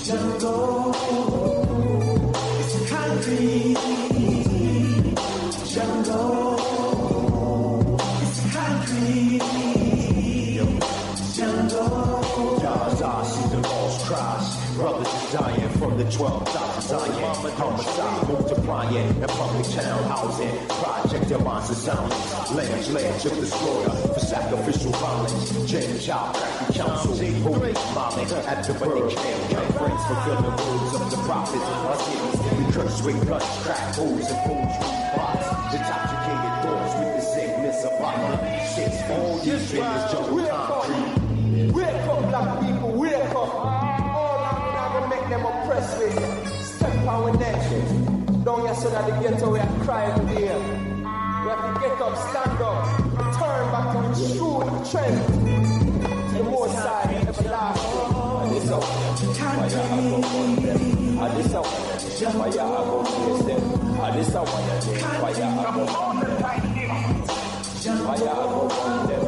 jungle, it's concrete. Jungle, it's concrete. Jungle. God's eyes see the lost cries. Brothers is dying from the 12,000 Zion. Homicide multiplying in public town housing. Project their minds and soundings. Lambs led to the slaughter for sacrificial violence. James Child, Crafty Council, holy Molly at the wedding camp. Friends fulfill the words of the prophets. Our cities, we curse with guns, crack holes, and fools with bots. Intoxicated thoughts with the sickness of violence. Since all these fingers jungle concrete. Wake up, black people, wake up. All I'm gonna make them oppressed with. Step our nation. Don't get so that the ghetto we are crying here. We have to get up, stand up, turn back to the true trend. To the more side, everlasting. And this up, fire, I go on them. And this up, fire, I go chase them. And this up, fire, I go on them. Fire, I go on them.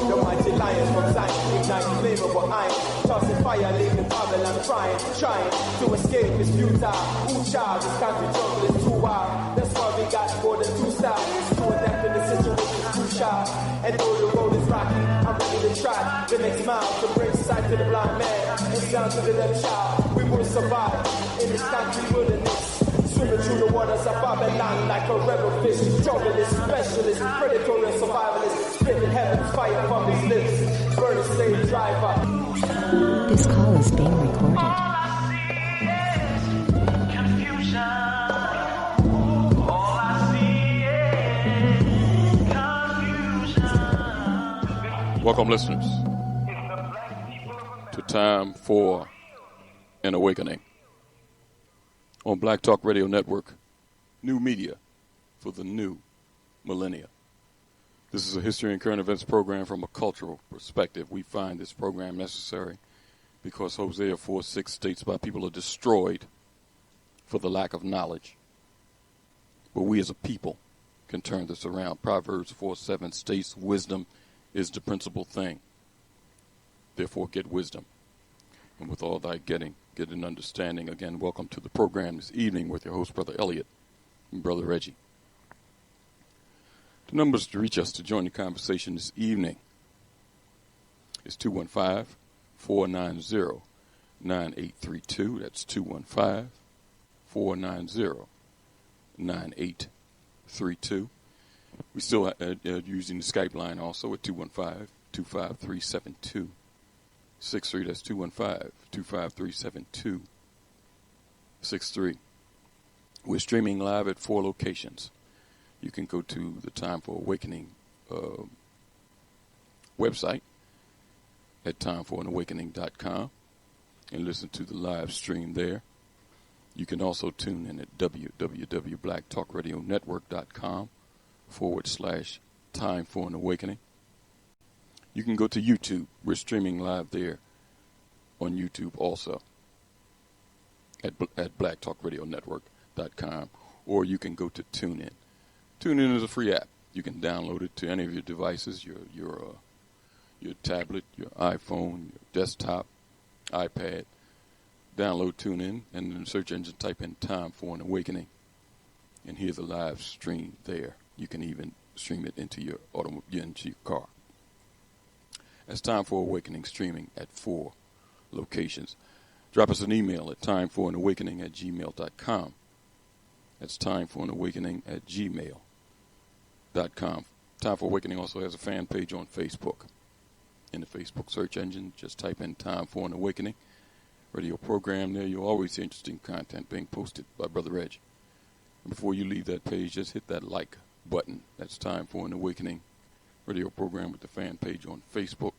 The mighty lions from Zion ignite flammable iron, tossing fire, leaving Babylon crying, trying to escape is futile. Who child, this country jungle is too wild. That's why we got more than two styles. To adapt in the situation is too sharp. And though the road is rocky, I'm ready to try the next mile to bring sight to the blind man and sound to the deaf child. We will survive in this country wilderness. Swimming through the waters of Babylon like a rebel fish. Junglist, specialist, predatory and survivalist. Spitting heaven's fire from his lips. Burning slave driver. This call is being recorded. Welcome, listeners, to Time for an Awakening on Black Talk Radio Network, new media for the new millennia. This is a history and current events program from a cultural perspective. We find this program necessary because Hosea 4:6 states my people are destroyed for the lack of knowledge. But we as a people can turn this around. Proverbs 4:7 states wisdom is the principal thing. Therefore get wisdom. And with all thy getting, get an understanding. Again, welcome to the program this evening with your host, Brother Elliot and Brother Reggie. The numbers to reach us to join the conversation this evening is 215-490-9832. That's 215-490-9832. We still are using the Skype line also at 215-253-7263. That's 215-253-7263. We're streaming live at 4 locations. You can go to the Time for Awakening website at timeforanawakening.com and listen to the live stream there. You can also tune in at www.blacktalkradionetwork.com/Time for an Awakening. You can go to YouTube. We're streaming live there on YouTube also at blacktalkradionetwork.com, or you can go to TuneIn. TuneIn is a free app. You can download it to any of your devices, your tablet, your iPhone, your desktop, iPad. Download TuneIn, and in the search engine type in Time for an Awakening, and hear the live stream there. You can even stream it into your into your car. That's Time for Awakening, streaming at 4 locations. Drop us an email at timeforanawakening@gmail.com. That's timeforanawakening@gmail.com. Time for Awakening also has a fan page on Facebook. In the Facebook search engine, just type in Time for an Awakening radio program there. You'll always see interesting content being posted by Brother Reg. And before you leave that page, just hit that like button. That's Time for an Awakening radio program with the fan page on Facebook.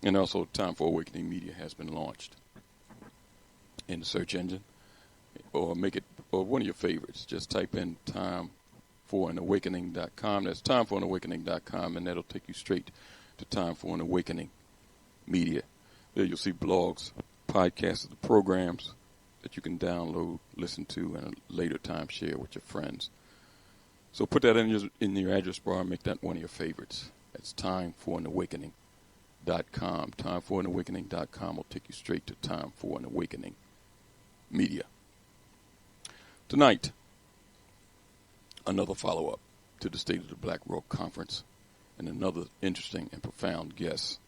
And also Time for Awakening Media has been launched in the search engine. Or make it one of your favorites. Just type in timeforanawakening.com. That's timeforanawakening.com, and that'll take you straight to Time for an Awakening Media. There you'll see blogs, podcasts of the programs, that you can download, listen to, and a later time share with your friends. So put that in your address bar and make that one of your favorites. That's timeforanawakening.com. Timeforanawakening.com will take you straight to Time for an Awakening Media. Tonight, another follow-up to the State of the Black World Conference, and another interesting and profound guest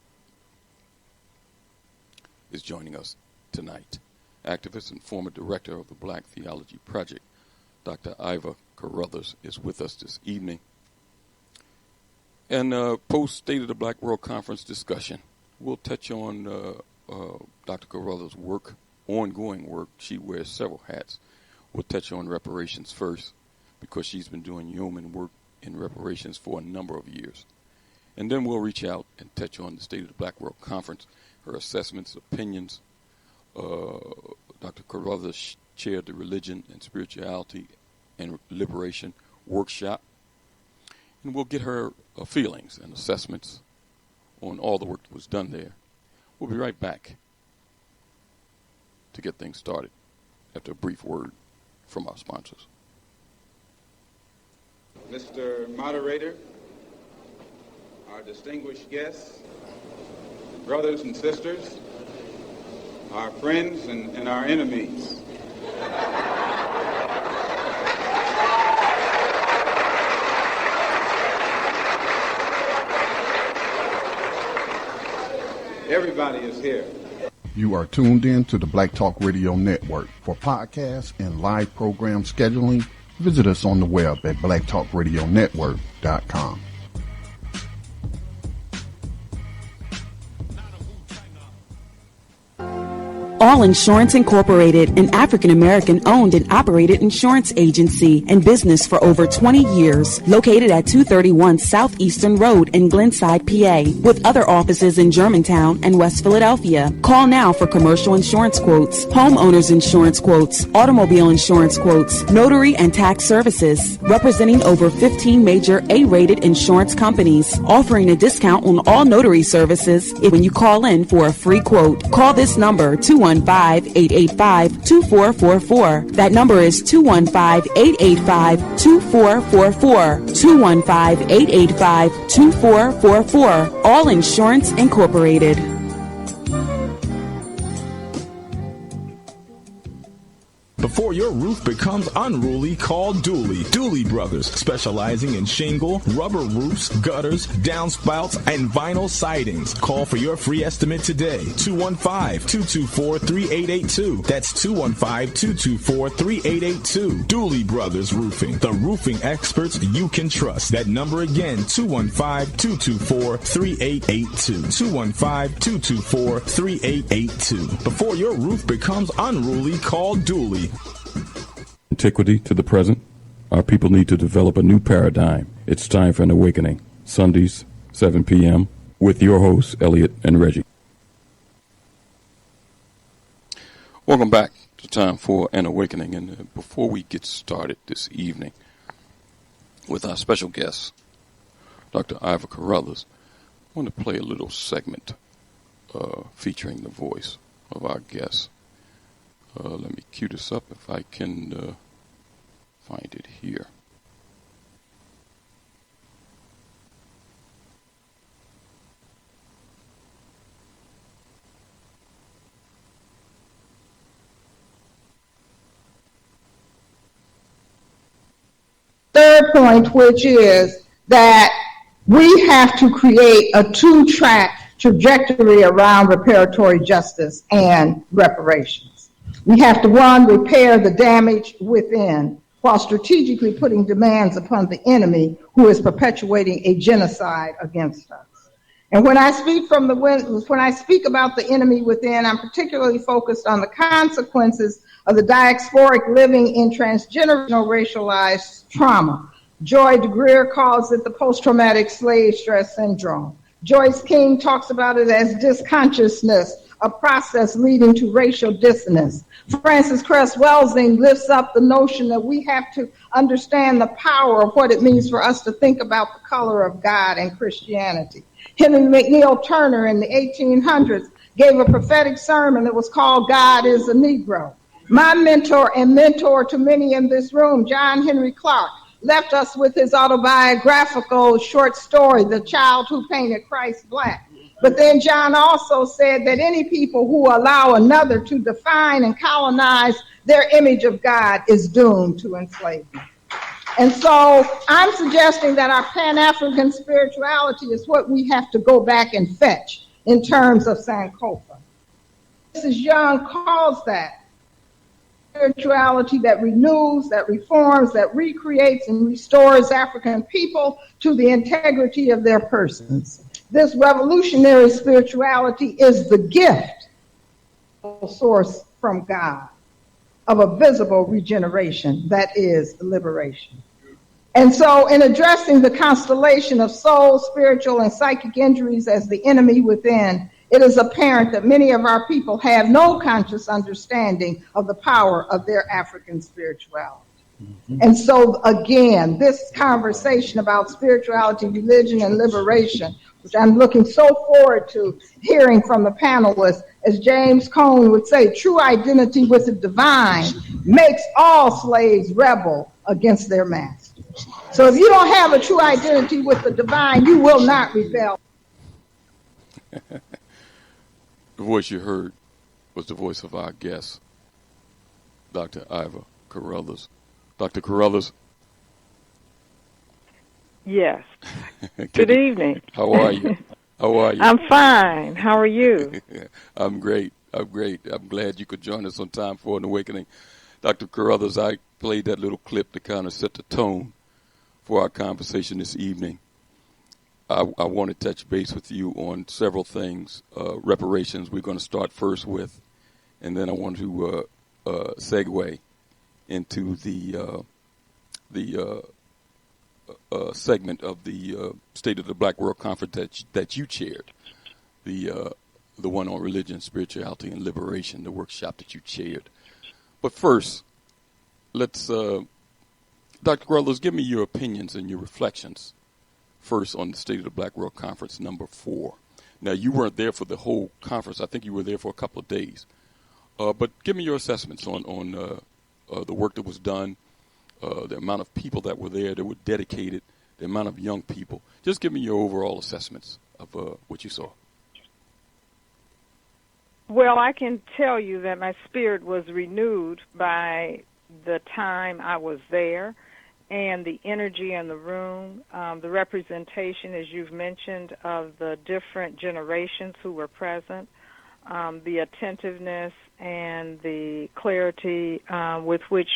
is joining us tonight. Activist and former director of the Black Theology Project, Dr. Iva Carruthers, is with us this evening. And post-State of the Black World Conference discussion, we'll touch on Dr. Carruthers' work, ongoing work. She wears several hats. We'll touch on reparations first, because she's been doing yeoman work in reparations for a number of years. And then we'll reach out and touch on the State of the Black World Conference, her assessments, opinions. Dr. Carruthers chaired the Religion and Spirituality and Liberation Workshop. And we'll get her feelings and assessments on all the work that was done there. We'll be right back to get things started after a brief word from our sponsors. Mr. Moderator, our distinguished guests, brothers and sisters, our friends and our enemies. Everybody is here. You are tuned in to the Black Talk Radio Network. For podcasts and live program scheduling, visit us on the web at blacktalkradionetwork.com. All Insurance Incorporated, an African-American owned and operated insurance agency in business for over 20 years, located at 231 Southeastern Road in Glenside, PA, with other offices in Germantown and West Philadelphia. Call now for commercial insurance quotes, homeowners insurance quotes, automobile insurance quotes, notary and tax services, representing over 15 major A-rated insurance companies, offering a discount on all notary services when you call in for a free quote. Call this number, 215-885-2444. That number is 215-885-2444. 215-885-2444. All Insurance Incorporated. Before your roof becomes unruly, call Dooley. Dooley Brothers, specializing in shingle, rubber roofs, gutters, downspouts, and vinyl sidings. Call for your free estimate today. 215-224-3882. That's 215-224-3882. Dooley Brothers Roofing, the roofing experts you can trust. That number again, 215-224-3882. 215-224-3882. Before your roof becomes unruly, call Dooley. Antiquity to the present, our people need to develop a new paradigm. It's time for an awakening. Sundays, 7 p.m. with your hosts, Elliot and Reggie. Welcome back to Time for an Awakening. And before we get started this evening with our special guest, Dr. Iva Carruthers, I want to play a little segment featuring the voice of our guest. Let me cue this up if I can find it here. Third point, which is that we have to create a two-track trajectory around reparatory justice and reparations. We have to, one, repair the damage within while strategically putting demands upon the enemy who is perpetuating a genocide against us. And when I speak about the enemy within, I'm particularly focused on the consequences of the diasporic living in transgenerational racialized trauma. Joy DeGreer calls it the post-traumatic slave stress syndrome. Joyce King talks about it as disconsciousness, a process leading to racial dissonance. Francis Cress Welsing lifts up the notion that we have to understand the power of what it means for us to think about the color of God and Christianity. Henry McNeil Turner in the 1800s gave a prophetic sermon that was called God is a Negro. My mentor and mentor to many in this room, John Henry Clark, left us with his autobiographical short story, The Child Who Painted Christ Black. But then John also said that any people who allow another to define and colonize their image of God is doomed to enslavement. And so I'm suggesting that our Pan-African spirituality is what we have to go back and fetch in terms of Sankofa. Mrs. Young calls that spirituality that renews, that reforms, that recreates and restores African people to the integrity of their persons. This revolutionary spirituality is the gift source from God of a visible regeneration that is liberation. And so in addressing the constellation of soul, spiritual, and psychic injuries as the enemy within, it is apparent that many of our people have no conscious understanding of the power of their African spirituality. And so, again, this conversation about spirituality, religion, and liberation, which I'm looking so forward to hearing from the panelists, as James Cone would say, true identity with the divine makes all slaves rebel against their masters. So if you don't have a true identity with the divine, you will not rebel. The voice you heard was the voice of our guest, Dr. Iva Carruthers. Dr. Carruthers? Yes. Good evening. How are you? How are you? I'm fine. How are you? I'm great. I'm great. I'm glad you could join us on Time for an Awakening. Dr. Carruthers, I played that little clip to kind of set the tone for our conversation this evening. I want to touch base with you on several things. Reparations we're going to start first with, and then I want to segue into the segment of the State of the Black World Conference that you chaired, the one on religion, spirituality, and liberation, the workshop that you chaired. But first, let's, Dr. Carruthers, give me your opinions and your reflections first on the State of the Black World Conference number 4. Now, you weren't there for the whole conference. I think you were there for a couple of days. But give me your assessments on the work that was done, the amount of people that were there that were dedicated, the amount of young people. Just give me your overall assessments of what you saw. Well, I can tell you that my spirit was renewed by the time I was there and the energy in the room, the representation, as you've mentioned, of the different generations who were present, the attentiveness and the clarity with which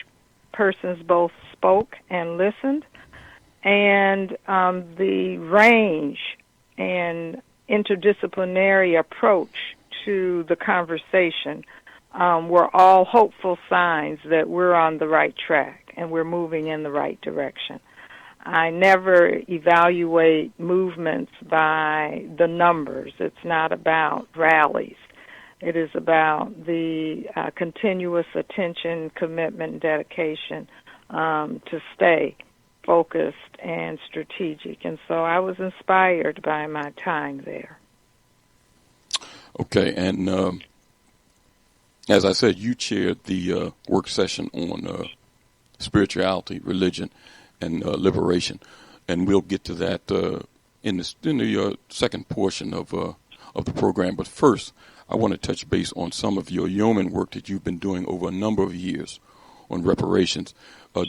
persons both spoke and listened, and the range and interdisciplinary approach to the conversation were all hopeful signs that we're on the right track and we're moving in the right direction. I never evaluate movements by the numbers. It's not about rallies. It is about the continuous attention, commitment, and dedication to stay focused and strategic. And so I was inspired by my time there. Okay, and as I said, you chaired the work session on spirituality, religion, and liberation, and we'll get to that in the second portion of the program. But first, I want to touch base on some of your yeoman work that you've been doing over a number of years on reparations.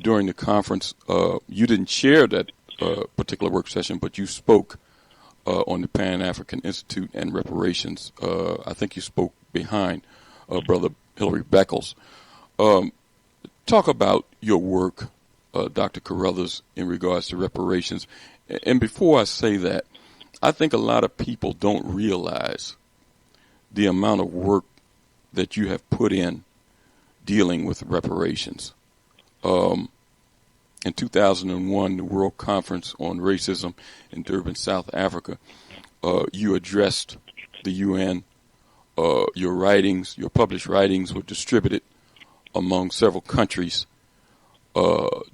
During the conference, you didn't chair that particular work session, but you spoke on the Pan-African Institute and reparations. I think you spoke behind Brother Hilary Beckles. Talk about your work, Dr. Carruthers, in regards to reparations. And before I say that, I think a lot of people don't realize the amount of work that you have put in dealing with reparations. In 2001, the World Conference on Racism in Durban, South Africa, you addressed the UN. Your writings, your published writings, were distributed among several countries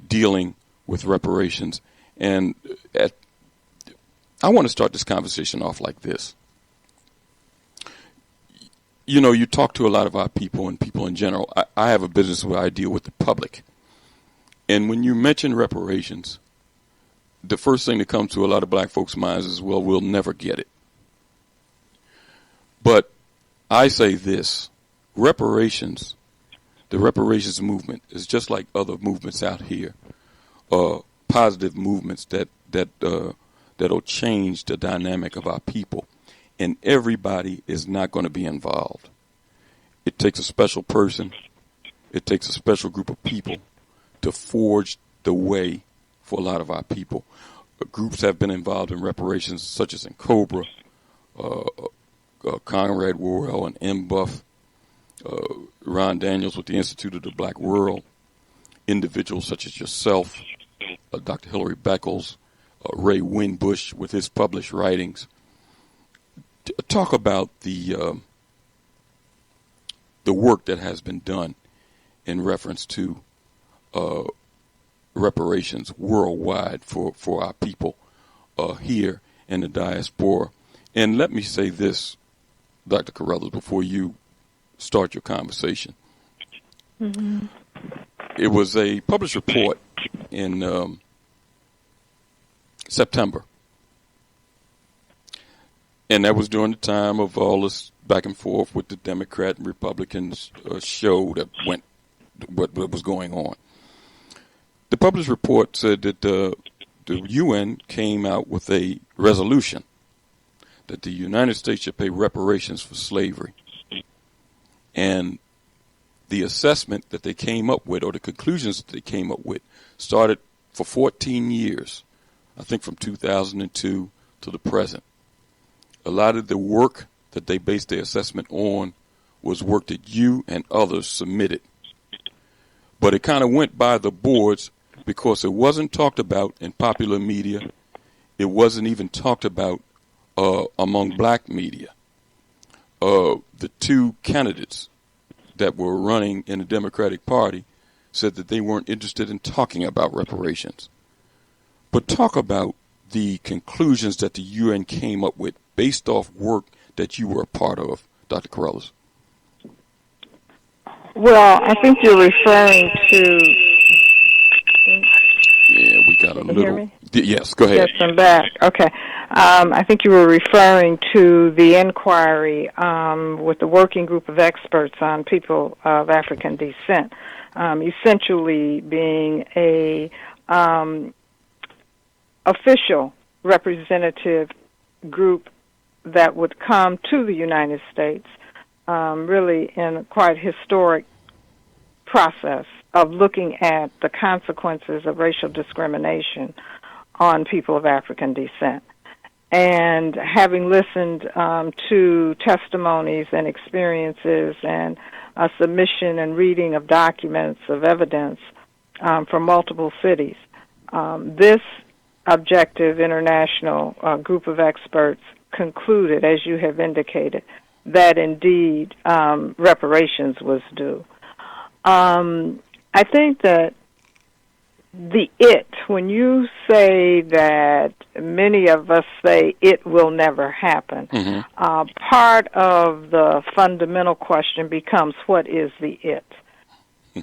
dealing with reparations. And I want to start this conversation off like this. you talk to a lot of our people and people in general. I have a business where I deal with the public. And when you mention reparations, the first thing that comes to a lot of black folks' minds is, well, we'll never get it. But I say this, reparations, the reparations movement is just like other movements out here, positive movements that'll change the dynamic of our people. And everybody is not going to be involved. It takes a special person. It takes a special group of people to forge the way for a lot of our people. Groups have been involved in reparations, such as in Cobra, Conrad Worrell and M. Buff, Ron Daniels with the Institute of the Black World, individuals such as yourself, Dr. Hilary Beckles, Ray Winbush with his published writings. Talk about the work that has been done in reference to reparations worldwide for our people here in the diaspora. And let me say this, Dr. Carruthers, before you start your conversation. Mm-hmm. It was a published report in September. And that was during the time of all this back and forth with the Democrat and Republicans show that went what was going on. The published report said that the UN came out with a resolution that the United States should pay reparations for slavery. And the assessment that they came up with, or the conclusions that they came up with, started for 14 years, I think from 2002 to the present. A lot of the work that they based their assessment on was work that you and others submitted. But it kind of went by the boards because it wasn't talked about in popular media. It wasn't even talked about among black media. The two candidates that were running in the Democratic Party said that they weren't interested in talking about reparations. But talk about the conclusions that the UN came up with based off work that you were a part of, Dr. Carruthers. Well, I think you're referring to... Yeah, we got a Can little... you hear me? Yes, go ahead. Yes, I'm back. Okay. I think you were referring to the inquiry with the working group of experts on people of African descent, essentially being a official representative group that would come to the United States, really in a quite historic process of looking at the consequences of racial discrimination on people of African descent. And having listened to testimonies and experiences and a submission and reading of documents of evidence from multiple cities, this objective international group of experts concluded, as you have indicated, that indeed reparations was due. I think that when you say that many of us say it will never happen, Mm-hmm. part of the fundamental question becomes, what is the it?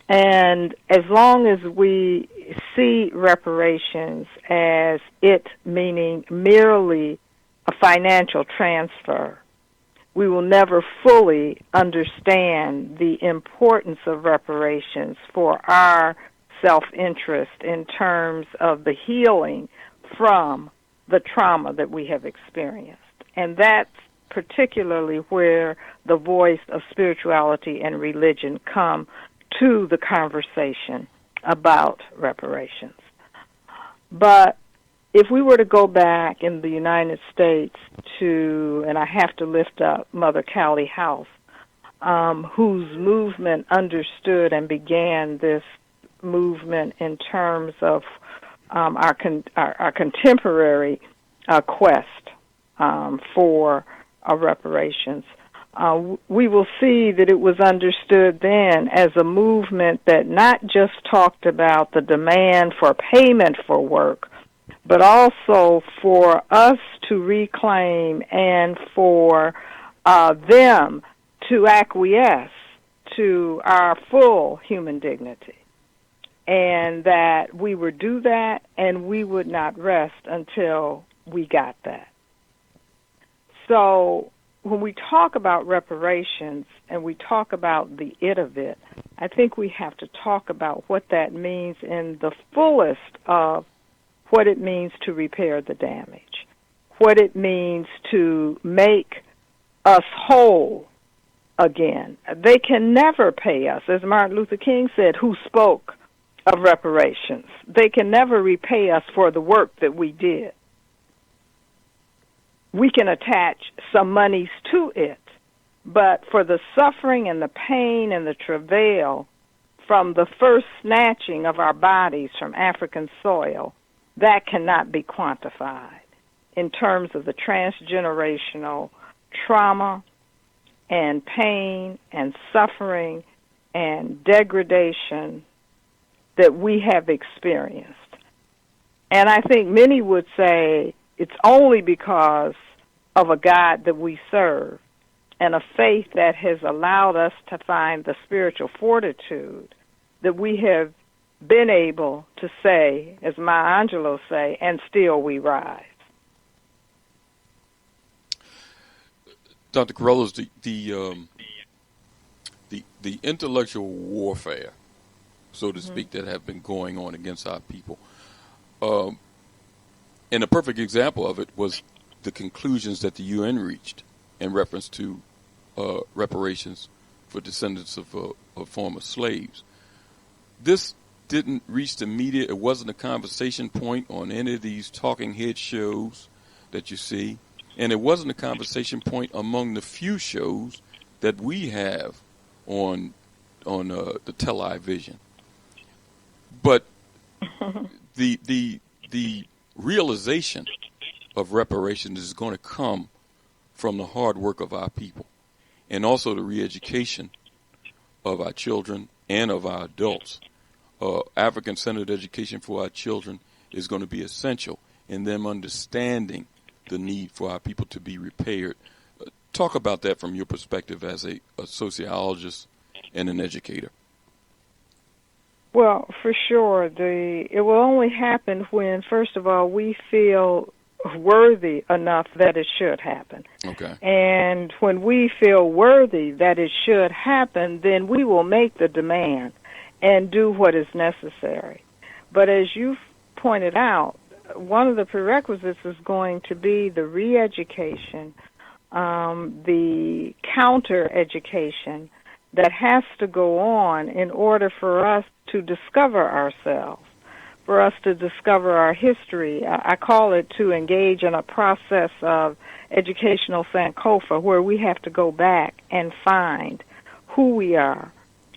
And as long as we see reparations as it meaning merely a financial transfer, we will never fully understand the importance of reparations for our self-interest in terms of the healing from the trauma that we have experienced. And that's particularly where the voice of spirituality and religion come to the conversation about reparations. But if we were to go back in the United States to, and I have to lift up Mother Callie House, whose movement understood and began this movement in terms of our contemporary quest for reparations, we will see that it was understood then as a movement that not just talked about the demand for payment for work, but also for us to reclaim and for them to acquiesce to our full human dignity, and that we would do that and we would not rest until we got that. So when we talk about reparations and we talk about the it of it, I think we have to talk about what that means in the fullest of what it means to repair the damage, what it means to make us whole again. They can never pay us, as Martin Luther King said, who spoke of reparations. They can never repay us for the work that we did. We can attach some monies to it, but for the suffering and the pain and the travail from the first snatching of our bodies from African soil, that cannot be quantified in terms of the transgenerational trauma and pain and suffering and degradation that we have experienced. And I think many would say it's only because of a God that we serve and a faith that has allowed us to find the spiritual fortitude that we have been able to say, as Maya Angelou say, and still we rise. Dr. Carruthers, the intellectual warfare, so to speak, that have been going on against our people. And a perfect example of it was the conclusions that the UN reached in reference to reparations for descendants of former slaves. This didn't reach the media. It wasn't a conversation point on any of these talking head shows that you see. And it wasn't a conversation point among the few shows that we have on the television. But the realization of reparations is going to come from the hard work of our people, and also the re-education of our children and of our adults. African-centered education for our children is going to be essential in them understanding the need for our people to be repaired. Talk about that from your perspective as a sociologist and an educator. Well, for sure, it will only happen when, first of all, we feel worthy enough that it should happen. Okay. And when we feel worthy that it should happen, then we will make the demand and do what is necessary. But as you pointed out, one of the prerequisites is going to be the re-education, the counter-education that has to go on in order for us to discover ourselves, for us to discover our history. I call it to engage in a process of educational Sankofa, where we have to go back and find who we are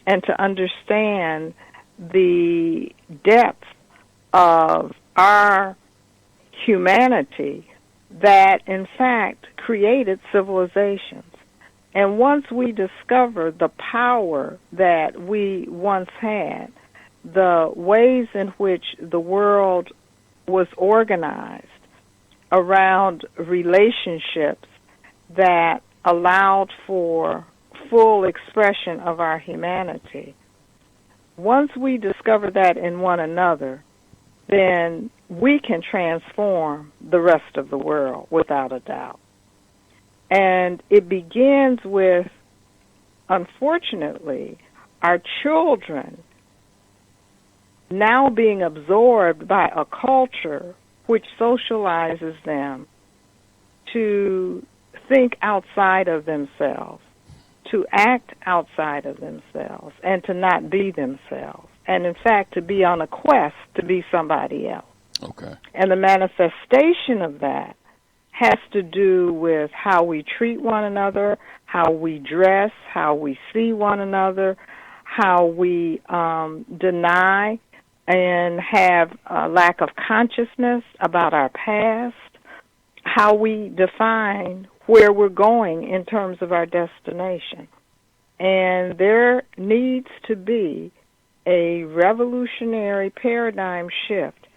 and to understand the depth of our humanity that, in fact, created civilizations. And once we discover the power that we once had, the ways in which the world was organized around relationships that allowed for full expression of our humanity, once we discover that in one another, then we can transform the rest of the world without a doubt. And it begins with, unfortunately, our children now being absorbed by a culture which socializes them to think outside of themselves, to act outside of themselves, and to not be themselves. And, in fact, to be on a quest to be somebody else. Okay. And the manifestation of that has to do with how we treat one another, how we dress, how we see one another, how we deny and have a lack of consciousness about our past, how we define where we're going in terms of our destination. And there needs to be a revolutionary paradigm shift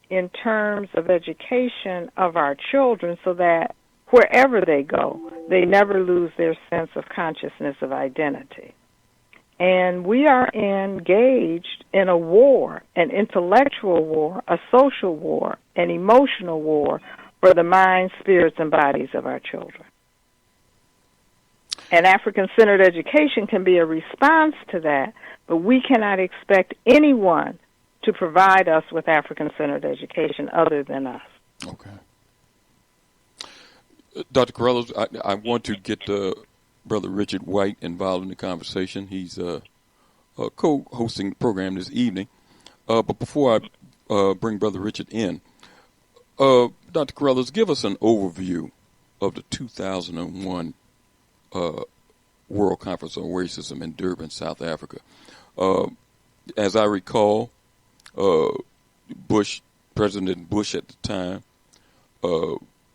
in terms of education of our children so that wherever they go, they never lose their sense of consciousness of identity. And we are engaged in a war, an intellectual war, a social war, an emotional war for the minds, spirits, and bodies of our children. And African-centered education can be a response to that, but we cannot expect anyone to provide us with African-centered education other than us. Okay. Dr. Carruthers, I want to get Brother Richard White involved in the conversation. He's co-hosting the program this evening. But before I bring Brother Richard in, Dr. Carruthers, give us an overview of the 2001 World Conference on Racism in Durban, South Africa. As I recall, President Bush at the time,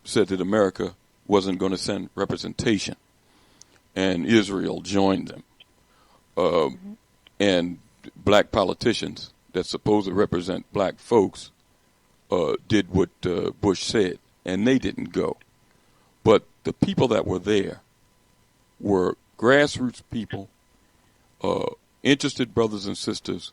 said that America wasn't going to send representation, and Israel joined them. And black politicians that supposedly represent black folks did what Bush said, and they didn't go. But the people that were there were grassroots people, interested brothers and sisters,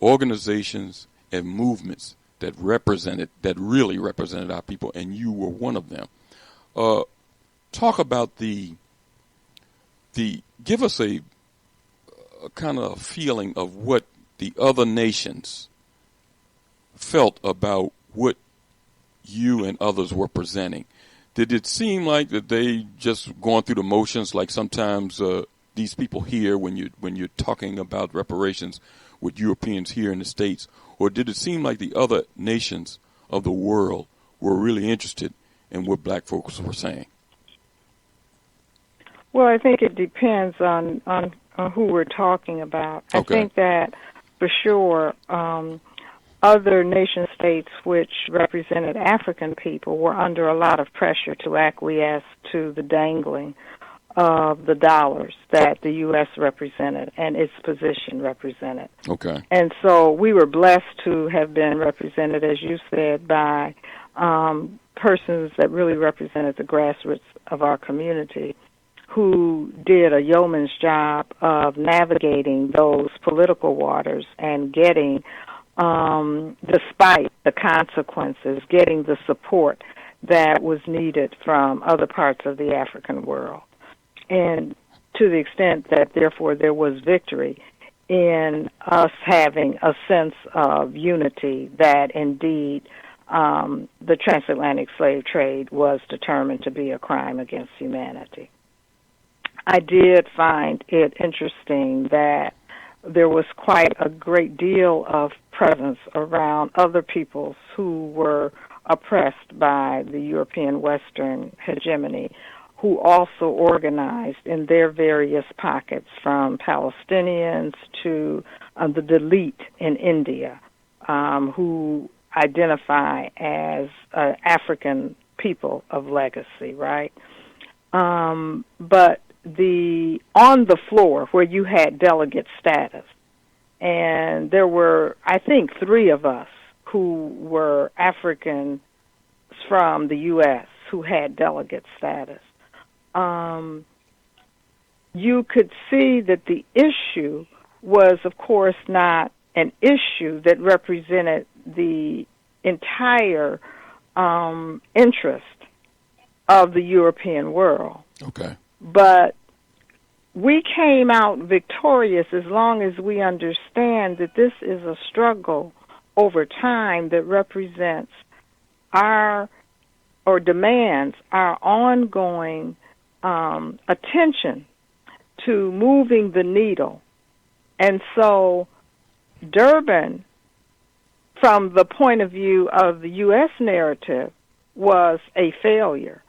organizations and movements that really represented our people, and you were one of them. Talk about give us a kind of feeling of what the other nations felt about what you and others were presenting. Did it seem like that they just going through the motions, like sometimes these people here when you're talking about reparations with Europeans here in the States, or did it seem like the other nations of the world were really interested in what black folks were saying? Well, I think it depends on who we're talking about. Okay. I think that for sure other nation states which represented African people were under a lot of pressure to acquiesce to the dangling of the dollars that the U.S. represented and its position represented. Okay. And so we were blessed to have been represented, as you said, by persons that really represented the grassroots of our community, who did a yeoman's job of navigating those political waters and getting, despite the consequences, getting the support that was needed from other parts of the African world. And to the extent that, therefore, there was victory in us having a sense of unity that, indeed, the transatlantic slave trade was determined to be a crime against humanity. I did find it interesting that there was quite a great deal of presence around other peoples who were oppressed by the European Western hegemony, who also organized in their various pockets, from Palestinians to the Dalit in India, who identify as African people of legacy, right? But on the floor where you had delegate status, and there were, I think, 3 of us who were Africans from the U.S. who had delegate status. You could see that the issue was, of course, not an issue that represented the entire interest of the European world. Okay. But we came out victorious as long as we understand that this is a struggle over time that represents demands our ongoing attention to moving the needle. And so Durban, from the point of view of the U.S. narrative, was a failure.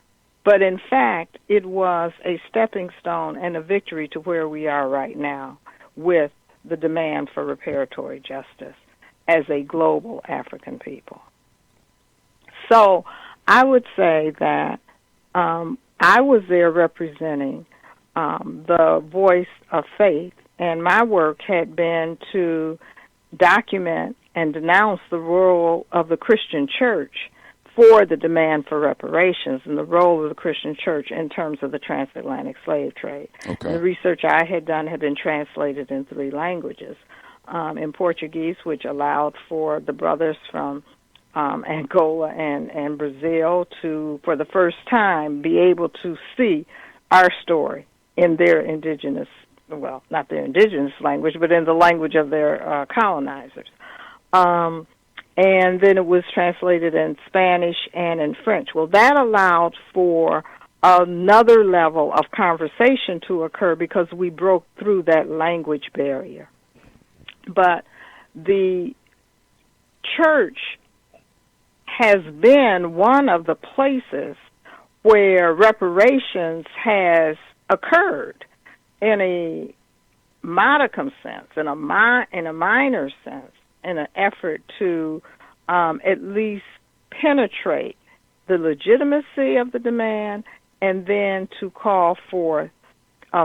But in fact, it was a stepping stone and a victory to where we are right now with the demand for reparatory justice as a global African people. So I would say that I was there representing the voice of faith, and my work had been to document and denounce the role of the Christian church for the demand for reparations and the role of the Christian church in terms of the transatlantic slave trade. Okay. And the research I had done had been translated in 3 languages. In Portuguese, which allowed for the brothers from Angola and Brazil to, for the first time, be able to see our story in their indigenous, well, not their indigenous language, but in the language of their colonizers. And then it was translated in Spanish and in French. Well, that allowed for another level of conversation to occur because we broke through that language barrier. But the church has been one of the places where reparations has occurred in a modicum sense, in a minor sense, in an effort to at least penetrate the legitimacy of the demand and then to call for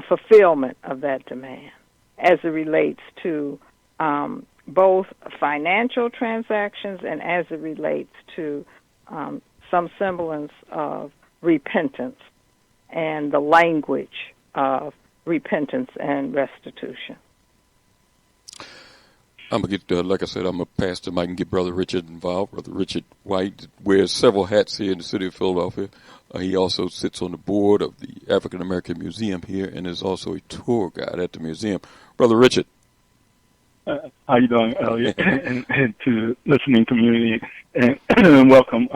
fulfillment of that demand as it relates to both financial transactions and as it relates to some semblance of repentance and the language of repentance and restitution. I'm going to get, like I said, I'm a pastor. I can get Brother Richard involved. Brother Richard White wears several hats here in the city of Philadelphia. He also sits on the board of the African American Museum here and is also a tour guide at the museum. Brother Richard. How you doing, Elliot, and to listening community, and welcome,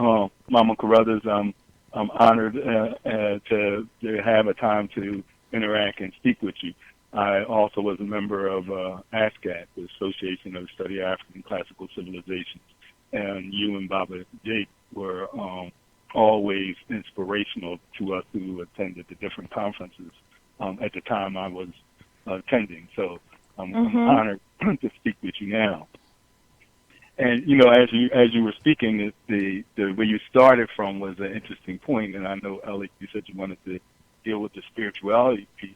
Mama Carruthers. I'm honored to have a time to interact and speak with you. I also was a member of ASCAT, the Association of Study African Classical Civilizations, and you and Baba Jake were always inspirational to us who attended the different conferences at the time I was attending. So I'm honored to speak with you now. And you know, as you were speaking, the where you started from was an interesting point. And I know, Elliot, you said you wanted to deal with the spirituality piece.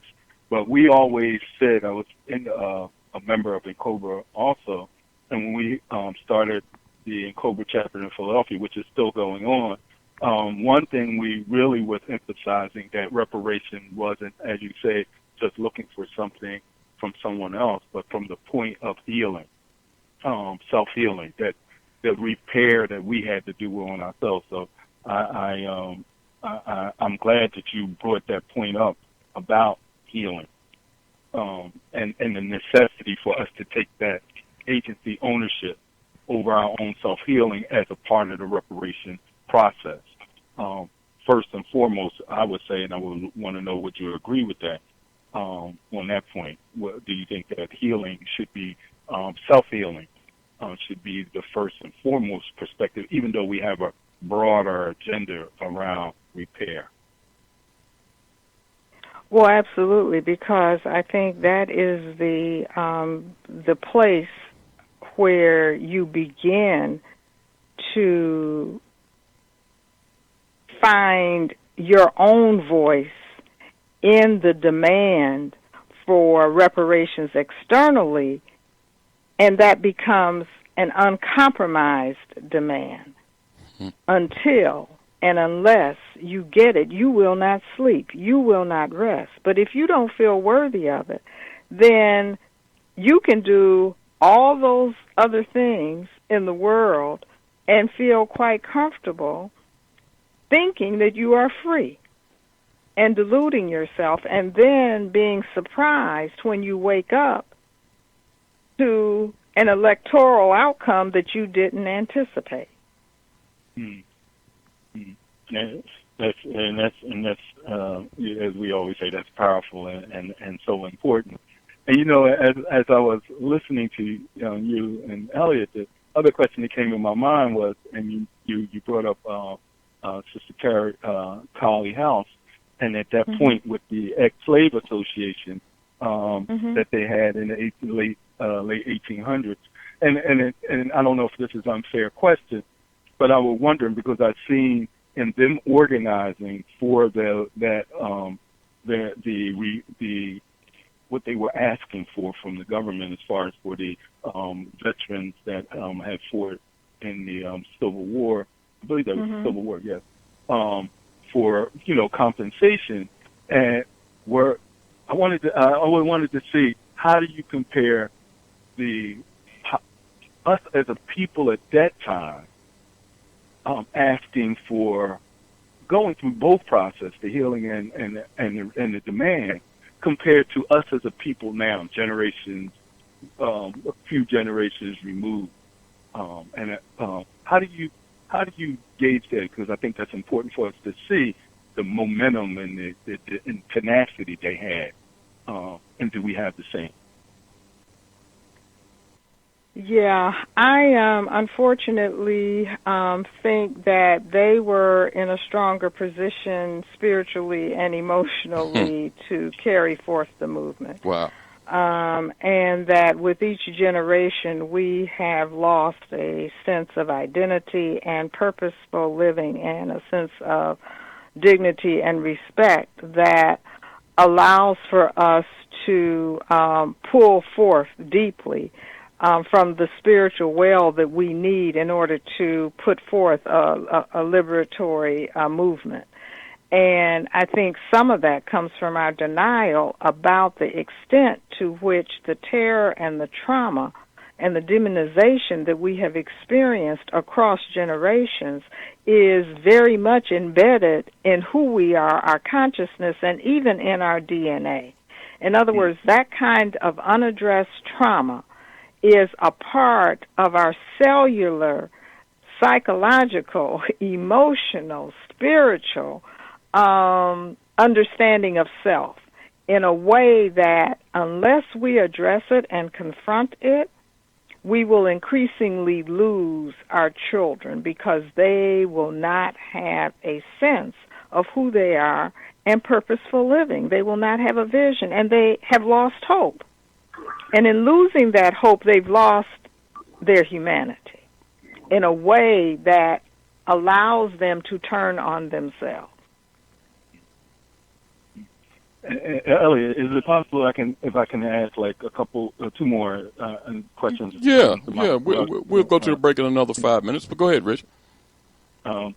But we always said, I was a member of Cobra also, and when we started the Cobra chapter in Philadelphia, which is still going on, one thing we really was emphasizing that reparation wasn't, as you say, just looking for something from someone else, but from the point of healing, self-healing, that the repair that we had to do on ourselves. So I'm glad that you brought that point up about healing, and the necessity for us to take that agency ownership over our own self-healing as a part of the reparation process. First and foremost, I would say, and I would want to know would you agree with that on that point. Do you think that healing should be self-healing, should be the first and foremost perspective, even though we have a broader agenda around repair? Well, absolutely, because I think that is the place where you begin to find your own voice in the demand for reparations externally, and that becomes an uncompromised demand until and unless you get it, you will not sleep, you will not rest. But if you don't feel worthy of it, then you can do all those other things in the world and feel quite comfortable thinking that you are free and deluding yourself and then being surprised when you wake up to an electoral outcome that you didn't anticipate. That's as we always say, that's powerful and so important. And you know, as I was listening to you and Elliot, the other question that came in my mind was, and you brought up Sister Carly House, and at that point with the ex-slave association that they had in the late 1800s, and I don't know if this is an unfair question, but I was wondering because I've seen in them organizing for what they were asking for from the government as far as for the veterans that had fought in the Civil War, I believe that was the Civil War, yes, for, compensation. And I always wanted to see, how do you compare us as a people at that time asking for, going through both process, the healing and the demand, compared to us as a people now, a few generations removed. How do you gauge that? Because I think that's important for us to see the momentum and the tenacity they had. And do we have the same? Yeah, I unfortunately think that they were in a stronger position spiritually and emotionally to carry forth the movement. Wow. And that with each generation we have lost a sense of identity and purposeful living and a sense of dignity and respect that allows for us to pull forth deeply from the spiritual well that we need in order to put forth a liberatory movement. And I think some of that comes from our denial about the extent to which the terror and the trauma and the demonization that we have experienced across generations is very much embedded in who we are, our consciousness, and even in our DNA. In other words, that kind of unaddressed trauma is a part of our cellular, psychological, emotional, spiritual understanding of self in a way that unless we address it and confront it, we will increasingly lose our children because they will not have a sense of who they are and purposeful living. They will not have a vision, and they have lost hope. And in losing that hope, they've lost their humanity in a way that allows them to turn on themselves. Elliot, is it possible if I can ask like two more questions? Yeah. We'll go to the break in another 5 minutes, but go ahead, Rich. And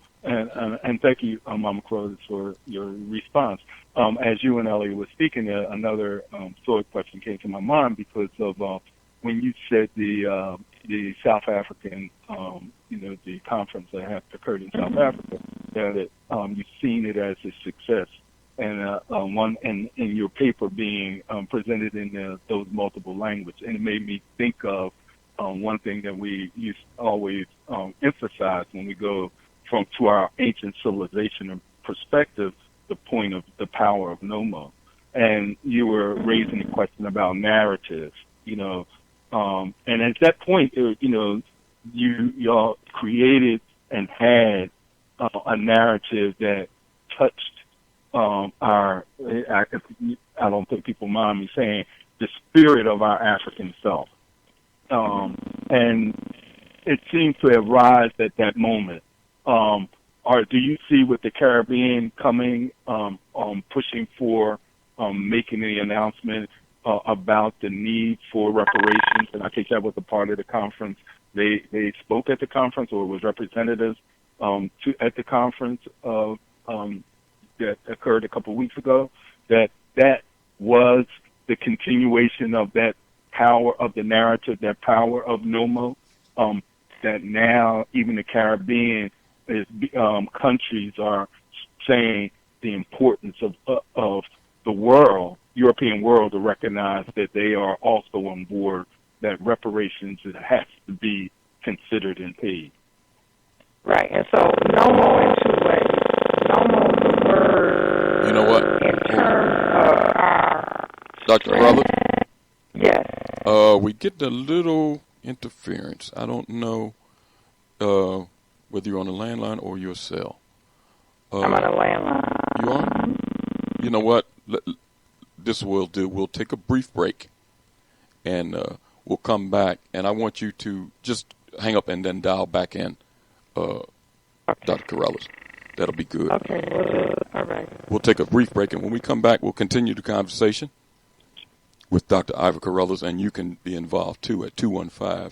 thank you, Mama Carruthers, for your response. As you and Elliot were speaking, another sort of question came to my mind because of when you said the South African, the conference that had occurred in South Africa, that you've seen it as a success. And in your paper being presented in those multiple languages, and it made me think of one thing that we used to always emphasize when we go to our ancient civilization perspective, the point of the power of Nomo. And you were raising a question about narratives, and at that point, y'all created and had a narrative that touched I don't think people mind me saying, the spirit of our African self. And it seems to have risen at that moment. Or do you see with the Caribbean coming, pushing for making the announcement about the need for reparations? And I think that was a part of the conference. They spoke at the conference, or it was representatives at the conference that occurred a couple of weeks ago, that was the continuation of that power of the narrative, that power of Nomo, that now even the Caribbean countries are saying the importance of the world, European world, to recognize that they are also on board, that reparations has to be considered and paid. Right, and so Nomo in two ways. Nomo, the word, you know what? In terms of our Dr. Carruthers? Yes. We get a little interference. I don't know whether you're on a landline or your cell. I'm on a landline. You are? You know what? This will do. We'll take a brief break, and we'll come back. And I want you to just hang up and then dial back in, Dr. Carruthers. That'll be good. Okay. All right. We'll take a brief break, and when we come back, we'll continue the conversation with Dr. Iva Carruthers, and you can be involved, too, at 215-4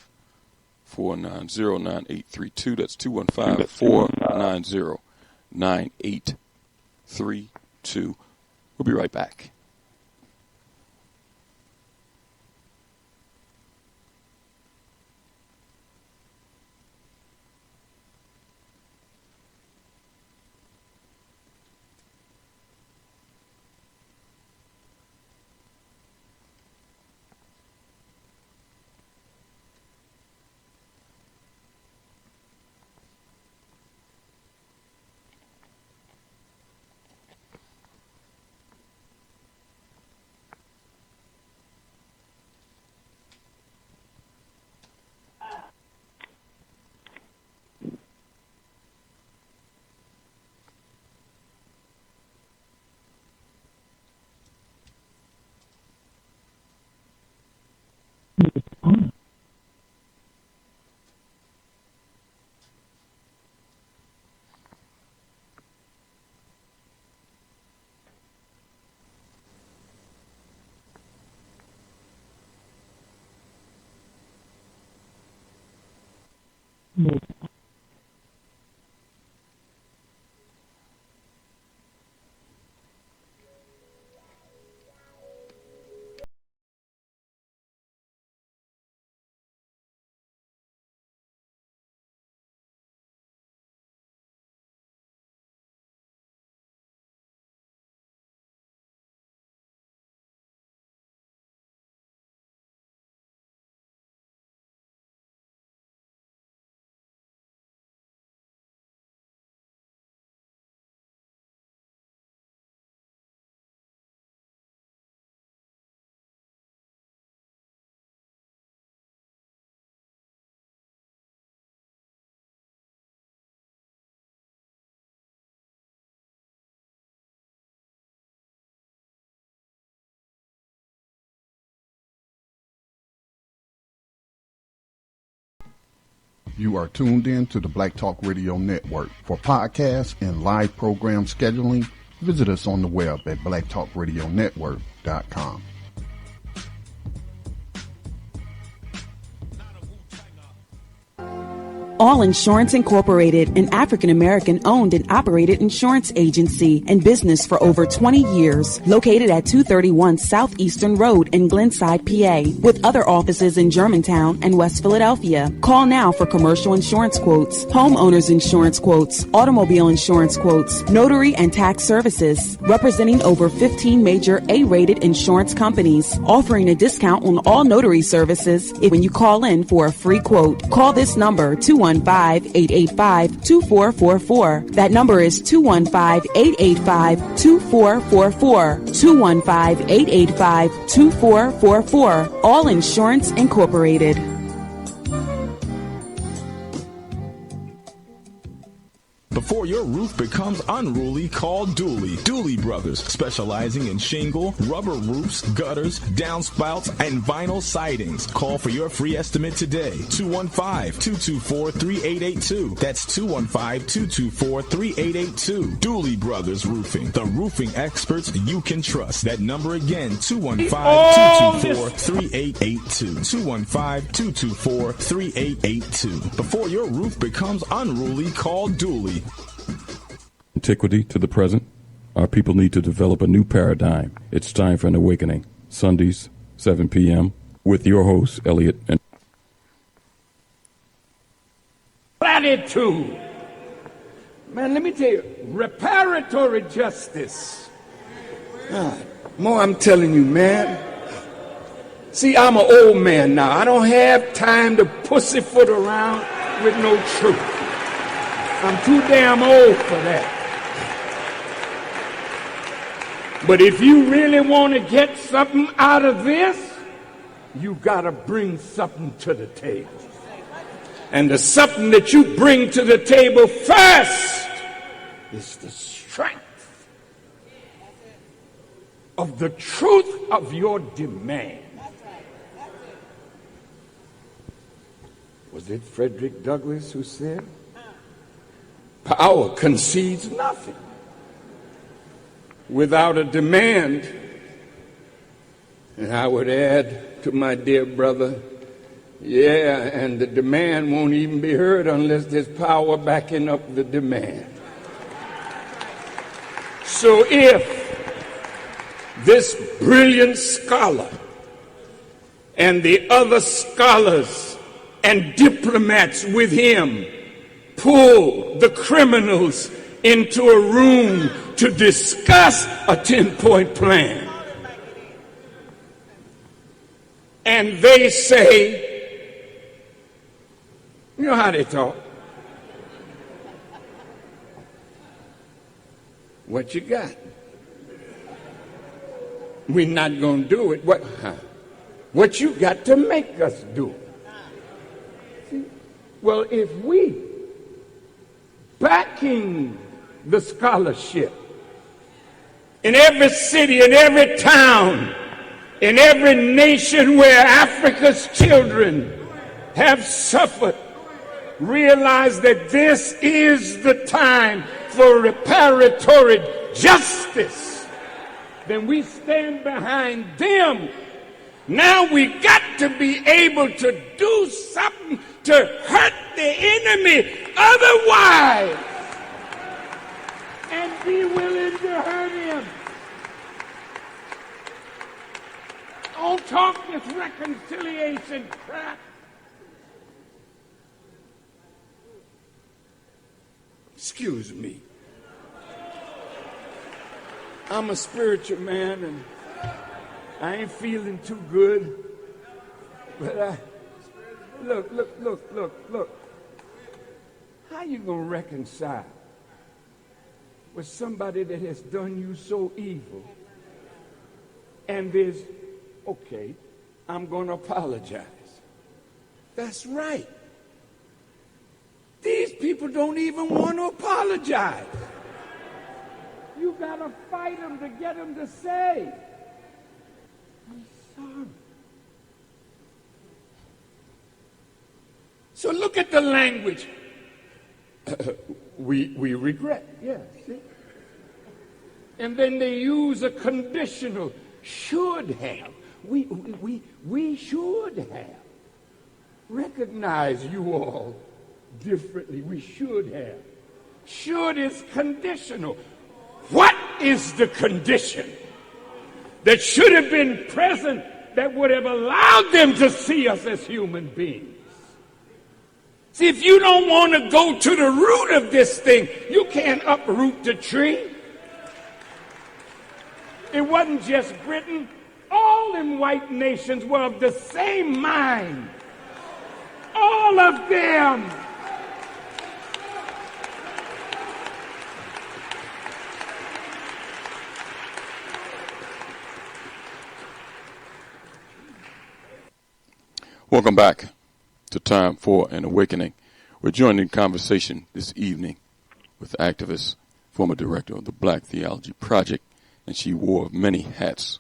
215-490-9832. That's 215-490-9832. We'll be right back. You are tuned in to the Black Talk Radio Network. For podcasts and live program scheduling, visit us on the web at blacktalkradionetwork.com. All Insurance Incorporated, an African-American owned and operated insurance agency and business for over 20 years, located at 231 Southeastern Road in Glenside, PA, with other offices in Germantown and West Philadelphia. Call now for commercial insurance quotes, homeowners insurance quotes, automobile insurance quotes, notary and tax services, representing over 15 major A-rated insurance companies, offering a discount on all notary services when you call in for a free quote. Call this number, 215-885-2444. That number is 215-885-2444. 215-885-2444. All Insurance Incorporated. Before your roof becomes unruly, call Dooley. Dooley Brothers, specializing in shingle, rubber roofs, gutters, downspouts, and vinyl sidings. Call for your free estimate today. 215-224-3882. That's 215-224-3882. Dooley Brothers Roofing, the roofing experts you can trust. That number again, 215-224-3882. 215-224-3882. Before your roof becomes unruly, call Dooley. Antiquity to the present, our people need to develop a new paradigm. It's time for an awakening. Sundays, 7 p.m. with your hosts, Elliot and Platitude. Man, let me tell you, reparatory justice. God, more I'm telling you, man. See, I'm an old man now. I don't have time to pussyfoot around with no truth. I'm too damn old for that. But if you really want to get something out of this, you got to bring something to the table. And the something that you bring to the table first is the strength of the truth of your demand. Was it Frederick Douglass who said, power concedes nothing without a demand? And I would add to my dear brother, Yeah, and the demand won't even be heard unless there's power backing up the demand. So if this brilliant scholar and the other scholars and diplomats with him pull the criminals into a room to discuss a 10-point plan, and they say, you know how they talk, what you got? We're not going to do it. What you got to make us do it? See? Well, if we backing the scholarship in every city, in every town, in every nation where Africa's children have suffered, realize that this is the time for reparatory justice, then we stand behind them. Now we got to be able to do something to hurt the enemy otherwise, and be willing to hurt him. Don't talk this reconciliation crap. Excuse me. I'm a spiritual man and I ain't feeling too good. But look. How you gonna reconcile with somebody that has done you so evil? And there's, okay, I'm gonna apologize. That's right. These people don't even want to apologize. You gotta fight them to get them to say, I'm sorry. So look at the language. we regret, yes. See? And then they use a conditional, should have. We should have. Recognize you all differently. We should have. Should is conditional. What is the condition that should have been present that would have allowed them to see us as human beings? See, if you don't want to go to the root of this thing, you can't uproot the tree. It wasn't just Britain. All them white nations were of the same mind. All of them. Welcome back to Time for an Awakening. We're joined in conversation this evening with activist, former director of the Black Theology Project, and she wore many hats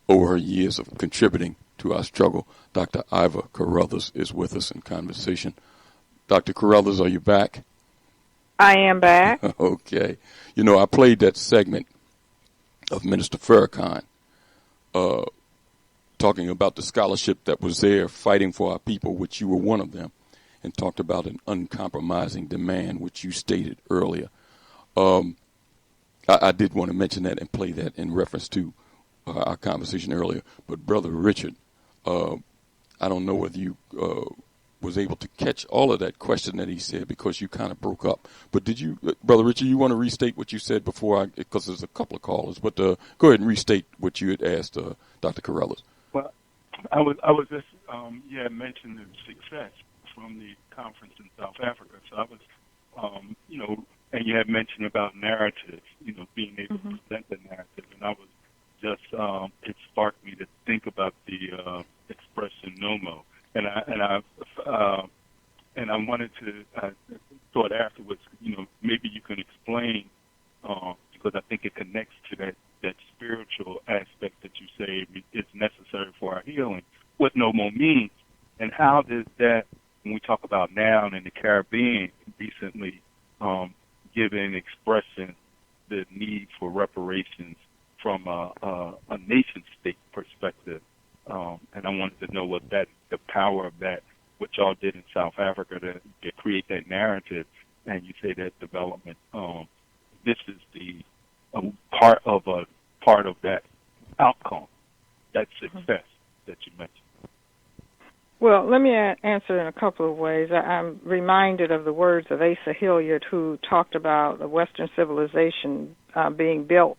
over her years of contributing to our struggle. Dr. Iva Carruthers is with us in conversation. Dr. Carruthers, are you back? I am back. Okay. You know, I played that segment of Minister Farrakhan talking about the scholarship that was there fighting for our people, which you were one of them, and talked about an uncompromising demand, which you stated earlier. I did want to mention that and play that in reference to our conversation earlier. But Brother Richard, I don't know whether you was able to catch all of that question that he said because you kind of broke up. But did you, Brother Richard, you want to restate what you said before because there's a couple of callers. But go ahead and restate what you had asked Dr. Carruthers. Well, I was just, you had mentioned the success from the conference in South Africa. So I was, and you had mentioned about narratives, being able to present the narrative. And I was just, it sparked me to think about the expression nomo. And I wanted to, thought afterwards, maybe you can explain, because I think it connects to that spiritual aspect that you say is necessary for our healing, what nomo means, and how does that, when we talk about now in the Caribbean recently, giving expression the need for reparations from a nation-state perspective, And I wanted to know what the power of that, what y'all did in South Africa to create that narrative. And you say that development, this is the part of that outcome, that success that you mentioned. Well, let me answer in a couple of ways. I'm reminded of the words of Asa Hilliard, who talked about the Western civilization being built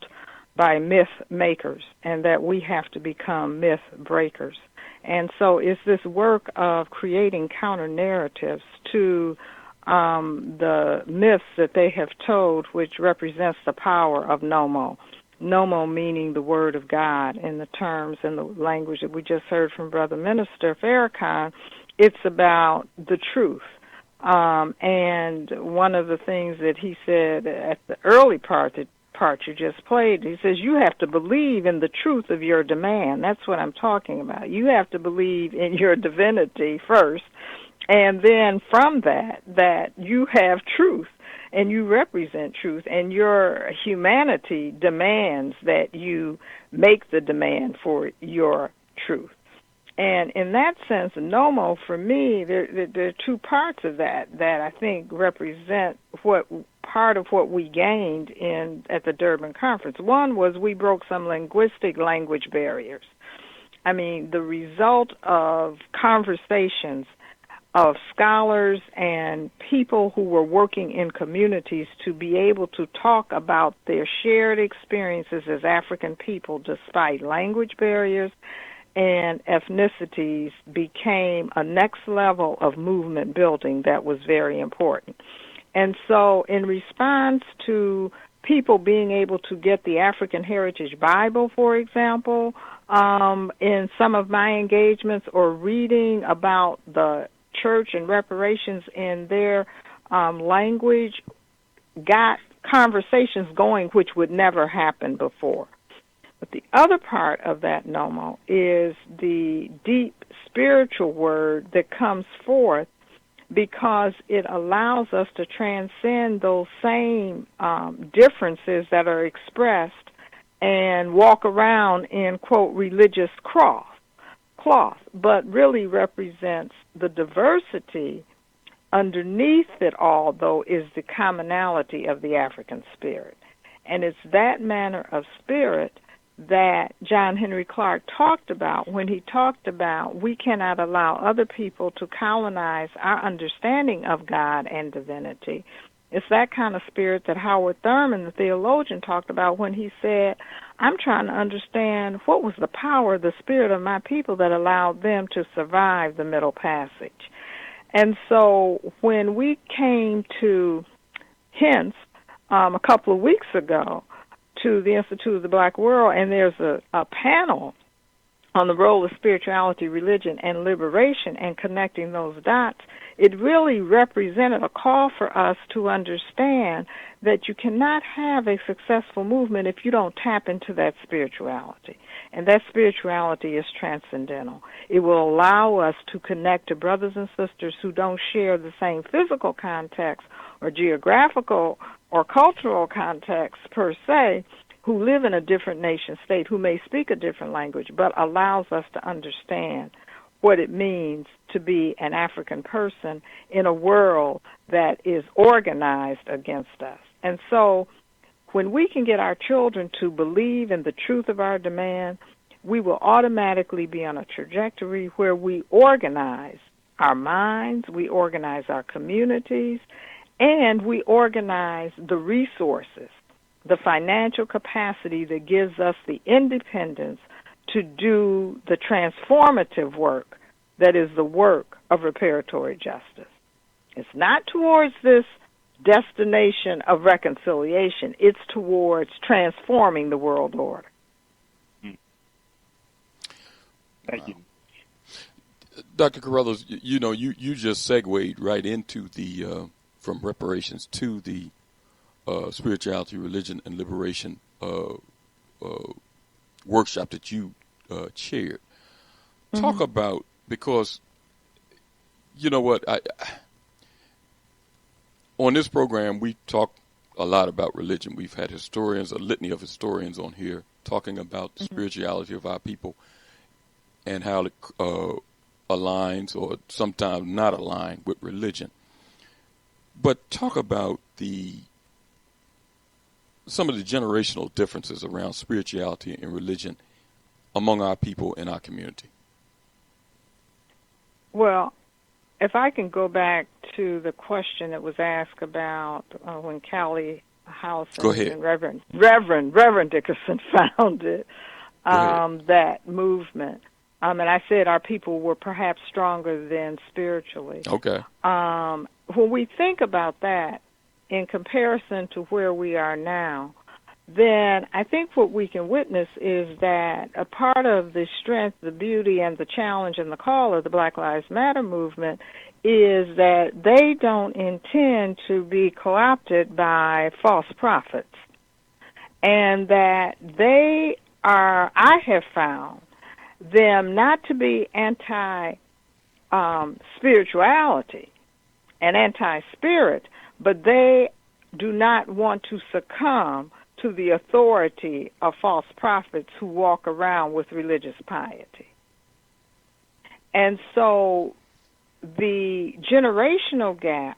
by myth makers, and that we have to become myth breakers. And so it's this work of creating counter-narratives to the myths that they have told, which represents the power of Nomo. Nomo meaning the word of God in the terms and the language that we just heard from Brother Minister Farrakhan. It's about the truth. And one of the things that he said at the early part you just played, he says, you have to believe in the truth of your demand. That's what I'm talking about. You have to believe in your divinity first, and then from that you have truth. And you represent truth, and your humanity demands that you make the demand for your truth. And in that sense, Nomo, for me, there are two parts of that I think represent part of what we gained at the Durban Conference. One was we broke some linguistic language barriers. I mean, the result of conversations of scholars and people who were working in communities to be able to talk about their shared experiences as African people despite language barriers and ethnicities became a next level of movement building that was very important. And so in response to people being able to get the African Heritage Bible, for example, in some of my engagements, or reading about the church and reparations in their language, got conversations going which would never happen before. But the other part of that, Nomo, is the deep spiritual word that comes forth because it allows us to transcend those same differences that are expressed and walk around in, quote, religious cloth, but really represents the diversity. Underneath it all, though, is the commonality of the African spirit. And it's that manner of spirit that John Henry Clark talked about when he talked about we cannot allow other people to colonize our understanding of God and divinity. It's that kind of spirit that Howard Thurman, the theologian, talked about when he said, I'm trying to understand what was the power of the spirit of my people that allowed them to survive the Middle Passage. And so when we came to Hints a couple of weeks ago to the Institute of the Black World, and there's a panel on the role of spirituality, religion, and liberation and connecting those dots, it really represented a call for us to understand that you cannot have a successful movement if you don't tap into that spirituality. And that spirituality is transcendental. It will allow us to connect to brothers and sisters who don't share the same physical context or geographical or cultural context per se, who live in a different nation state, who may speak a different language, but allows us to understand what it means to be an African person in a world that is organized against us. And so when we can get our children to believe in the truth of our demand, we will automatically be on a trajectory where we organize our minds, we organize our communities, and we organize the resources, the financial capacity that gives us the independence to do the transformative work that is the work of reparatory justice. It's not towards this destination of reconciliation. It's towards transforming the world order. Thank you. Dr. Carruthers, you just segued right into the, from reparations to the spirituality, religion, and liberation workshop that you chaired. Talk about, because you know what, on this program we talk a lot about religion. We've had historians, a litany of historians on here talking about the spirituality of our people. and how it aligns or sometimes not align with religion. But talk about some of the generational differences around spirituality and religion among our people in our community. Well, if I can go back to the question that was asked about when Callie House and Reverend Dickerson founded that movement. And I said our people were perhaps stronger than spiritually. Okay. When we think about that in comparison to where we are now, then I think what we can witness is that a part of the strength, the beauty, and the challenge and the call of the Black Lives Matter movement is that they don't intend to be co-opted by false prophets, and that they are, I have found them not to be anti-spirituality and anti-spirit, but they do not want to succumb to the authority of false prophets who walk around with religious piety. And so the generational gap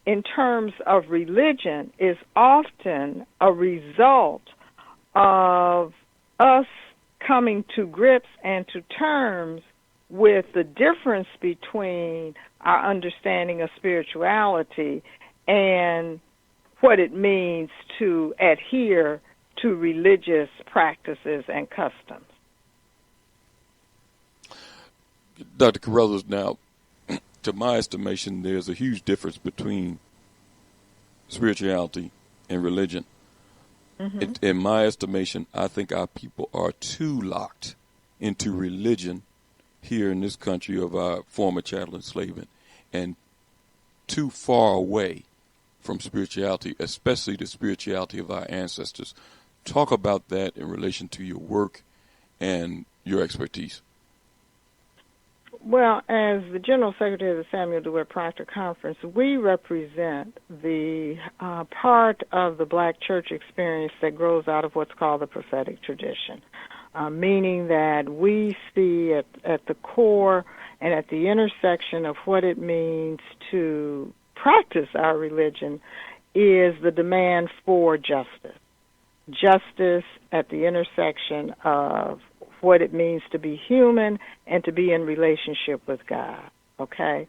in terms of religion is often a result of us coming to grips and to terms with the difference between our understanding of spirituality and what it means to adhere to religious practices and customs. Dr. Carruthers, now, to my estimation, there's a huge difference between spirituality and religion. Mm-hmm. In my estimation, I think our people are too locked into religion here in this country of our former chattel enslavement and too far away from spirituality, especially the spirituality of our ancestors. Talk about that in relation to your work and your expertise. Well, as the General Secretary of the Samuel DeWitt Proctor Conference, we represent the part of the black church experience that grows out of what's called the prophetic tradition, meaning that we see at the core and at the intersection of what it means to practice our religion is the demand for justice. Justice at the intersection of what it means to be human and to be in relationship with God, okay?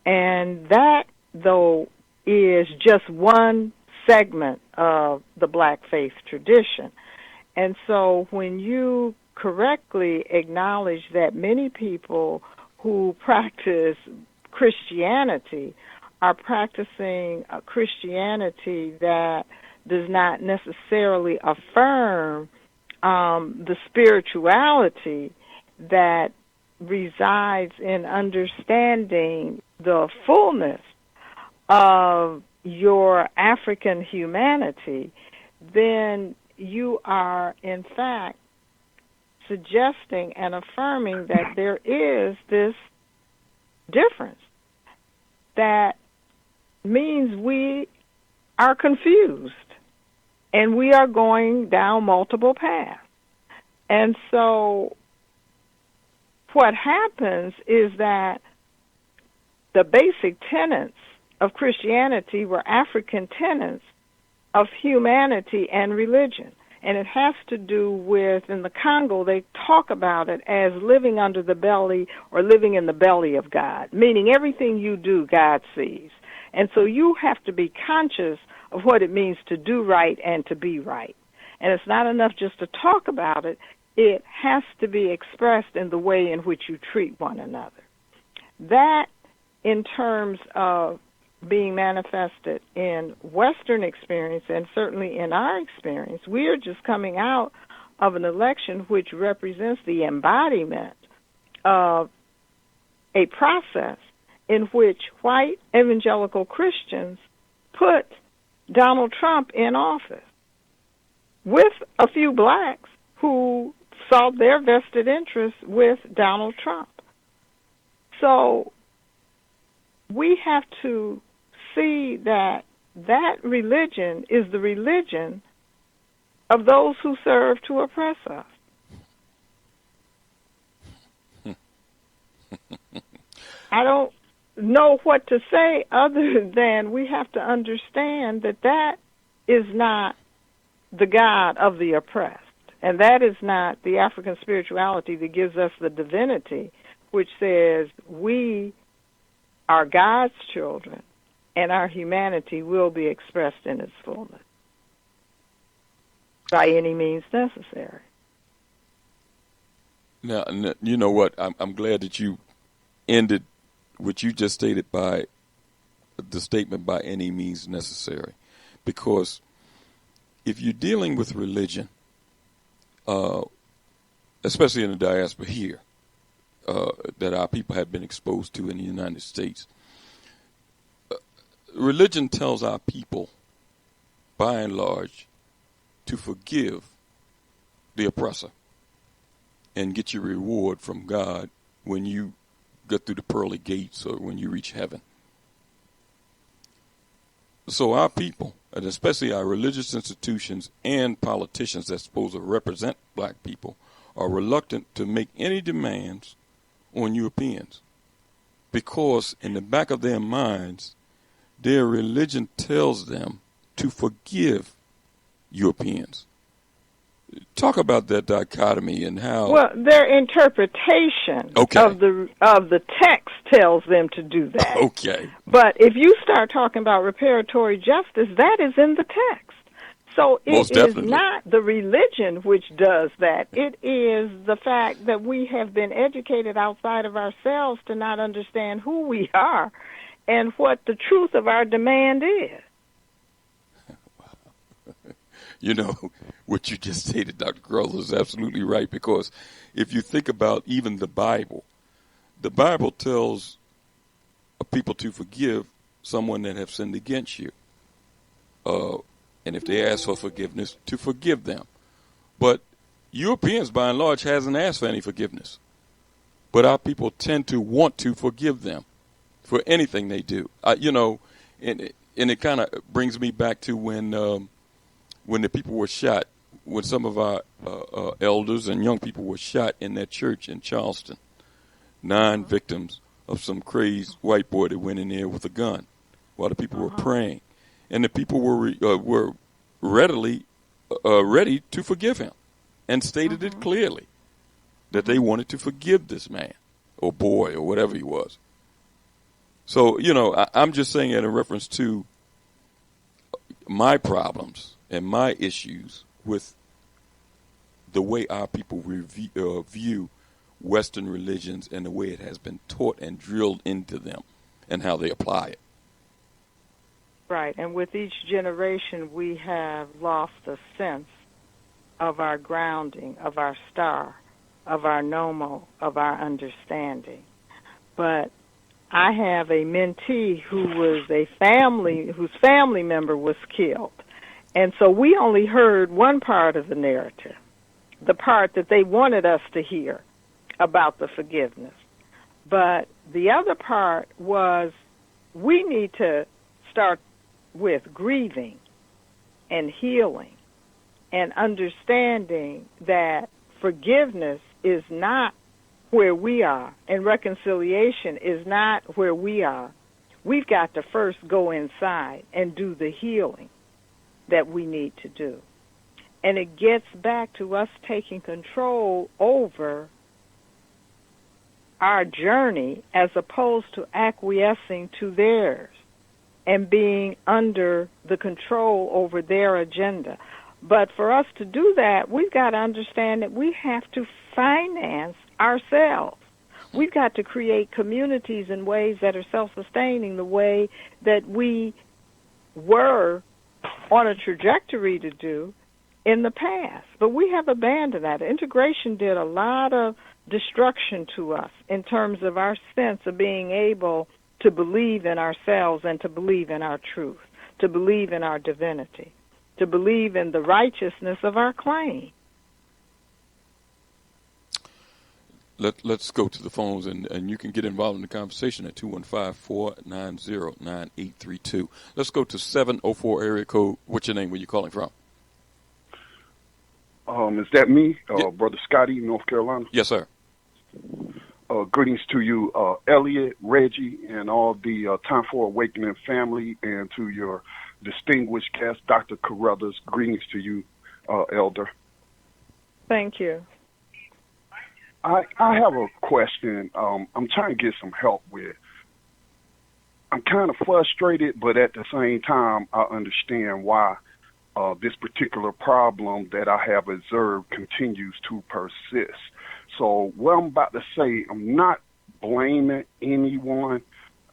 And that, though, is just one segment of the black faith tradition. And so when you correctly acknowledge that many people who practice Christianity are practicing a Christianity that does not necessarily affirm the spirituality that resides in understanding the fullness of your African humanity, then you are, in fact, suggesting and affirming that there is this difference. That means we are confused. And we are going down multiple paths. And so what happens is that the basic tenets of Christianity were African tenets of humanity and religion. And it has to do with, in the Congo, they talk about it as living under the belly or living in the belly of God, meaning everything you do, God sees. And so you have to be conscious of what it means to do right and to be right. And it's not enough just to talk about it. It has to be expressed in the way in which you treat one another. That, in terms of being manifested in Western experience and certainly in our experience, we are just coming out of an election which represents the embodiment of a process in which white evangelical Christians put Donald Trump in office with a few blacks who saw their vested interests with Donald Trump. So we have to see that religion is the religion of those who serve to oppress us. I don't know what to say other than we have to understand that that is not the God of the oppressed. And that is not the African spirituality that gives us the divinity, which says we are God's children and our humanity will be expressed in its fullness by any means necessary. Now, you know what? I'm glad that you ended what you just stated by the statement by any means necessary. Because if you're dealing with religion, especially in the diaspora here, that our people have been exposed to in the United States, religion tells our people, by and large, to forgive the oppressor and get your reward from God when you get through the pearly gates or when you reach heaven. So our people, and especially our religious institutions and politicians that's supposed to represent black people, are reluctant to make any demands on Europeans because in the back of their minds, their religion tells them to forgive Europeans. Talk about that dichotomy and how. Well, their interpretation of the text tells them to do that. Okay. But if you start talking about reparatory justice, that is in the text. So it is not the religion which does that. It is the fact that we have been educated outside of ourselves to not understand who we are and what the truth of our demand is. You know, what you just stated, Dr. Carruthers, is absolutely right, because if you think about even the Bible tells people to forgive someone that have sinned against you. And if they ask for forgiveness, to forgive them. But Europeans, by and large, hasn't asked for any forgiveness. But our people tend to want to forgive them for anything they do. You know, and it kind of brings me back to when the people were shot, when some of our elders and young people were shot in that church in Charleston. 9 victims of some crazed white boy that went in there with a gun while the people were praying. And the people were ready to forgive him and stated it clearly that they wanted to forgive this man or boy or whatever he was. So, you know, I'm just saying it in reference to my problems and my issues with the way our people view Western religions and the way it has been taught and drilled into them and how they apply it. Right, and with each generation we have lost a sense of our grounding, of our star, of our nomo, of our understanding. But I have a mentee whose family member was killed. And so we only heard one part of the narrative, the part that they wanted us to hear about the forgiveness. But the other part was we need to start with grieving and healing and understanding that forgiveness is not where we are and reconciliation is not where we are. We've got to first go inside and do the healing that we need to do. And it gets back to us taking control over our journey as opposed to acquiescing to theirs and being under the control over their agenda. But for us to do that, we've got to understand that we have to finance ourselves. We've got to create communities in ways that are self-sustaining the way that we were on a trajectory to do in the past. But we have abandoned that. Integration did a lot of destruction to us in terms of our sense of being able to believe in ourselves and to believe in our truth, to believe in our divinity, to believe in the righteousness of our claim. Let's go to the phones, and you can get involved in the conversation at 215-490-9832. Let's go to 704 area code. What's your name? Where you calling from? Is that me, Brother Scotty, North Carolina? Yes, sir. Greetings to you, Elliot, Reggie, and all the Time for Awakening family, and to your distinguished guest, Dr. Carruthers. Greetings to you, Elder. Thank you. I have a question I'm trying to get some help with. I'm kind of frustrated, but at the same time, I understand why this particular problem that I have observed continues to persist. So what I'm about to say, I'm not blaming anyone.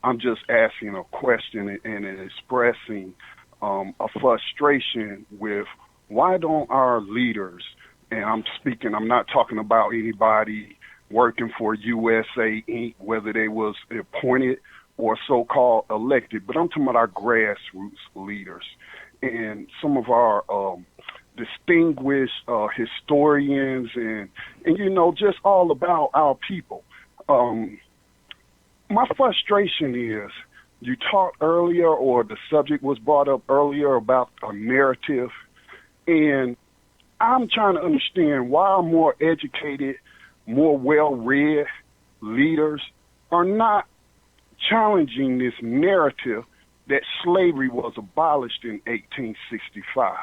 I'm just asking a question and expressing a frustration with why don't our leaders, and I'm not talking about anybody working for USA Inc., whether they was appointed or so-called elected, but I'm talking about our grassroots leaders and some of our distinguished historians and just all about our people. My frustration is, you talked earlier, or the subject was brought up earlier about a narrative, and I'm trying to understand why our more educated, more well-read leaders are not challenging this narrative that slavery was abolished in 1865.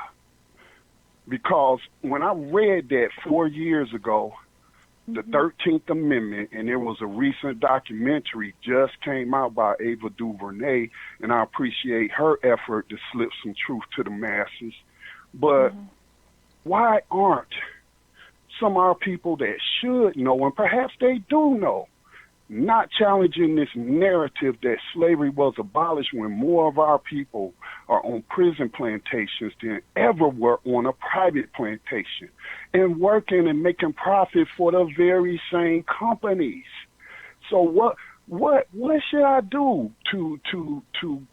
Because when I read that 4 years ago, the 13th Amendment, and there was a recent documentary just came out by Ava DuVernay, and I appreciate her effort to slip some truth to the masses. But why aren't some of our people that should know, and perhaps they do know, not challenging this narrative that slavery was abolished when more of our people are on prison plantations than ever were on a private plantation and working and making profit for the very same companies? So what should I do to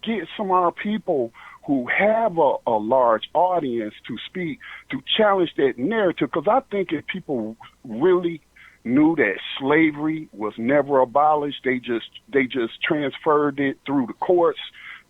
get some of our people who have a large audience to speak, to challenge that narrative? Because I think if people really knew that slavery was never abolished, they just transferred it through the courts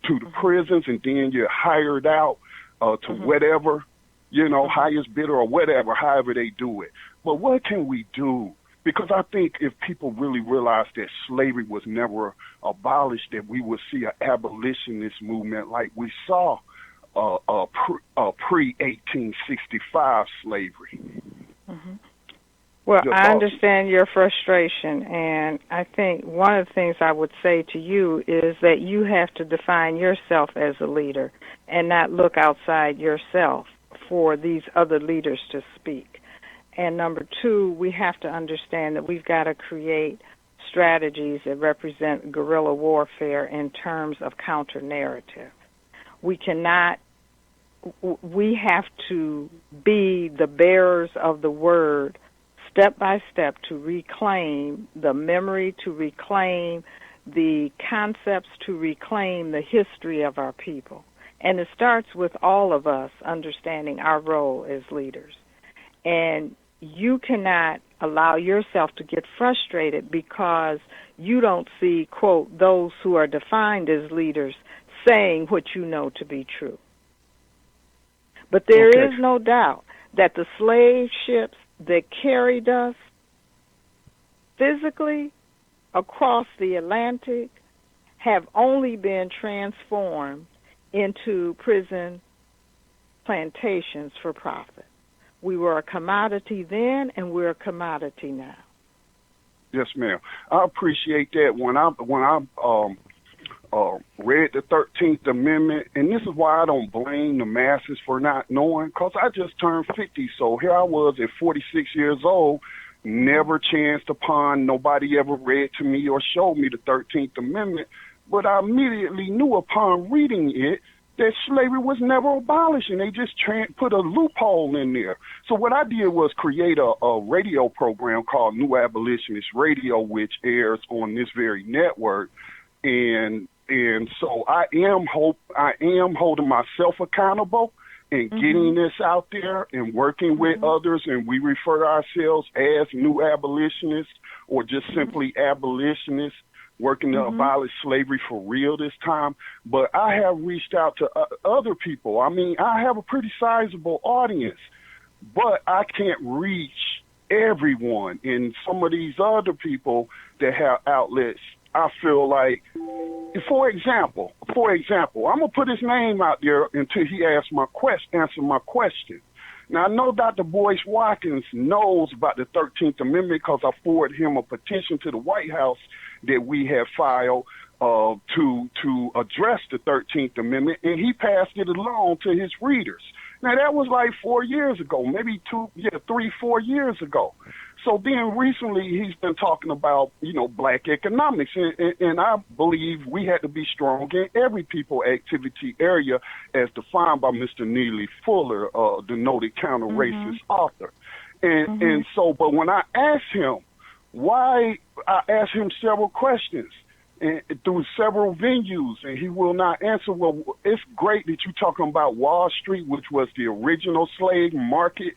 to the prisons, and then you're hired out to whatever, highest bidder or whatever, however they do it. But what can we do? Because I think if people really realize that slavery was never abolished, that we would see an abolitionist movement like we saw pre-1865 slavery. Well, I understand your frustration, and I think one of the things I would say to you is that you have to define yourself as a leader and not look outside yourself for these other leaders to speak. And number two, we have to understand that we've got to create strategies that represent guerrilla warfare in terms of counter-narrative. We have to be the bearers of the word step by step to reclaim the memory, to reclaim the concepts, to reclaim the history of our people. And it starts with all of us understanding our role as leaders. And you cannot allow yourself to get frustrated because you don't see, quote, those who are defined as leaders saying what you know to be true. But there is no doubt that the slave ships that carried us physically across the Atlantic have only been transformed into prison plantations for profit. We were a commodity then, and we're a commodity now. Yes, ma'am. I appreciate that. When I read the 13th Amendment, and this is why I don't blame the masses for not knowing, because I just turned 50, so here I was at 46 years old, never chanced upon, nobody ever read to me or showed me the 13th Amendment, but I immediately knew upon reading it that slavery was never abolished, and they just put a loophole in there. So what I did was create a radio program called New Abolitionist Radio, which airs on this very network, and so I am holding myself accountable and getting this out there and working with others, and we refer to ourselves as New Abolitionists or just simply abolitionists, working to abolish slavery for real this time. But I have reached out to other people. I mean, I have a pretty sizable audience, but I can't reach everyone. And some of these other people that have outlets, I feel like, for example, I'm gonna put his name out there until he answer my question. Now, I know Dr. Boyce Watkins knows about the 13th Amendment because I forwarded him a petition to the White House that we have filed to address the 13th Amendment, and he passed it along to his readers. Now, that was like 4 years ago, maybe 3, 4 years ago. So then recently he's been talking about, black economics. And I believe we had to be strong in every people activity area as defined by Mr. Neely Fuller, the noted counter-racist author. And so, but when I asked him why, I asked him several questions and through several venues, and he will not answer. Well, it's great that you're talking about Wall Street, which was the original slave market,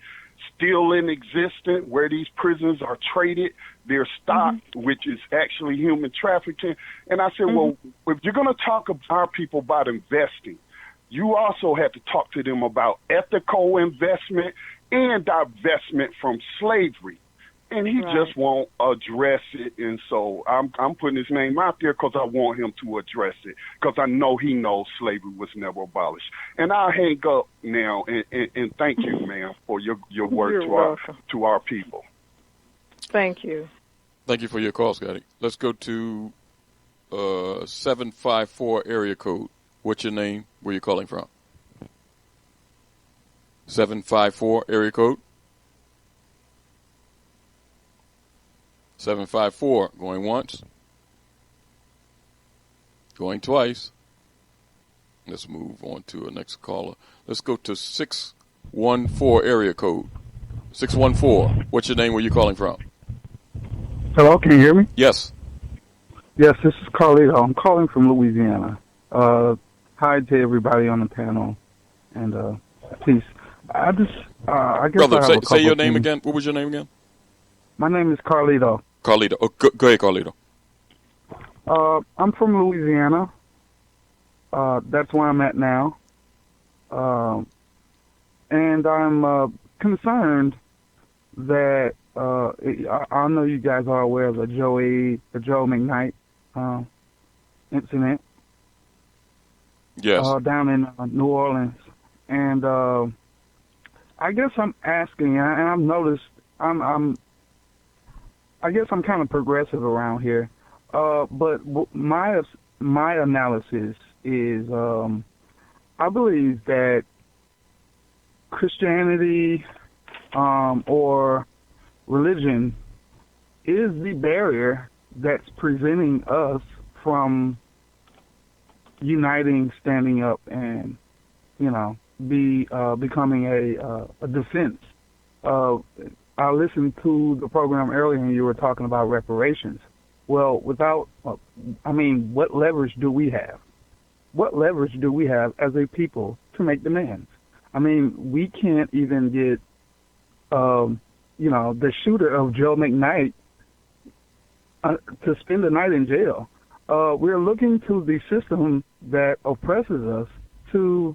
still in existence, where these prisoners are traded, their stock, which is actually human trafficking. And I said, well, if you're going to talk to our people about investing, you also have to talk to them about ethical investment and divestment from slavery. And he just won't address it. And so I'm putting his name out there because I want him to address it, because I know he knows slavery was never abolished. And I'll hang up now and thank you, ma'am, for your work to our people. Thank you. Thank you for your call, Scotty. Let's go to 754 area code. What's your name? Where you calling from? 754 area code. 754, going once, going twice. Let's move on to a next caller. Let's go to 614 area code. 614, what's your name? Where you calling from? Hello, can you hear me? Yes. Yes, this is Carlito. I'm calling from Louisiana. Hi to everybody on the panel. And please, I guess Brother, I have say your name again. What was your name again? My name is Carlito. Carlito. Oh, go ahead, Carlito. I'm from Louisiana. That's where I'm at now. And I'm concerned that I know you guys are aware of the Joe McKnight incident. Yes. Down in New Orleans. And I guess I'm asking, and I've noticed I guess I'm kind of progressive around here, but my analysis is I believe that Christianity or religion is the barrier that's preventing us from uniting, standing up, and becoming a defense. I listened to the program earlier and you were talking about reparations. Well, what leverage do we have? What leverage do we have as a people to make demands? I mean, we can't even get, the shooter of Joe McKnight to spend the night in jail. We're looking to the system that oppresses us to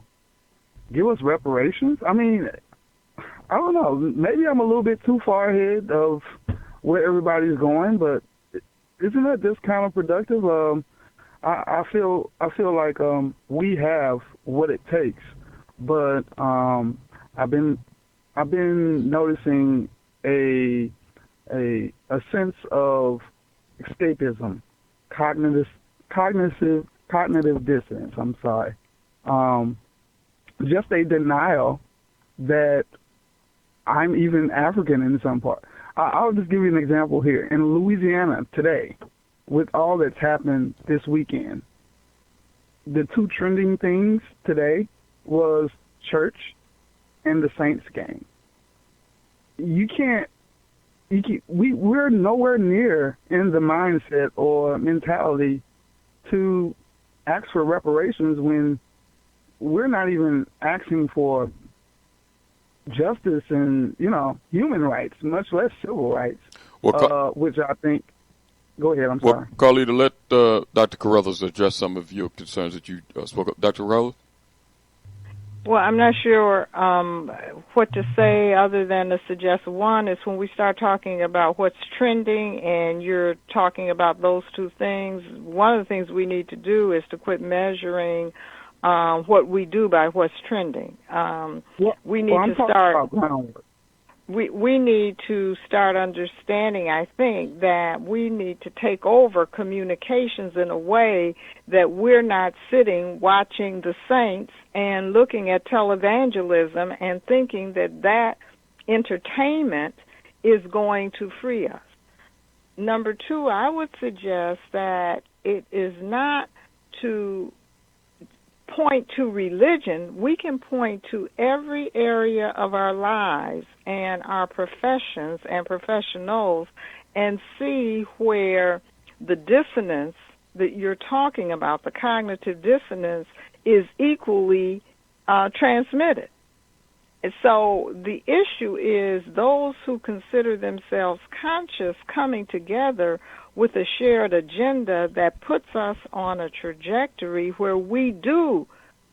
give us reparations. I mean, I don't know. Maybe I'm a little bit too far ahead of where everybody's going, but isn't that just counterproductive? I feel like we have what it takes, but I've been noticing a sense of escapism, cognitive dissonance. I'm sorry, just a denial that I'm even African in some part. I'll just give you an example here. In Louisiana today, with all that's happened this weekend, the two trending things today was church and the Saints game. We're nowhere near in the mindset or mentality to ask for reparations when we're not even asking for justice and, human rights, much less civil rights, which I think... Go ahead, I'm sorry. Carlito, let Dr. Carruthers address some of your concerns that you spoke of. Dr. Carruthers? Well, I'm not sure what to say other than to suggest one is when we start talking about what's trending and you're talking about those two things, one of the things we need to do is to quit measuring what we do by what's trending. We need to start. We need to start understanding, I think, that we need to take over communications in a way that we're not sitting watching the saints and looking at televangelism and thinking that that entertainment is going to free us. Number two, I would suggest that it is not to point to religion. We can point to every area of our lives and our professions and professionals and see where the dissonance that you're talking about, the cognitive dissonance, is equally transmitted. And so the issue is those who consider themselves conscious coming together with a shared agenda that puts us on a trajectory where we do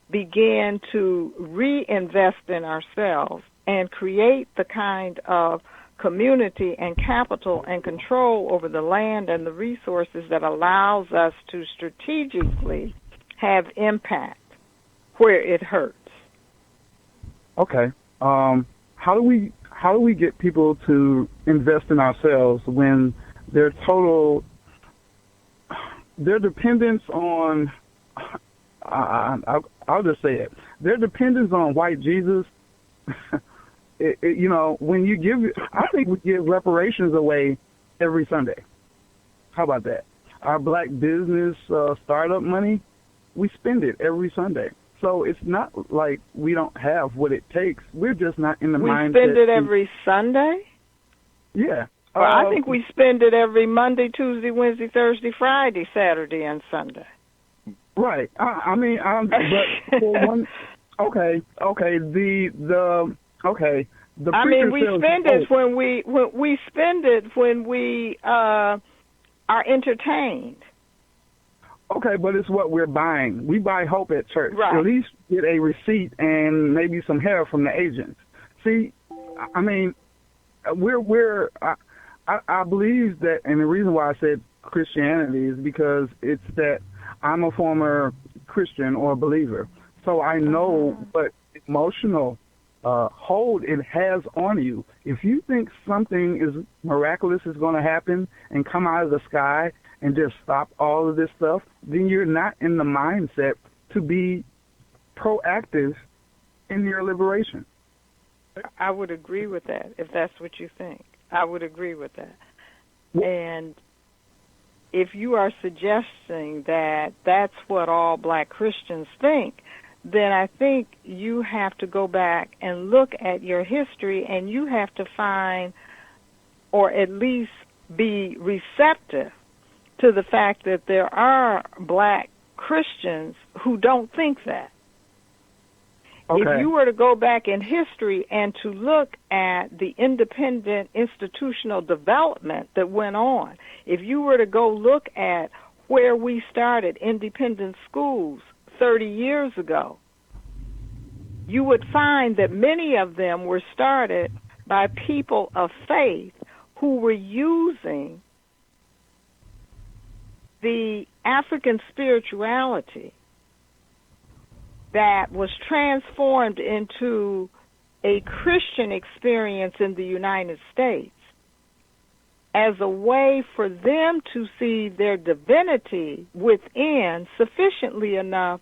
begin to reinvest in ourselves and create the kind of community and capital and control over the land and the resources that allows us to strategically have impact where it hurts. Okay. How do we get people to invest in ourselves when their dependence on I'll just say it. Their dependence on white Jesus. When you give, I think we give reparations away every Sunday. How about that? Our black business startup money, we spend it every Sunday. So it's not like we don't have what it takes. We're just not in the mindset. We spend it every Sunday? Yeah. Well, I think we spend it every Monday, Tuesday, Wednesday, Thursday, Friday, Saturday, and Sunday. Right. But for one, okay. We spend it when we are entertained. Okay, but it's what we're buying. We buy hope at church. Right. At least get a receipt and maybe some hair from the agents. See, I mean, I believe that, and the reason why I said Christianity is because it's that I'm a former Christian or believer, so I know what emotional hold it has on you. If you think something is miraculous is going to happen and come out of the sky and just stop all of this stuff, then you're not in the mindset to be proactive in your liberation. I would agree with that, if that's what you think. I would agree with that. And if you are suggesting that that's what all black Christians think, then I think you have to go back and look at your history, and you have to find, or at least be receptive to the fact that there are black Christians who don't think that. Okay. If you were to go back in history and to look at the independent institutional development that went on, if you were to go look at where we started independent schools 30 years ago, you would find that many of them were started by people of faith who were using the African spirituality that was transformed into a Christian experience in the United States as a way for them to see their divinity within sufficiently enough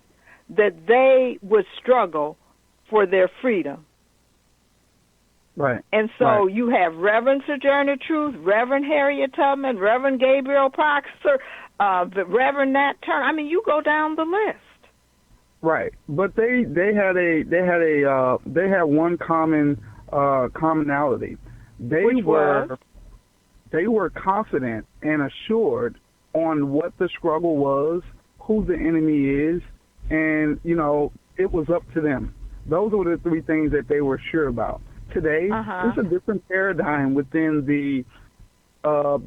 that they would struggle for their freedom. Right. And so you have Reverend Sojourner Truth, Reverend Harriet Tubman, Reverend Gabriel Proctor, the Reverend Nat Turner. I mean, you go down the list. Right, but they had one commonality. They were confident and assured on what the struggle was, who the enemy is, and it was up to them. Those were the three things that they were sure about. Today, it's a different paradigm within the but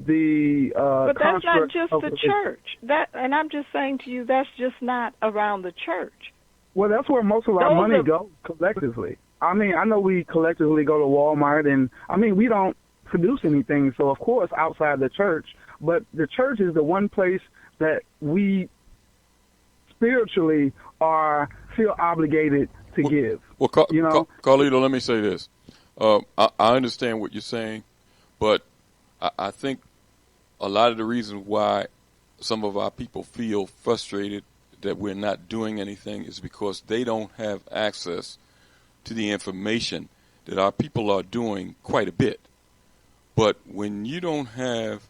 that's not just the church. And I'm just saying to you, that's just not around the church. Well, that's where most of our money goes collectively. I mean, I know we collectively go to Walmart, and I mean, we don't produce anything, so of course outside the church, but the church is the one place that we spiritually feel obligated to give. Well, Carlito, let me say this. I understand what you're saying, but I think a lot of the reasons why some of our people feel frustrated that we're not doing anything is because they don't have access to the information that our people are doing quite a bit. But when you don't have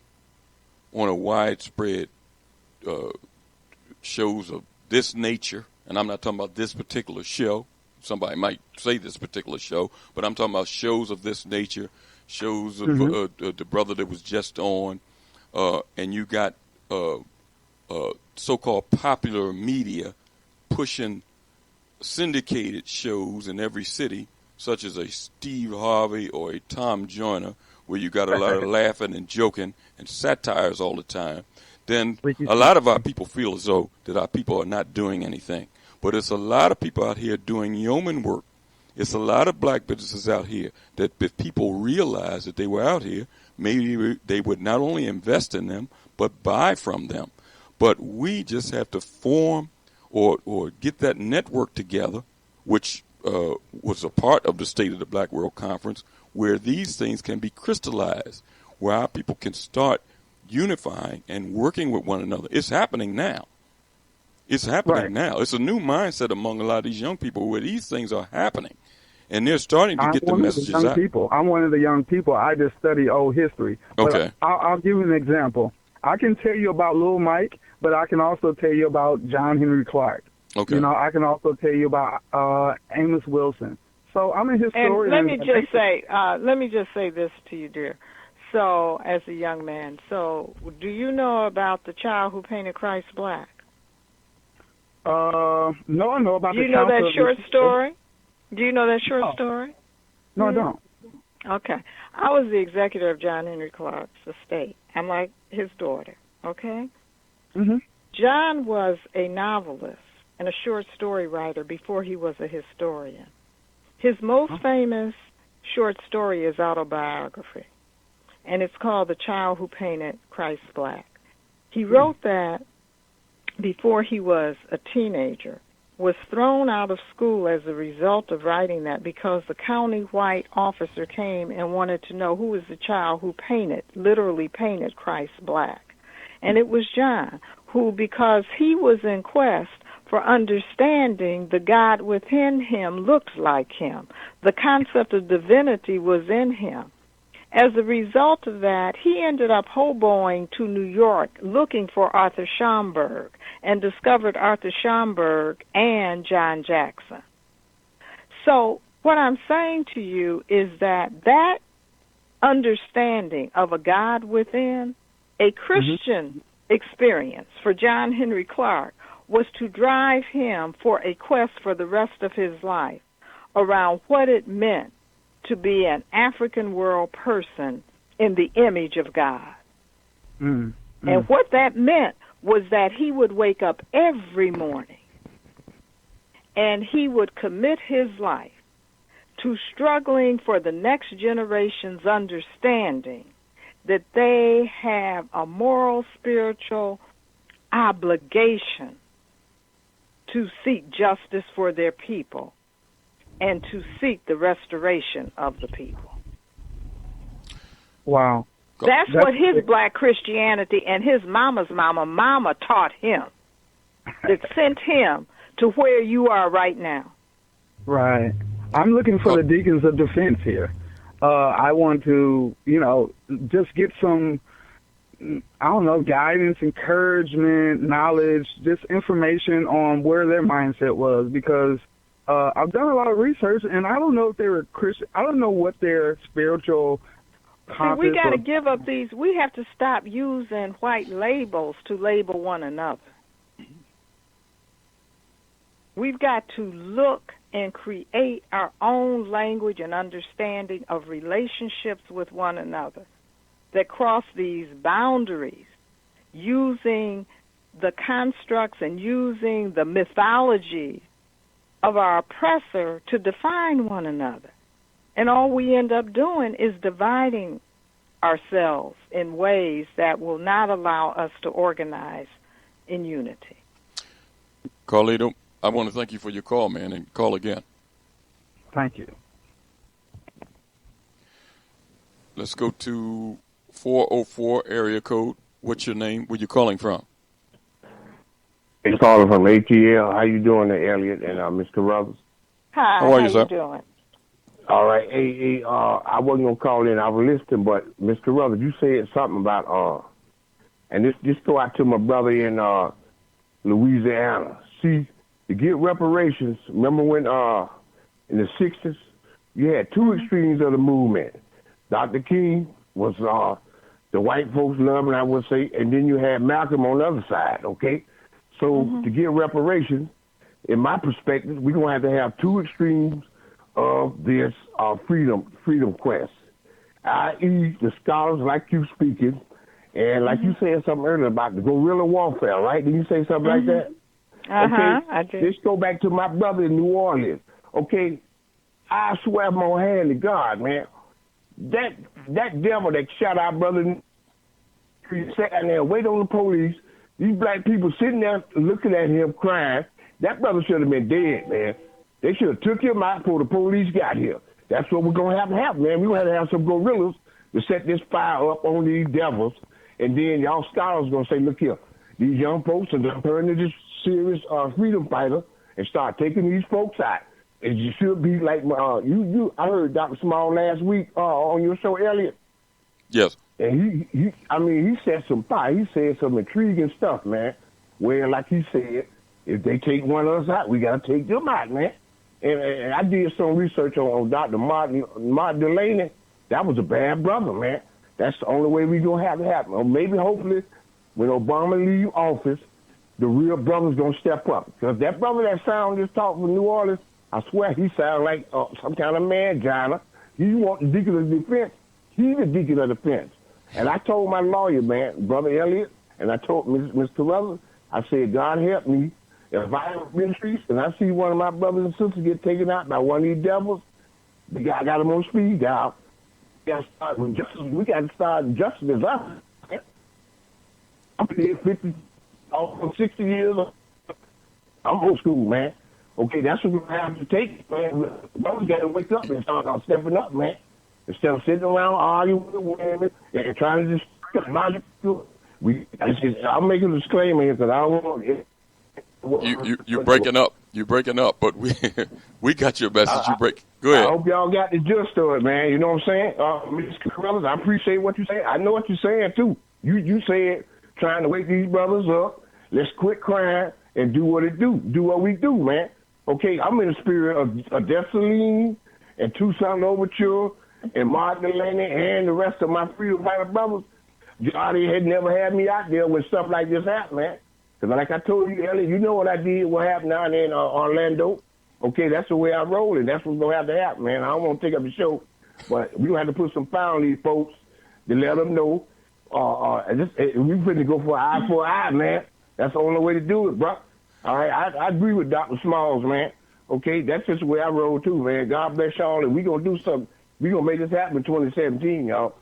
on a widespread shows of this nature, and I'm not talking about this particular show, somebody might say this particular show, but I'm talking about shows of this nature, shows of the brother that was just on, and you got so-called popular media pushing syndicated shows in every city, such as a Steve Harvey or a Tom Joyner, where you got a lot of laughing and joking and satires all the time, then a lot of our people feel as though that our people are not doing anything. But it's a lot of people out here doing yeoman work. It's a lot of black businesses out here that if people realize that they were out here, maybe they would not only invest in them, but buy from them. But we just have to form or get that network together, which was a part of the State of the Black World Conference, where these things can be crystallized, where our people can start unifying and working with one another. It's happening now. It's happening now. It's a new mindset among a lot of these young people where these things are happening, and they're starting to get the messages out. I'm one of the young people. I just study old history. Okay. But I'll give you an example. I can tell you about Lil Mike, but I can also tell you about John Henry Clark. Okay. You know, I can also tell you about Amos Wilson. So I'm a historian. And let me just say this to you, dear. So, as a young man, so do you know about the child who painted Christ black? No, I know about Do you know that short story? Do you know that short story? No, I don't. Okay. I was the executor of John Henry Clark's estate. I'm like his daughter, okay? Mm-hmm. John was a novelist and a short story writer before he was a historian. His most famous short story is autobiography, and it's called The Child Who Painted Christ Black. He wrote that before he was a teenager, was thrown out of school as a result of writing that because the county white officer came and wanted to know who was the child who literally painted Christ black. And it was John, who, because he was in quest for understanding, the God within him looked like him. The concept of divinity was in him. As a result of that, he ended up hoboing to New York looking for Arthur Schomburg and discovered Arthur Schomburg and John Jackson. So what I'm saying to you is that understanding of a God within, a Christian experience for John Henry Clark, was to drive him for a quest for the rest of his life around what it meant to be an African world person in the image of God. And what that meant was that he would wake up every morning and he would commit his life to struggling for the next generation's understanding that they have a moral, spiritual obligation to seek justice for their people and to seek the restoration of the people. Wow. That's what his black Christianity and his mama's mama taught him, that sent him to where you are right now. Right. I'm looking for the deacons of defense here. I want to, just get some, guidance, encouragement, knowledge, just information on where their mindset was, because I've done a lot of research, and I don't know if they were Christian. I don't know what their spiritual compass. See, we got to give up these. We have to stop using white labels to label one another. We've got to look and create our own language and understanding of relationships with one another that cross these boundaries, using the constructs and using the mythology of our oppressor to define one another. And all we end up doing is dividing ourselves in ways that will not allow us to organize in unity. Carlito, I want to thank you for your call, man, and call again. Thank you. Let's go to 404 area code. What's your name? Where you calling from? It's calling from ATL. How you doing there, Elliot and Mr. Carruthers? Hi, how are you, sir? Doing? All right. Hey, I wasn't going to call in. I was listening, but Mr. Carruthers, you said something about, and this go out to my brother in Louisiana. See, to get reparations, remember when in the 60s, you had two extremes of the movement. Dr. King was the white folks loving, I would say, and then you had Malcolm on the other side, okay? So to get reparations, in my perspective, we're going to have two extremes of this freedom quest, i.e. the scholars like you speaking, and like you said something earlier about the guerrilla warfare, right? Did you say something like that? Okay, I did. Let's go back to my brother in New Orleans. Okay, I swear my hand to God, man, that devil that shot our brother, he sat there and waited on the police. These black people sitting there looking at him crying. That brother should have been dead, man. They should have took him out before the police got here. That's what we're going to have, man. We're going to have some guerrillas to set this fire up on these devils. And then y'all scholars going to say, look here, these young folks are going to turn into this serious freedom fighter and start taking these folks out. It should be like, I heard Dr. Small last week on your show, Elliot. Yes. And he said some fire. He said some intriguing stuff, man. Where, like he said, if they take one of us out, we got to take them out, man. And I did some research on Dr. Martin Delaney. That was a bad brother, man. That's the only way we going to have it happen. Or maybe, hopefully, when Obama leave office, the real brother's going to step up. Because that brother that sound this talk from New Orleans, I swear he sound like some kind of man-giner. He want the deacon of defense. He's the deacon of defense. And I told my lawyer, man, Brother Elliot, and I told Mr. Carruthers, I said, God help me. If I have ministries and I see one of my brothers and sisters get taken out by one of these devils, I got them on speed dial. We got to start with justice. We got to start justice as us. I'm here 50, almost 60 years. I'm old school, man. Okay, that's what we have to take, man. Brothers got to wake up and start stepping up, man. Instead of sitting around arguing with women and trying to just logic. I'm making a disclaimer here because I don't want it. You're breaking up. You're breaking up, but we got your message. Go ahead. I hope y'all got the gist of it, man. You know what I'm saying? Mr. Carruthers, I appreciate what you say. I know what you're saying, too. You said trying to wake these brothers up. Let's quit crying and do what it do. Do what we do, man. Okay, I'm in the spirit of Dessalines and Toussaint Louverture and Martin Delaney and the rest of my freedom fighter brothers. Johnny had never had me out there when stuff like this happened, man. Because like I told you earlier, you know what I did, what happened down there in Orlando. Okay, that's the way I roll, and that's what's going to have to happen, man. I don't want to take up the show, but we're going to have to put some power on these folks to let them know. We finna go for an eye, man. That's the only way to do it, bro. All right, I agree with Dr. Smalls, man. Okay, that's just the way I roll, too, man. God bless y'all, and we're going to do something. We're going to make this happen in 2017, y'all.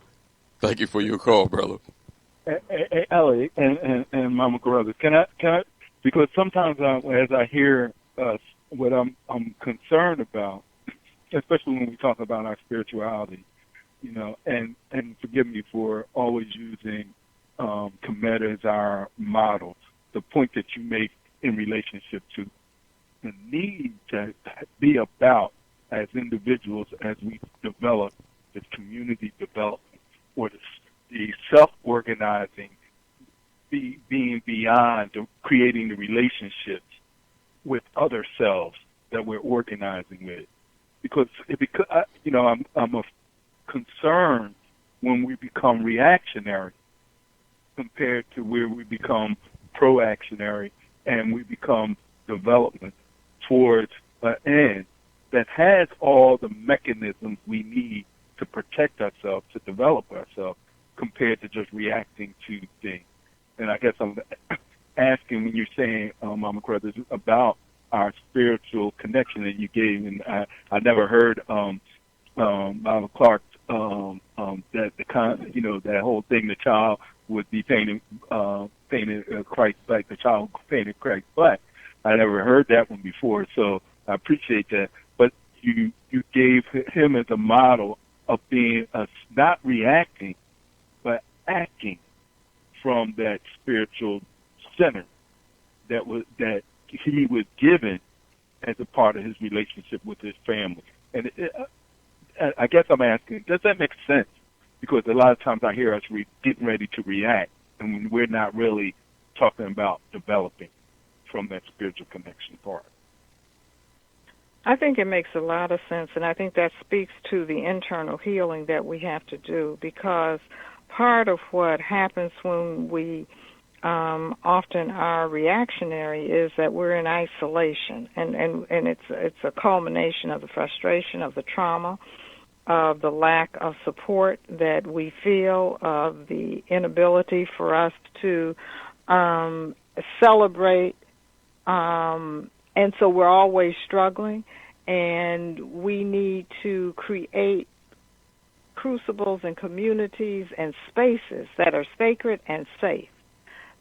Thank you for your call, brother. Hey, Ellie and Mama Carruthers, can I? Because sometimes as I hear what I'm concerned about, especially when we talk about our spirituality, you know, and forgive me for always using Cometa as our model. The point that you make in relationship to the need to be about as individuals as we develop this community development or the self-organizing, being beyond creating the relationships with other selves that we're organizing with. Because I'm concerned when we become reactionary compared to where we become proactionary and we become development towards an end that has all the mechanisms we need to protect ourselves, to develop ourselves, compared to just reacting to things. And I guess I'm asking when you're saying, Mama Carruthers, about our spiritual connection that you gave, and I never heard Bob Clark that that whole thing, the child would be painted Christ black, the child painted Christ black. I never heard that one before, so I appreciate that. But you gave him as a model of being not reacting, but acting from that spiritual center that he was given as a part of his relationship with his family. And I guess I'm asking, does that make sense? Because a lot of times I hear us getting ready to react, and we're not really talking about developing from that spiritual connection part. I think it makes a lot of sense, and I think that speaks to the internal healing that we have to do, because part of what happens when we often are reactionary is that we're in isolation, and it's a culmination of the frustration, of the trauma, of the lack of support that we feel, of the inability for us to celebrate, and so we're always struggling, and we need to create crucibles and communities and spaces that are sacred and safe,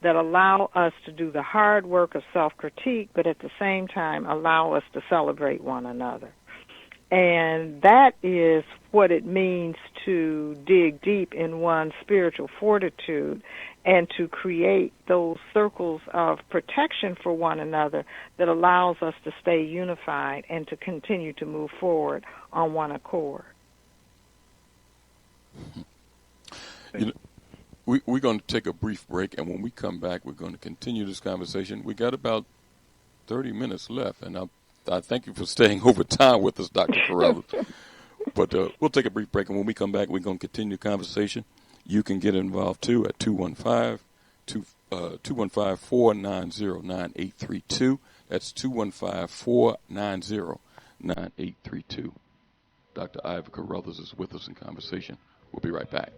that allow us to do the hard work of self-critique, but at the same time allow us to celebrate one another. And that is what it means to dig deep in one's spiritual fortitude and to create those circles of protection for one another that allows us to stay unified and to continue to move forward on one accord. You know, we're going to take a brief break, and when we come back, we're going to continue this conversation. We got about 30 minutes left, and I thank you for staying over time with us, Dr. Carruthers. But we'll take a brief break, and when we come back, we're going to continue the conversation. You can get involved, too, at 215-490-9832. That's 215-490-9832. Dr. Iva Carruthers is with us in conversation. We'll be right back.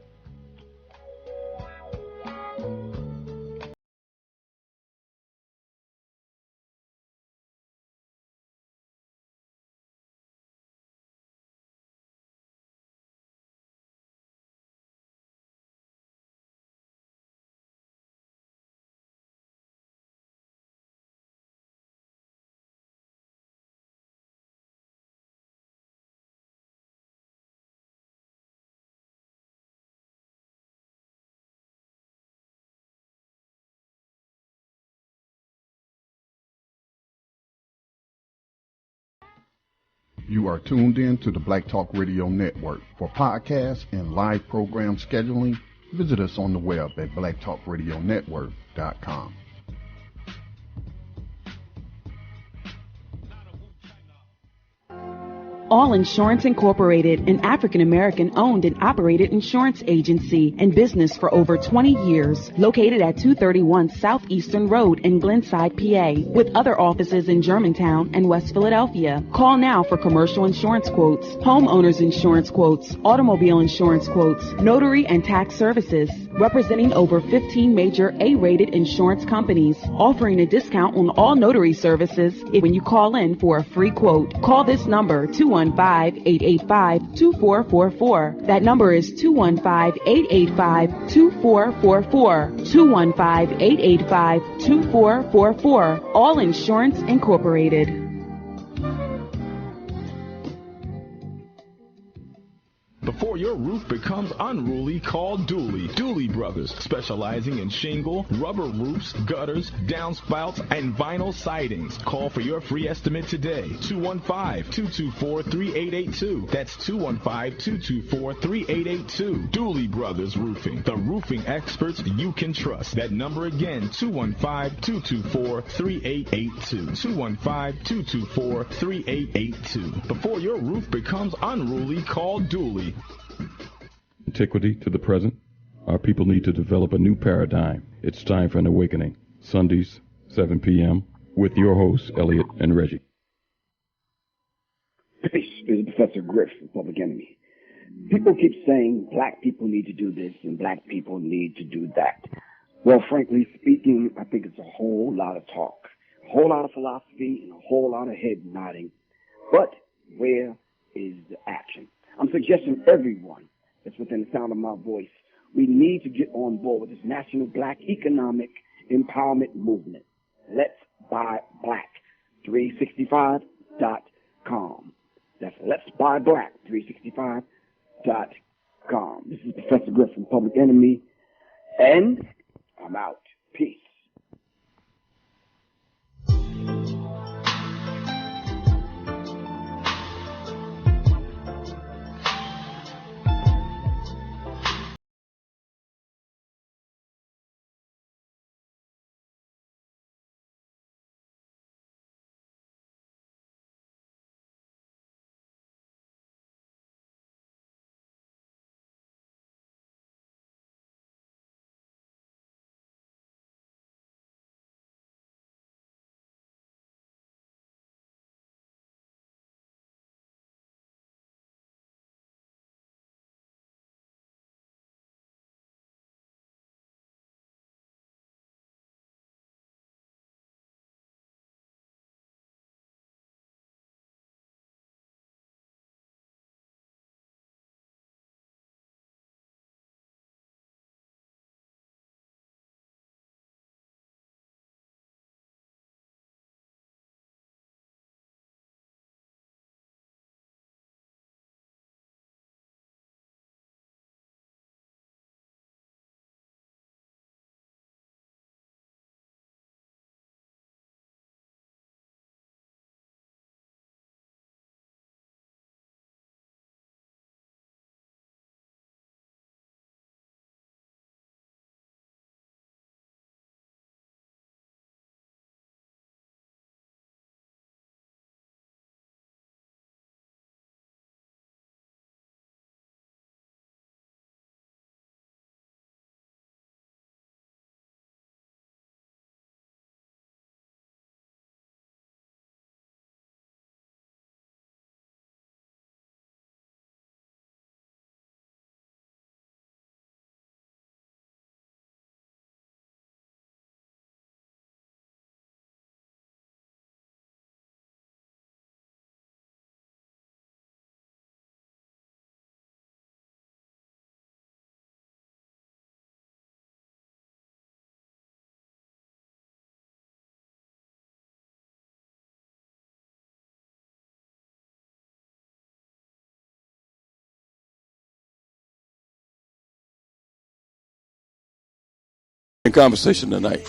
You are tuned in to the Black Talk Radio Network. For podcasts and live program scheduling, visit us on the web at blacktalkradionetwork.com. All Insurance Incorporated, an African-American owned and operated insurance agency in business for over 20 years, located at 231 Southeastern Road in Glenside, PA, with other offices in Germantown and West Philadelphia. Call now for commercial insurance quotes, homeowners insurance quotes, automobile insurance quotes, notary and tax services. Representing over 15 major A-rated insurance companies, offering a discount on all notary services when you call in for a free quote. Call this number, 215-885-2444. That number is 215-885-2444. 215-885-2444. All Insurance Incorporated. Before your roof becomes unruly, call Dooley. Dooley Brothers, specializing in shingle, rubber roofs, gutters, downspouts, and vinyl sidings. Call for your free estimate today. 215-224-3882. That's 215-224-3882. Dooley Brothers Roofing, the roofing experts you can trust. That number again, 215-224-3882. 215-224-3882. Before your roof becomes unruly, call Dooley. Antiquity to the present, our people need to develop a new paradigm. It's time for an awakening. Sundays, 7 p.m., with your hosts, Elliot and Reggie. Peace. This is Professor Griff from Public Enemy. People keep saying black people need to do this and black people need to do that. Well, frankly speaking, I think it's a whole lot of talk. a whole lot of philosophy and a whole lot of head nodding. But where is the action? I'm suggesting everyone that's within the sound of my voice, we need to get on board with this national black economic empowerment movement. Let's buy black 365.com. That's Let's Buy Black 365.com. This is Professor Griff from Public Enemy, and I'm out. Peace. In conversation tonight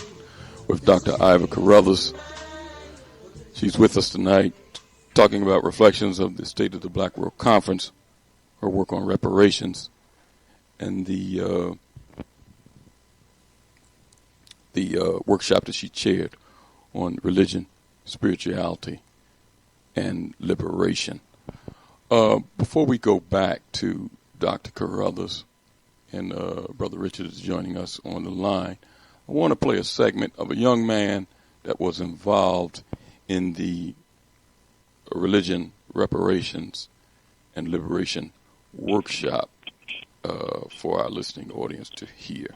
with Dr. Iva Carruthers. She's with us tonight talking about reflections of the State of the Black World Conference, her work on reparations, and the workshop that she chaired on religion, spirituality, and liberation. Before we go back to Dr. Carruthers, and Brother Richard is joining us on the line, I want to play a segment of a young man that was involved in the religion, reparations, and liberation workshop for our listening audience to hear.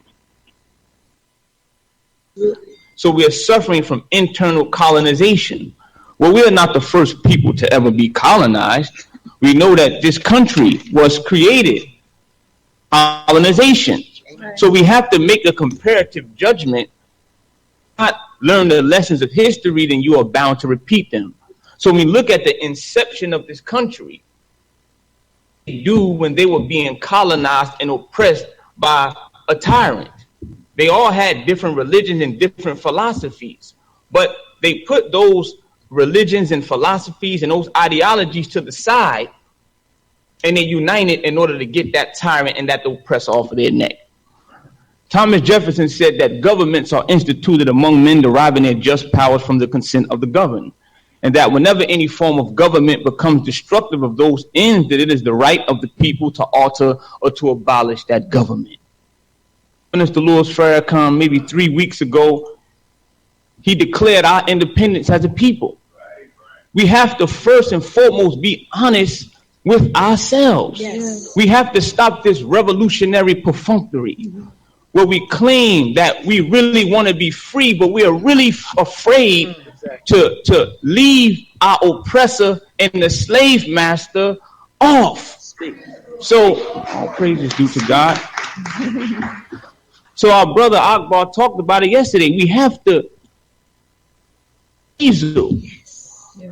So we are suffering from internal colonization. Well, we are not the first people to ever be colonized. We know that this country was created colonization. So we have to make a comparative judgment. Not learn the lessons of history, then you are bound to repeat them. So when we look at the inception of this country, they do when they were being colonized and oppressed by a tyrant. They all had different religions and different philosophies, but they put those religions and philosophies and those ideologies to the side, and they united in order to get that tyrant and that oppressor off of their neck. Thomas Jefferson said that governments are instituted among men deriving their just powers from the consent of the governed, and that whenever any form of government becomes destructive of those ends, that it is the right of the people to alter or to abolish that government. Minister Louis Farrakhan, maybe 3 weeks ago, he declared our independence as a people. We have to first and foremost be honest with ourselves. Yes. We have to stop this revolutionary perfunctory where we claim that we really want to be free, but we are really afraid to leave our oppressor and the slave master off. So all praise is due to God. So our brother Akbar talked about it yesterday. We have to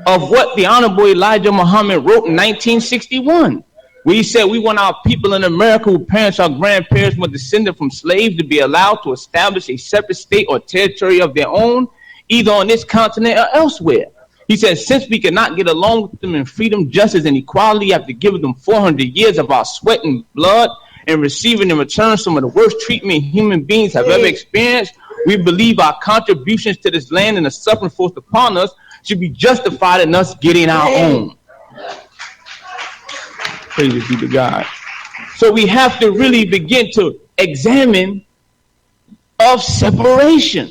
of what the Honorable Elijah Muhammad wrote in 1961, where he said we want our people in America whose parents or grandparents were descended from slaves to be allowed to establish a separate state or territory of their own, either on this continent or elsewhere. He said, since we cannot get along with them in freedom, justice, and equality after giving them 400 years of our sweat and blood and receiving in return some of the worst treatment human beings have ever experienced, we believe our contributions to this land and the suffering forced upon us should be justified in us getting our own. Praise be to God. So we have to really begin to examine of separation.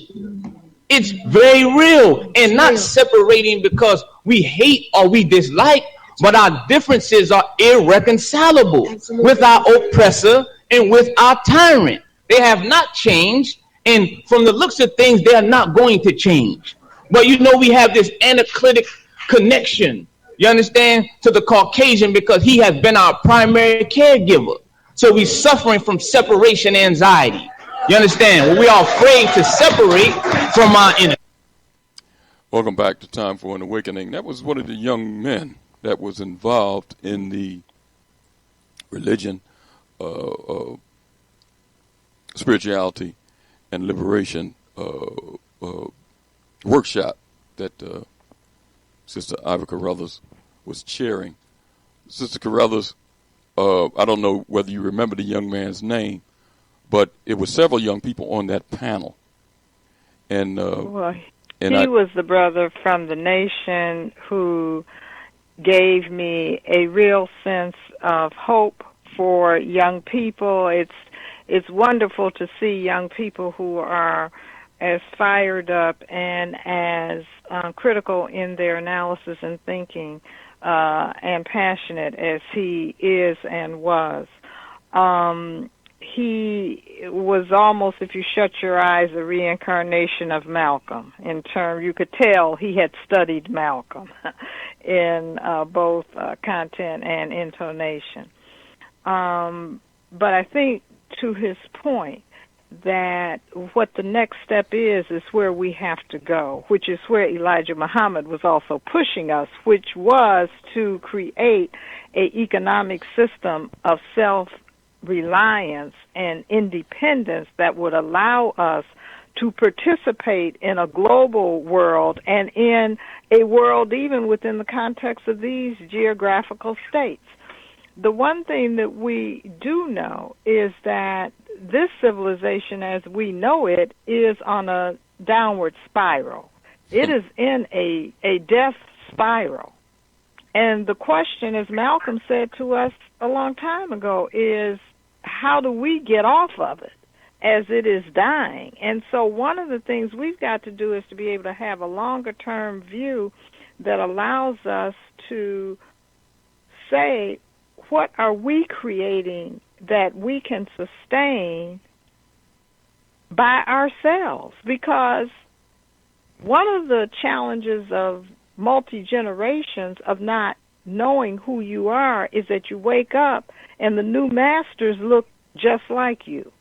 It's very real, and not separating because we hate or we dislike, but our differences are irreconcilable with our oppressor and with our tyrant. They have not changed, and from the looks of things, they are not going to change. But you know, we have this analytic connection, you understand, to the Caucasian because he has been our primary caregiver. So we're suffering from separation anxiety. You understand? Well, we are afraid to separate from our enemy. Welcome back to Time for an Awakening. That was one of the young men that was involved in the religion, spirituality, and liberation workshop that Sister Iva Carruthers was chairing. Sister Carruthers, I don't know whether you remember the young man's name, but it was several young people on that panel. And he was the brother from the nation who gave me a real sense of hope for young people. It's wonderful to see young people who are as fired up and as critical in their analysis and thinking and passionate as he is and was. He was almost, if you shut your eyes, a reincarnation of Malcolm. In terms, you could tell he had studied Malcolm in both content and intonation. But I think, to his point, that what the next step is where we have to go, which is where Elijah Muhammad was also pushing us, which was to create an economic system of self-reliance and independence that would allow us to participate in a global world and in a world even within the context of these geographical states. The one thing that we do know is that this civilization as we know it is on a downward spiral. It is in a death spiral. And the question, as Malcolm said to us a long time ago, is how do we get off of it as it is dying? And so one of the things we've got to do is to be able to have a longer-term view that allows us to say, what are we creating that we can sustain by ourselves? Because one of the challenges of multi-generations of not knowing who you are is that you wake up and the new masters look just like you.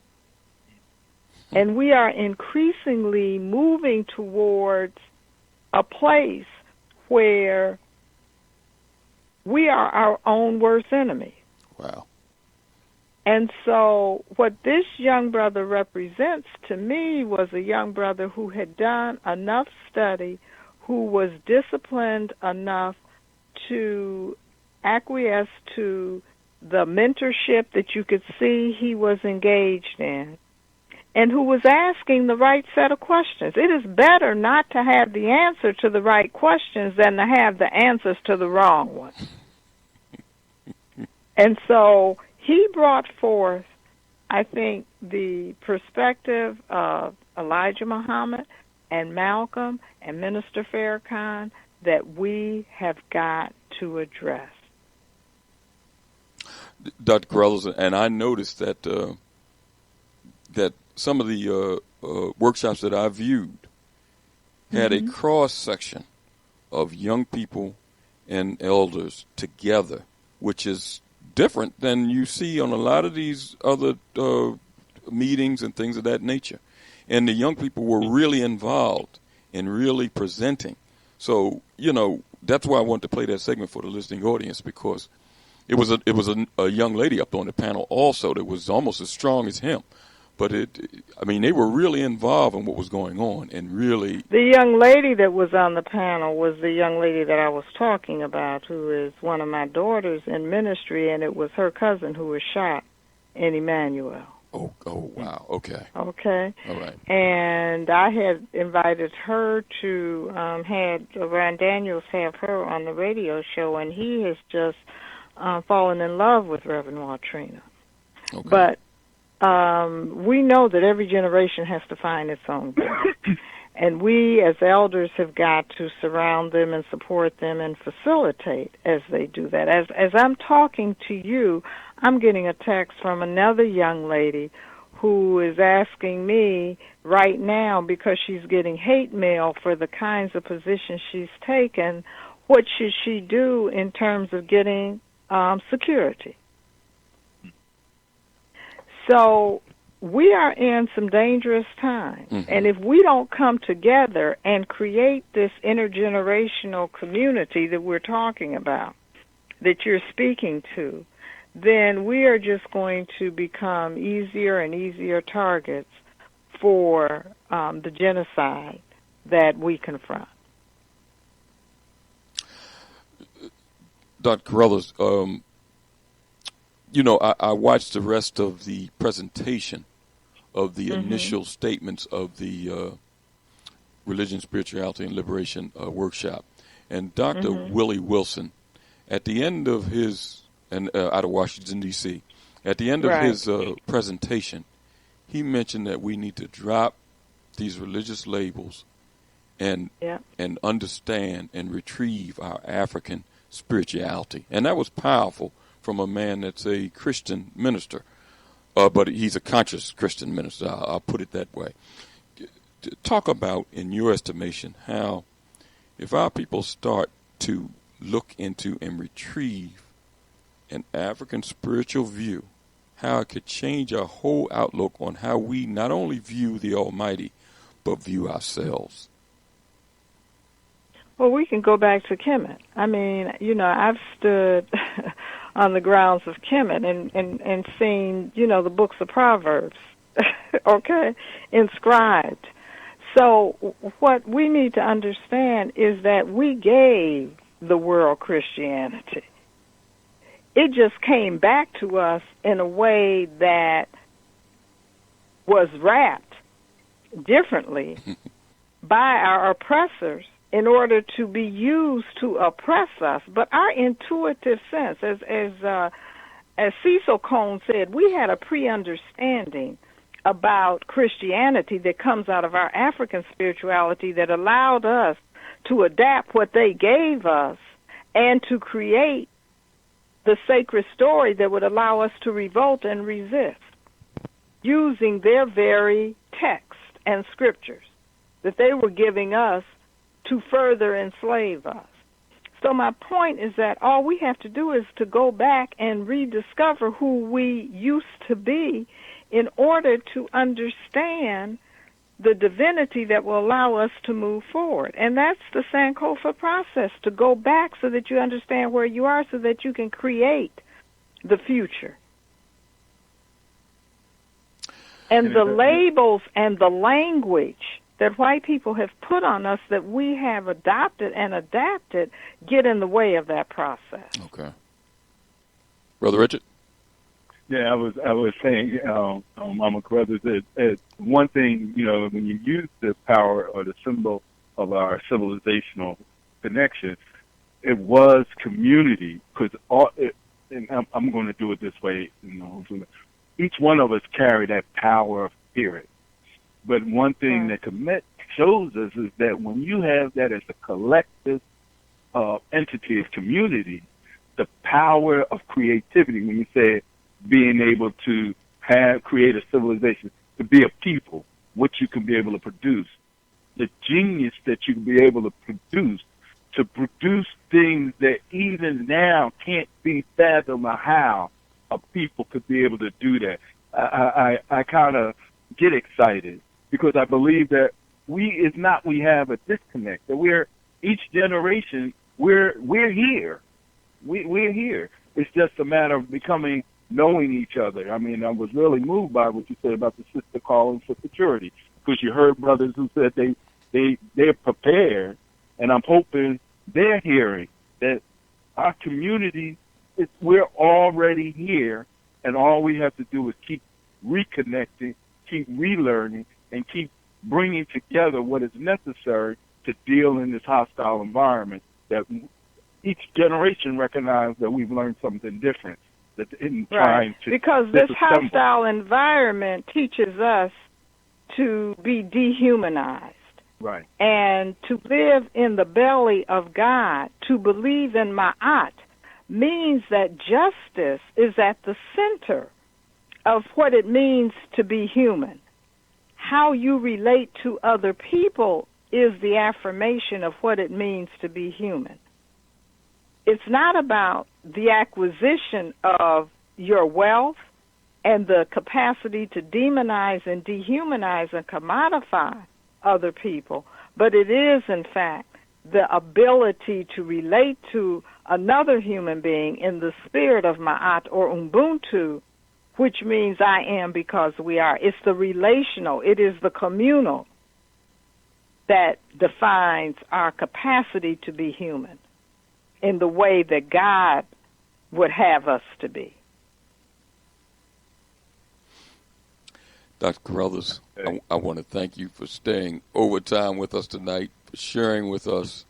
And we are increasingly moving towards a place where we are our own worst enemy. Wow. And so what this young brother represents to me was a young brother who had done enough study, who was disciplined enough to acquiesce to the mentorship that you could see he was engaged in, and who was asking the right set of questions. It is better not to have the answer to the right questions than to have the answers to the wrong ones. And so he brought forth, I think, the perspective of Elijah Muhammad and Malcolm and Minister Farrakhan that we have got to address. Dr. Carruthers, and I noticed that that some of the workshops that I viewed, had a cross section of young people and elders together, which is different than you see on a lot of these other meetings and things of that nature. And the young people were really involved in really presenting. So, that's why I wanted to play that segment for the listening audience, because it was a young lady up on the panel also that was almost as strong as him. But they were really involved in what was going on, and really. The young lady that was on the panel was the young lady that I was talking about, who is one of my daughters in ministry, and it was her cousin who was shot in Emmanuel. Oh, wow. Okay. Okay. All right. And I had invited her to had Ryan Daniels have her on the radio show, and he has just fallen in love with Reverend Waltrina. Okay. But we know that every generation has to find its own God. And we as elders have got to surround them and support them and facilitate as they do that. As I'm talking to you, I'm getting a text from another young lady who is asking me right now, because she's getting hate mail for the kinds of positions she's taken, what should she do in terms of getting security? So we are in some dangerous times. Mm-hmm. And if we don't come together and create this intergenerational community that we're talking about, that you're speaking to, then we are just going to become easier and easier targets for the genocide that we confront. Dr. Carruthers, I watched the rest of the presentation of the initial statements of the Religion, Spirituality, and Liberation workshop. And Dr. Willie Wilson, at the end of his, out of Washington, D.C., at the end of his presentation, he mentioned that we need to drop these religious labels and understand and retrieve our African spirituality. And that was powerful from a man that's a Christian minister, but he's a conscious Christian minister. I'll put it that way. Talk about, in your estimation, how if our people start to look into and retrieve an African spiritual view, how it could change our whole outlook on how we not only view the Almighty, but view ourselves. Well, we can go back to Kemet. I mean, I've stood on the grounds of Kemet and seen, the books of Proverbs, okay, inscribed. So what we need to understand is that we gave the world Christianity. It just came back to us in a way that was wrapped differently by our oppressors in order to be used to oppress us. But our intuitive sense, as Cecil Cone said, we had a pre-understanding about Christianity that comes out of our African spirituality that allowed us to adapt what they gave us and to create the sacred story that would allow us to revolt and resist using their very text and scriptures that they were giving us to further enslave us. So my point is that all we have to do is to go back and rediscover who we used to be in order to understand the divinity that will allow us to move forward. And that's the Sankofa process, to go back so that you understand where you are so that you can create the future. And the labels and the language that white people have put on us that we have adopted and adapted get in the way of that process. Okay. Brother Richard? Yeah, I was saying, Mama Carruthers, that one thing, when you use the power or the symbol of our civilizational connection, it was community, because and I'm going to do it this way, each one of us carry that power of spirit. But one thing that Kemet shows us is that when you have that as a collective entity of community, the power of creativity, when you say being able to create a civilization, to be a people, what you can be able to produce, the genius that you can be able to produce things that even now can't be fathomed how a people could be able to do that. I kind of get excited because I believe that we have a disconnect, that each generation, we're here. We're here. It's just a matter of knowing each other. I mean, I was really moved by what you said about the sister calling for maturity, because you heard brothers who said they're prepared, and I'm hoping they're hearing that our community, we're already here, and all we have to do is keep reconnecting, keep relearning, and keep bringing together what is necessary to deal in this hostile environment that each generation recognizes that we've learned something different. That in trying to because this hostile environment teaches us to be dehumanized. Right. And to live in the belly of God, to believe in Ma'at, means that justice is at the center of what it means to be human. How you relate to other people is the affirmation of what it means to be human. It's not about the acquisition of your wealth and the capacity to demonize and dehumanize and commodify other people, but it is, in fact, the ability to relate to another human being in the spirit of Ma'at or Ubuntu, which means I am because we are. It's the relational, it is the communal that defines our capacity to be human in the way that God would have us to be. Dr. Carruthers, I want to thank you for staying overtime with us tonight, for sharing with us.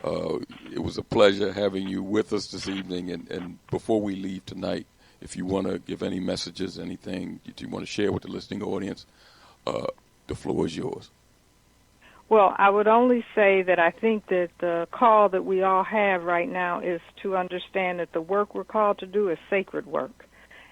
It was a pleasure having you with us this evening. And before we leave tonight, if you want to give any messages, anything that you want to share with the listening audience, the floor is yours. Well, I would only say that I think that the call that we all have right now is to understand that the work we're called to do is sacred work.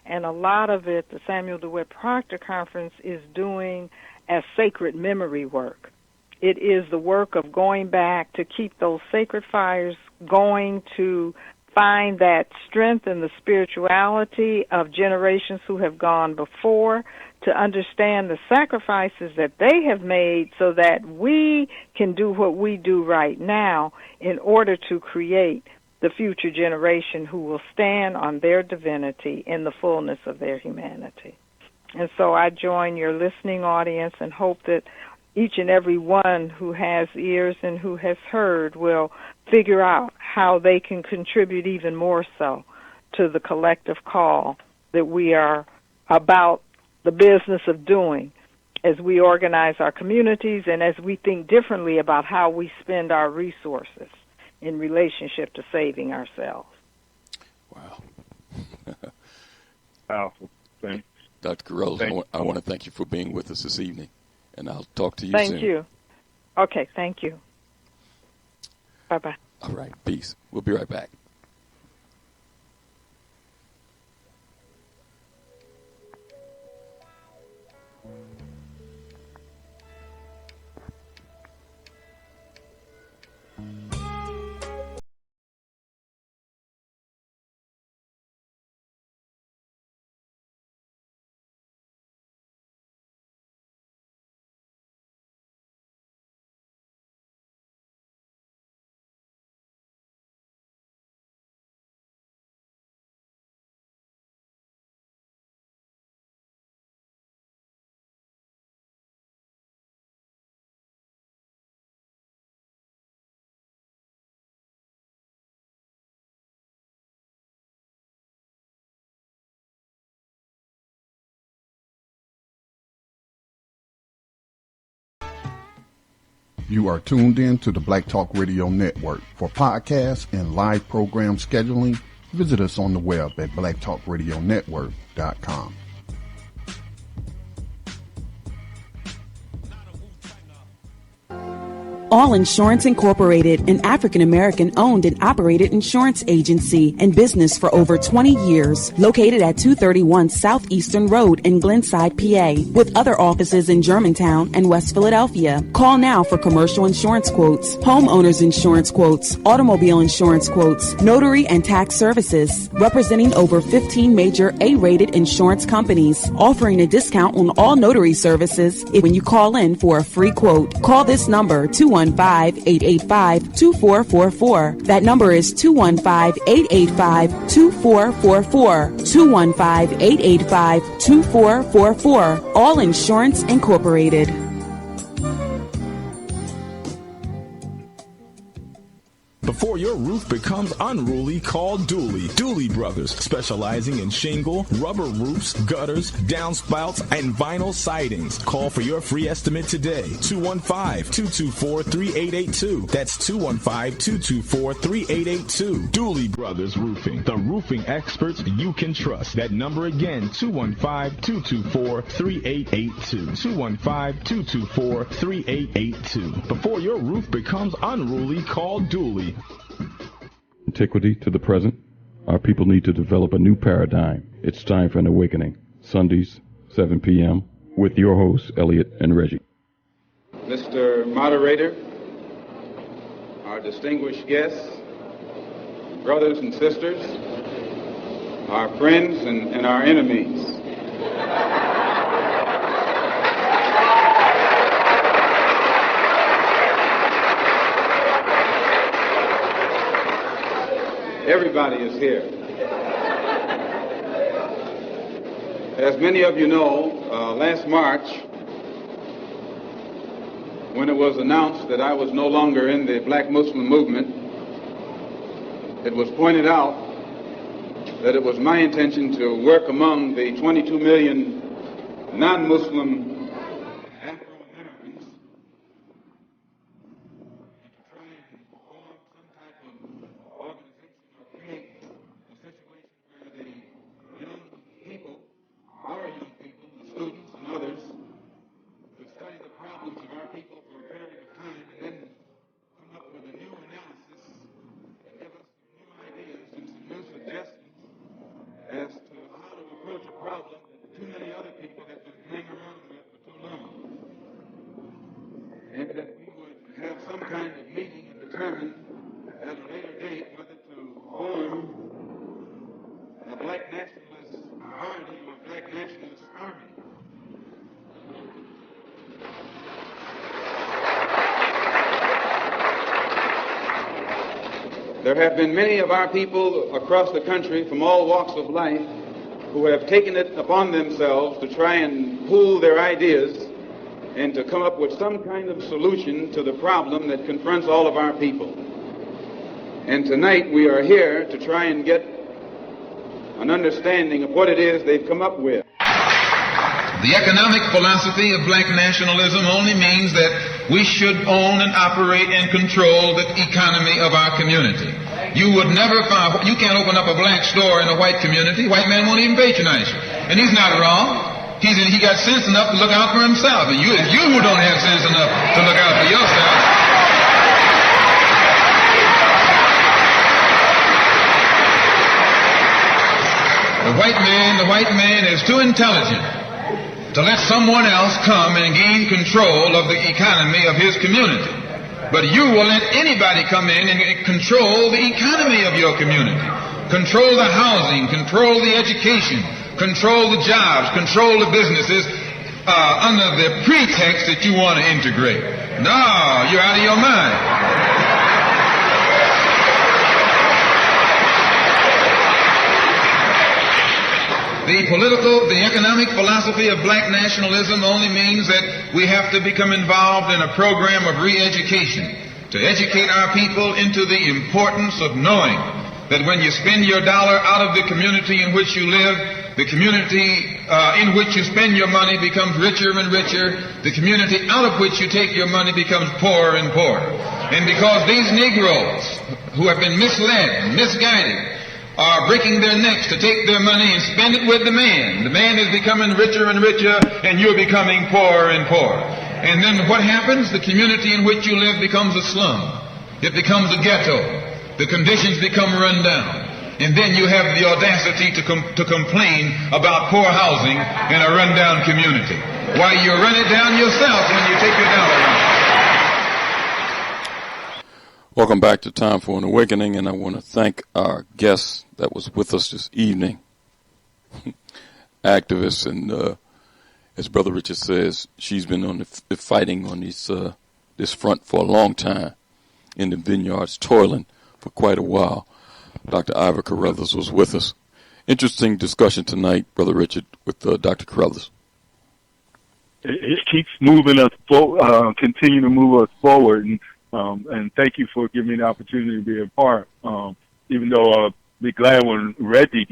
And a lot of it, the Samuel DeWitt Proctor Conference is doing as sacred memory work. It is the work of going back to keep those sacred fires going, to find that strength in the spirituality of generations who have gone before, to understand the sacrifices that they have made so that we can do what we do right now in order to create the future generation who will stand on their divinity in the fullness of their humanity. And so I join your listening audience and hope that each and every one who has ears and who has heard will figure out how they can contribute even more so to the collective call that we are about the business of doing as we organize our communities and as we think differently about how we spend our resources in relationship to saving ourselves. Wow. Powerful. Thanks. Dr. Carruthers, I want to thank you for being with us this evening, and I'll talk to you soon. Thank you. Okay, thank you. Bye-bye. All right, peace. We'll be right back. You are tuned in to the Black Talk Radio Network. For podcasts and live program scheduling, visit us on the web at blacktalkradionetwork.com. All Insurance Incorporated, an African-American owned and operated insurance agency in business for over 20 years, located at 231 Southeastern Road in Glenside, PA, with other offices in Germantown and West Philadelphia. Call now for commercial insurance quotes, homeowners insurance quotes, automobile insurance quotes, notary and tax services, representing over 15 major A-rated insurance companies, offering a discount on all notary services when you call in for a free quote. Call this number, 215-885-2444. That number is 215-885-2444. 215-885-2444. All Insurance Incorporated. Before your roof becomes unruly, call Dooley. Dooley Brothers, specializing in shingle, rubber roofs, gutters, downspouts, and vinyl sidings. Call for your free estimate today. 215-224-3882. That's 215-224-3882. Dooley Brothers Roofing, the roofing experts you can trust. That number again, 215-224-3882. 215-224-3882. Before your roof becomes unruly, call Dooley. Antiquity to the present, our people need to develop a new paradigm. It's time for an awakening. Sundays, 7 p.m. with your hosts, Elliot and Reggie. Mr. Moderator, our distinguished guests, brothers and sisters, our friends and our enemies. Everybody is here. As many of you know, last March, when it was announced that I was no longer in the Black Muslim movement, it was pointed out that it was my intention to work among the 22 million non-Muslim There have been many of our people across the country from all walks of life who have taken it upon themselves to try and pool their ideas and to come up with some kind of solution to the problem that confronts all of our people. And tonight we are here to try and get an understanding of what it is they've come up with. The economic philosophy of black nationalism only means that we should own and operate and control the economy of our community. You would never find, you can't open up a black store in a white community. White man won't even patronize you. And he's not wrong. He got sense enough to look out for himself. And you who don't have sense enough to look out for yourself. The white man is too intelligent to let someone else come and gain control of the economy of his community. But you will let anybody come in and control the economy of your community. Control the housing, control the education, control the jobs, control the businesses under the pretext that you want to integrate. No, you're out of your mind. The economic philosophy of black nationalism only means that we have to become involved in a program of re-education to educate our people into the importance of knowing that when you spend your dollar out of the community in which you live, the community in which you spend your money becomes richer and richer. The community out of which you take your money becomes poorer and poorer. And because these Negroes who have been misled and misguided are breaking their necks to take their money and spend it with the man. The man is becoming richer and richer, and you're becoming poorer and poorer. And then what happens? The community in which you live becomes a slum. It becomes a ghetto. The conditions become run down. And then you have the audacity to complain about poor housing in a run-down community. Why, you run it down yourself when you take your dollar around. Welcome back to Time for an Awakening, and I want to thank our guest that was with us this evening, activist, and as Brother Richard says, she's been on the fighting on this front for a long time, in the vineyards, toiling for quite a while. Dr. Iva Carruthers was with us. Interesting discussion tonight, Brother Richard, with Dr. Carruthers. It keeps moving us forward, continue to move us forward, and thank you for giving me the opportunity to be a part. Even though I'll be glad when Reggie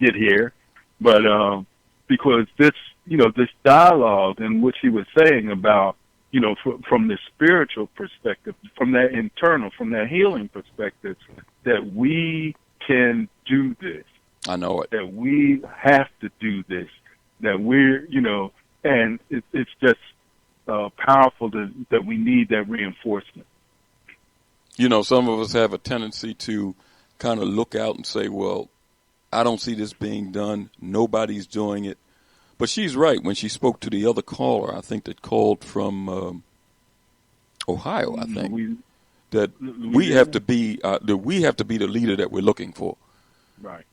get here, but because this dialogue and what she was saying about, from the spiritual perspective, from that internal, from that healing perspective, that we can do this. I know it. That we have to do this. That we're, and it's just powerful that we need that reinforcement. Some of us have a tendency to kind of look out and say, well, I don't see this being done. Nobody's doing it. But she's right when she spoke to the other caller, I think, that called from Ohio, I think, that we have to be the leader that we're looking for. Right.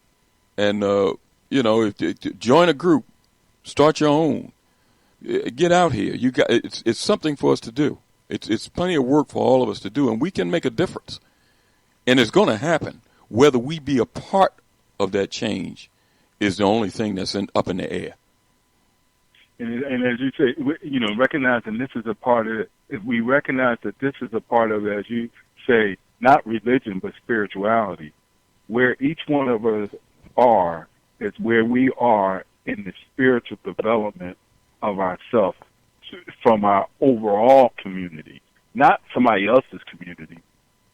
And, join a group, start your own, get out here. It's something for us to do. It's plenty of work for all of us to do, and we can make a difference. And it's going to happen. Whether we be a part of that change is the only thing that's up in the air. And as you say, recognizing this is a part of it, if we recognize that this is a part of it, as you say, not religion, but spirituality, where each one of us are is where we are in the spiritual development of ourselves from our overall community, not somebody else's community,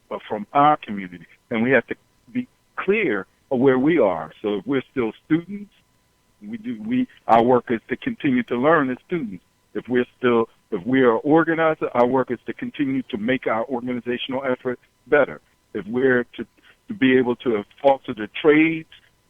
but from our community. And we have to be clear of where we are. So if we're still students, our work is to continue to learn as students. If we are organizers, our work is to continue to make our organizational effort better. If we're to be able to foster the trades,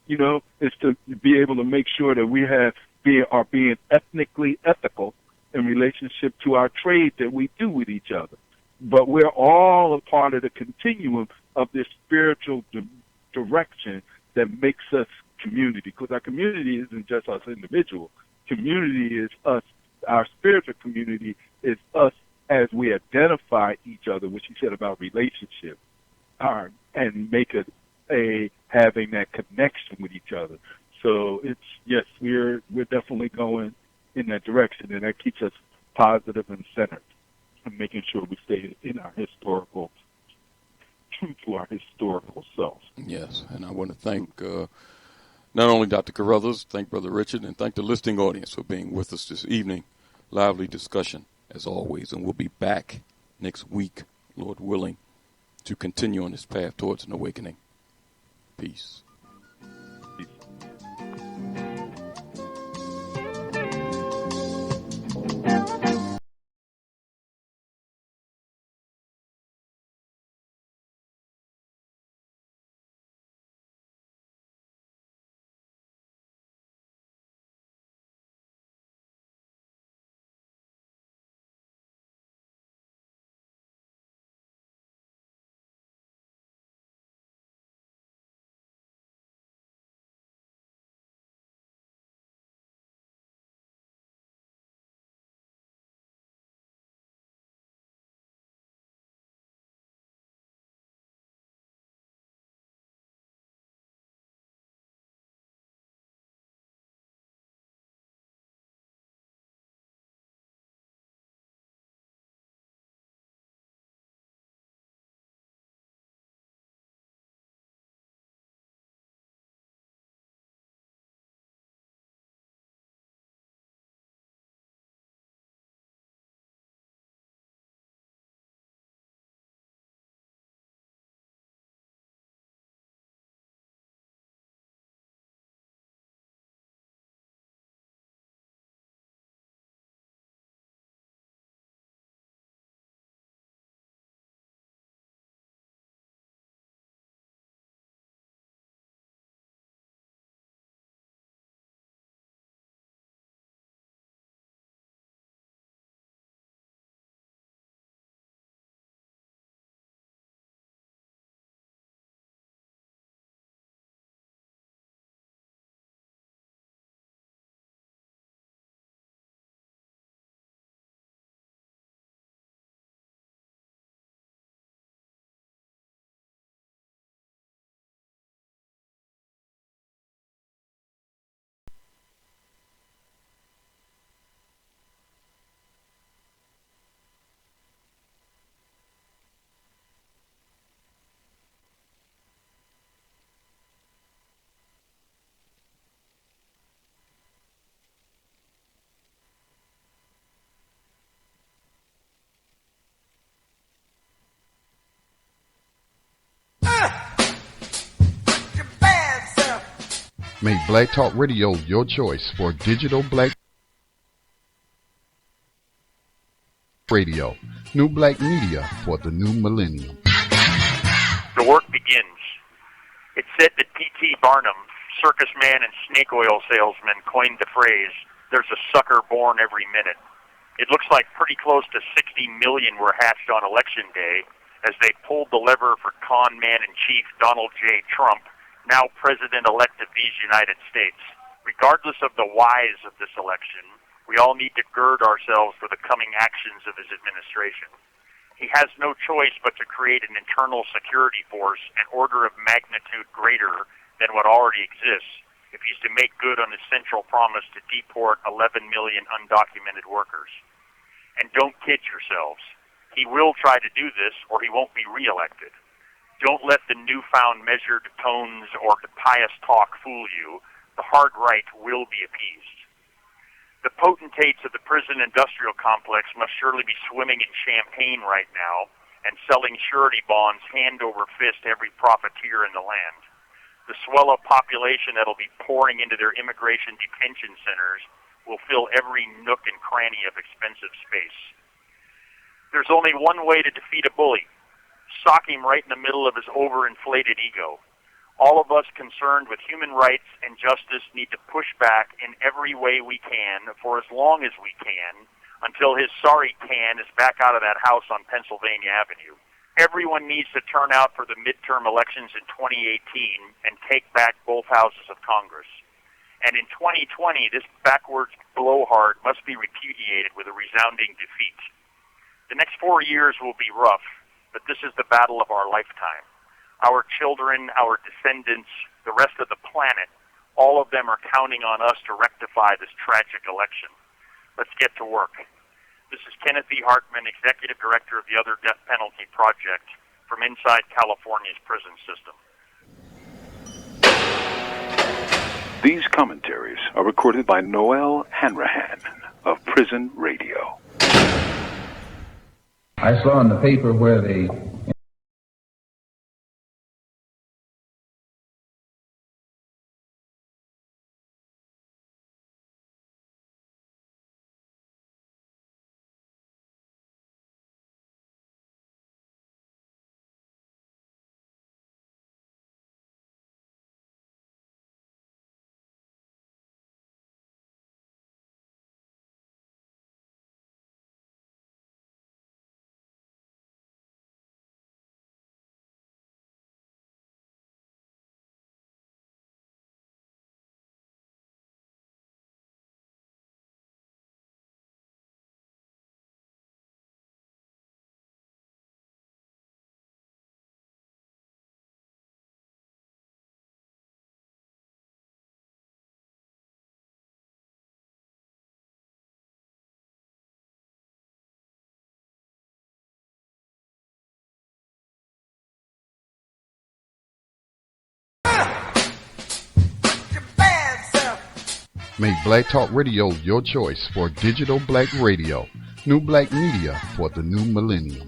is to be able to make sure that we are being ethnically ethical in relationship to our trade that we do with each other. But we're all a part of the continuum of this spiritual direction that makes us community, because our community isn't just us individuals. Community is us. Our spiritual community is us as we identify each other, which you said about relationship, and make having that connection with each other. So we're definitely going in that direction, and that keeps us positive and centered, and making sure we stay in our true to our historical selves. Yes, and I want to thank not only Dr. Carruthers, thank Brother Richard, and thank the listening audience for being with us this evening. Lively discussion, as always, and we'll be back next week, Lord willing, to continue on this path towards an awakening. Peace. Make Black Talk Radio your choice for digital black radio. New black media for the new millennium. The work begins. It's said that P.T. Barnum, circus man and snake oil salesman, coined the phrase, "There's a sucker born every minute." It looks like pretty close to 60 million were hatched on Election Day as they pulled the lever for con man in chief Donald J. Trump, now President-elect of these United States. Regardless of the whys of this election, we all need to gird ourselves for the coming actions of his administration. He has no choice but to create an internal security force an order of magnitude greater than what already exists if he's to make good on his central promise to deport 11 million undocumented workers. And don't kid yourselves. He will try to do this or he won't be reelected. Don't let the newfound measured tones or the pious talk fool you. The hard right will be appeased. The potentates of the prison industrial complex must surely be swimming in champagne right now and selling surety bonds hand over fist to every profiteer in the land. The swell of population that'll be pouring into their immigration detention centers will fill every nook and cranny of expensive space. There's only one way to defeat a bully. Sock him right in the middle of his overinflated ego. All of us concerned with human rights and justice need to push back in every way we can for as long as we can until his sorry can is back out of that house on Pennsylvania Avenue. Everyone needs to turn out for the midterm elections in 2018 and take back both houses of Congress. And in 2020, this backwards blowhard must be repudiated with a resounding defeat. The next 4 years will be rough, but this is the battle of our lifetime. Our children, our descendants, the rest of the planet, all of them are counting on us to rectify this tragic election. Let's get to work. This is Kenneth B. Hartman, Executive Director of the Other Death Penalty Project from inside California's prison system. These commentaries are recorded by Noel Hanrahan of Prison Radio. I saw in the paper where they Make Black Talk Radio your choice for digital black radio. New black media for the new millennium.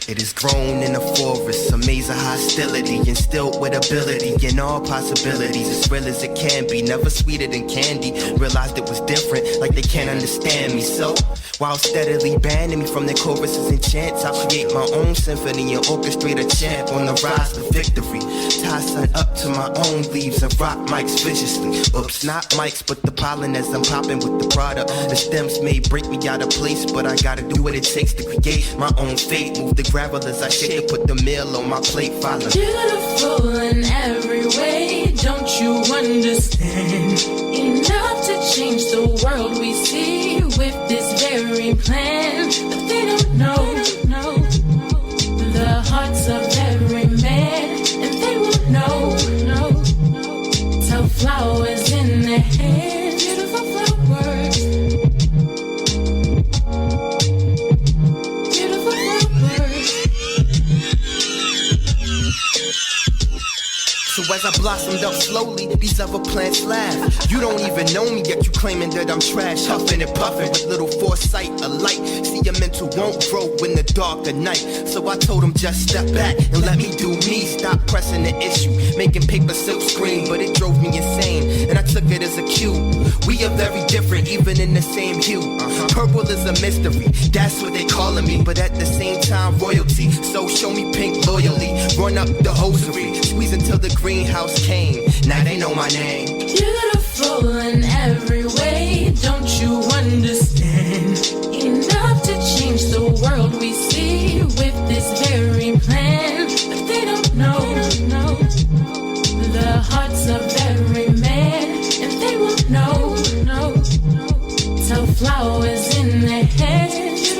It is grown in the forest, a maze of hostility, instilled with ability and all possibilities, as real as it can be, never sweeter than candy. Realized it was different, like they can't understand me. So, while steadily banning me from their choruses and chants, I'll create my own symphony and orchestrate a chant on the rise to victory. Tie sun up to my own leaves and rock mics viciously. Oops, not mics, but the pollen as I'm popping with the product. The stems may break me out of place, but I gotta do what it takes to create my own fate. Move the gravel as I shake it, put the meal on my plate, follow. Beautiful in every way, don't you understand? Enough to change the world we see with this very plan. But they don't know the hearts of every man, and they won't know till flowers in their hands, beautiful flowers. So as I blossomed up slowly, these other plants laugh. You don't even know me yet, you claiming that I'm trash. Huffing and puffing with little foresight, a light. See, your mental won't grow in the dark of night. So I told him just step back and let me do me. Stop pressing the issue, making paper silk screen, but it drove me insane, and I took it as a cue. We are very different, even in the same hue. Purple is a mystery, that's what they calling me, but at the same time royalty. So show me pink loyally, run up the hosiery, squeeze until the greenhouse came. Now they know my name. Beautiful in every way, don't you understand? Enough to change the world we see with this very plan. But they don't know the hearts of every man, and they won't know till flowers in their head.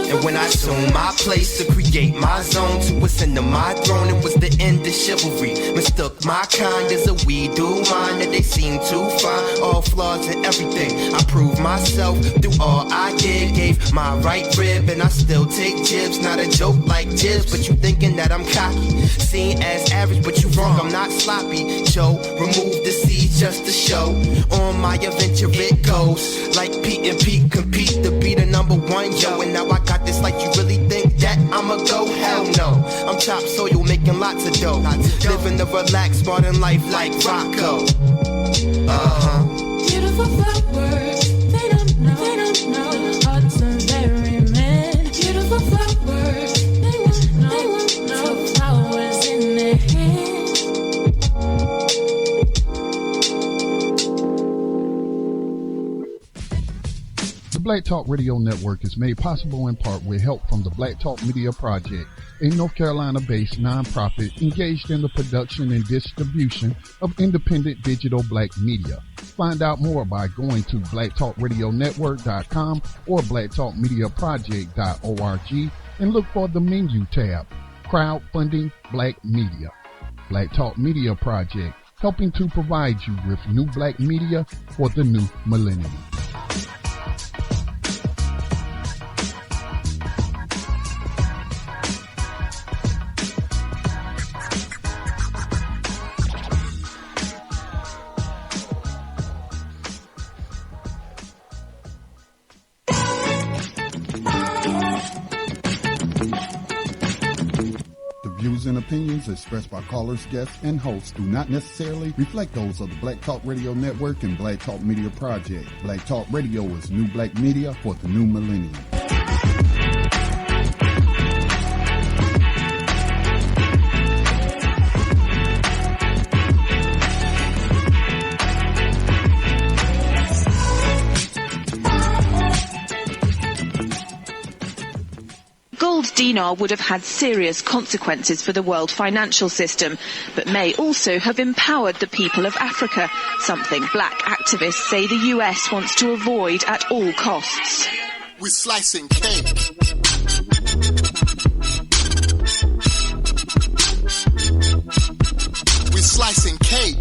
And when I assumed my place to create my zone, to ascend to my throne, it was the end of chivalry. Mistook my kind as a weed do mine, that they seem to find all flaws in everything. I proved myself through all I did, gave my right rib, and I still take jibs. Not a joke like jibs, but you thinking that I'm cocky, seen as average, but you wrong, I'm not sloppy. Joe, remove the seeds just to show. On my adventure it goes, like Pete and Pete compete to be the number one, yo. And now I got this, like you really think that I'ma go? Hell no, I'm top soil making lots of dough, living the relaxed modern life like Rocco. Beautiful flowers, they don't know the hearts of every man. Beautiful flowers, they won't know flowers in their hand. The Black Talk Radio Network is made possible in part with help from the Black Talk Media Project, a North Carolina-based nonprofit engaged in the production and distribution of independent digital black media. Find out more by going to blacktalkradionetwork.com or blacktalkmediaproject.org and look for the menu tab, Crowdfunding Black Media. Black Talk Media Project, helping to provide you with new black media for the new millennium. And opinions expressed by callers, guests, and hosts do not necessarily reflect those of the Black Talk Radio Network and Black Talk Media Project. Black Talk Radio is new black media for the new millennium. Gold dinar would have had serious consequences for the world financial system, but may also have empowered the people of Africa, something black activists say the US wants to avoid at all costs. We're slicing cake. We're slicing cake.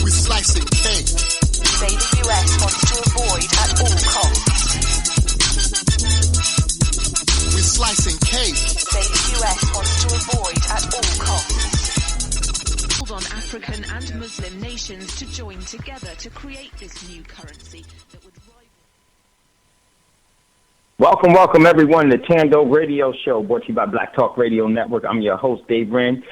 We're slicing cake. Say the US wants to avoid at all costs. We're slicing cake. Say the US wants to avoid at all costs. Called on African and Muslim nations to join together to create this new currency that would rival. Welcome everyone to Tando Radio Show, brought to you by Black Talk Radio Network. I'm your host, Dave Wren.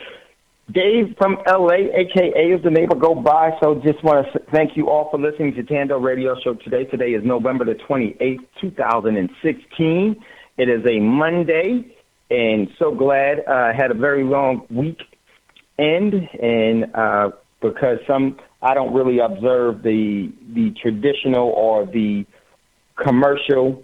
Dave from LA, a.k.a. as the neighbor go by, so just want to thank you all for listening to Tando Radio Show today. Today is November the 28th, 2016. It is a Monday, and so glad I had a very long weekend, and because I don't really observe the traditional or the commercial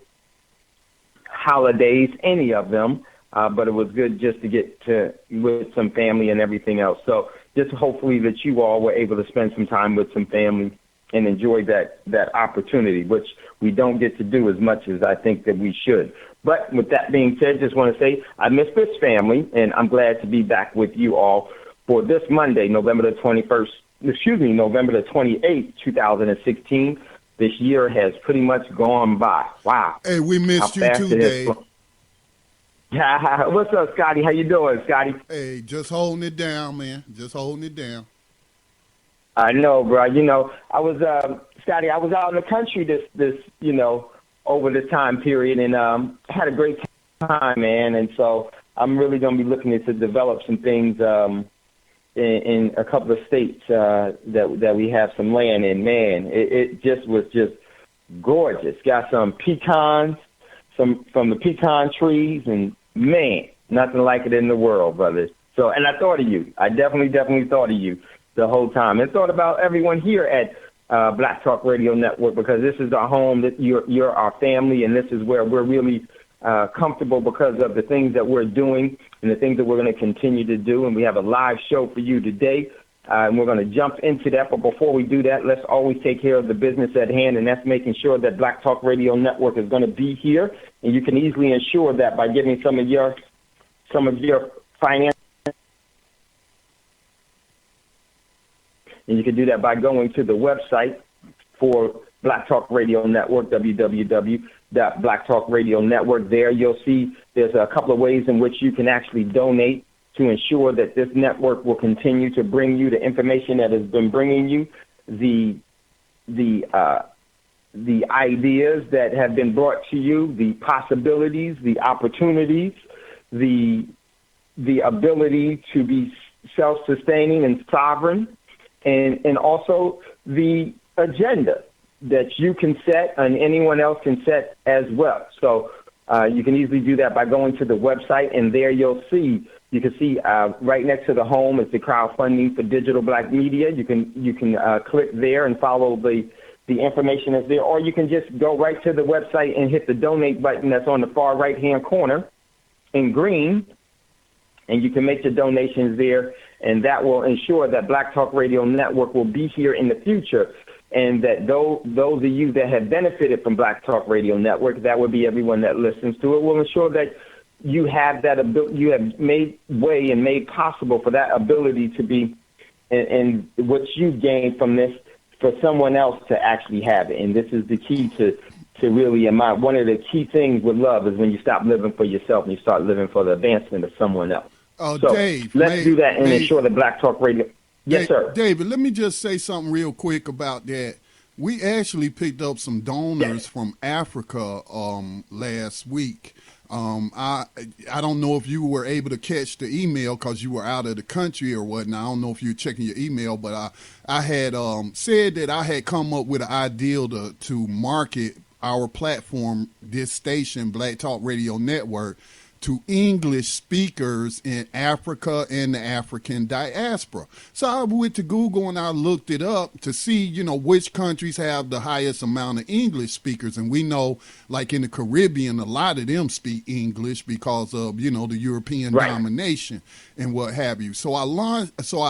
holidays, any of them. But it was good just to get with some family and everything else. So just hopefully that you all were able to spend some time with some family and enjoy that opportunity, which we don't get to do as much as I think that we should. But with that being said, just want to say I miss this family, and I'm glad to be back with you all for this Monday, November the 28th, 2016. This year has pretty much gone by. Wow. Hey, we missed you too, Dave. What's up, Scotty? How you doing, Scotty? Hey, just holding it down, man. Just holding it down. I know, bro. You know, I was Scotty. I was out in the country this over this time period, and had a great time, man. And so I'm really going to be looking to develop some things in a couple of states that we have some land in. Man, it just was just gorgeous. Got some pecans, some from the pecan trees, and man, nothing like it in the world, brother. So, and I thought of you. I definitely thought of you the whole time, and thought about everyone here at Black Talk Radio Network, because this is our home. That you're our family, and this is where we're really comfortable because of the things that we're doing and the things that we're going to continue to do. And we have a live show for you today, and we're going to jump into that. But before we do that, let's always take care of the business at hand, and that's making sure that Black Talk Radio Network is going to be here. And you can easily ensure that by giving some of your finance. And you can do that by going to the website for Black Talk Radio Network, www.blacktalkradionetwork. There you'll see there's a couple of ways in which you can actually donate to ensure that this network will continue to bring you the information that has been bringing you, the ideas that have been brought to you, the possibilities, the opportunities, the ability to be self-sustaining and sovereign, and also the agenda that you can set and anyone else can set as well. So you can easily do that by going to the website, and there you can see right next to the home is the crowdfunding for digital black media. You can click there and follow the information that's there, or you can just go right to the website and hit the donate button that's on the far right-hand corner in green, and you can make your donations there, and that will ensure that Black Talk Radio Network will be here in the future, and that those of you that have benefited from Black Talk Radio Network, that would be everyone that listens to it, will ensure that you have that ability, you have made way and made possible for that ability to be, and what you've gained from this, for someone else to actually have it. And this is the key to really, one of the key things with love is when you stop living for yourself and you start living for the advancement of someone else. So Dave, let's do that and ensure that Black Talk Radio. Yes, sir. David, let me just say something real quick about that. We actually picked up some donors from Africa last week. I don't know if you were able to catch the email because you were out of the country or whatnot. I don't know if you were checking your email, but I had said that I had come up with an idea to market our platform, this station, Black Talk Radio Network, to English speakers in Africa and the African diaspora. So I went to Google and I looked it up to see, which countries have the highest amount of English speakers. And we know, like in the Caribbean, a lot of them speak English because of, the European domination and what have you. So I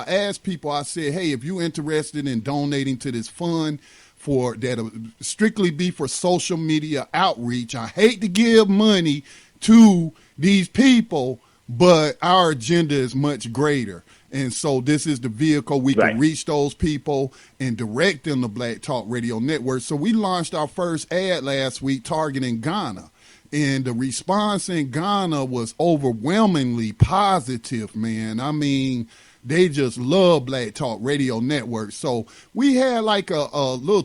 asked people, I said, hey, if you're interested in donating to this fund, for that'll strictly be for social media outreach. I hate to give money to these people, but our agenda is much greater. And so this is the vehicle we can reach those people and direct them to Black Talk Radio Network. So we launched our first ad last week targeting Ghana. And the response in Ghana was overwhelmingly positive, man. I mean, they just love Black Talk Radio Network. So we had like a little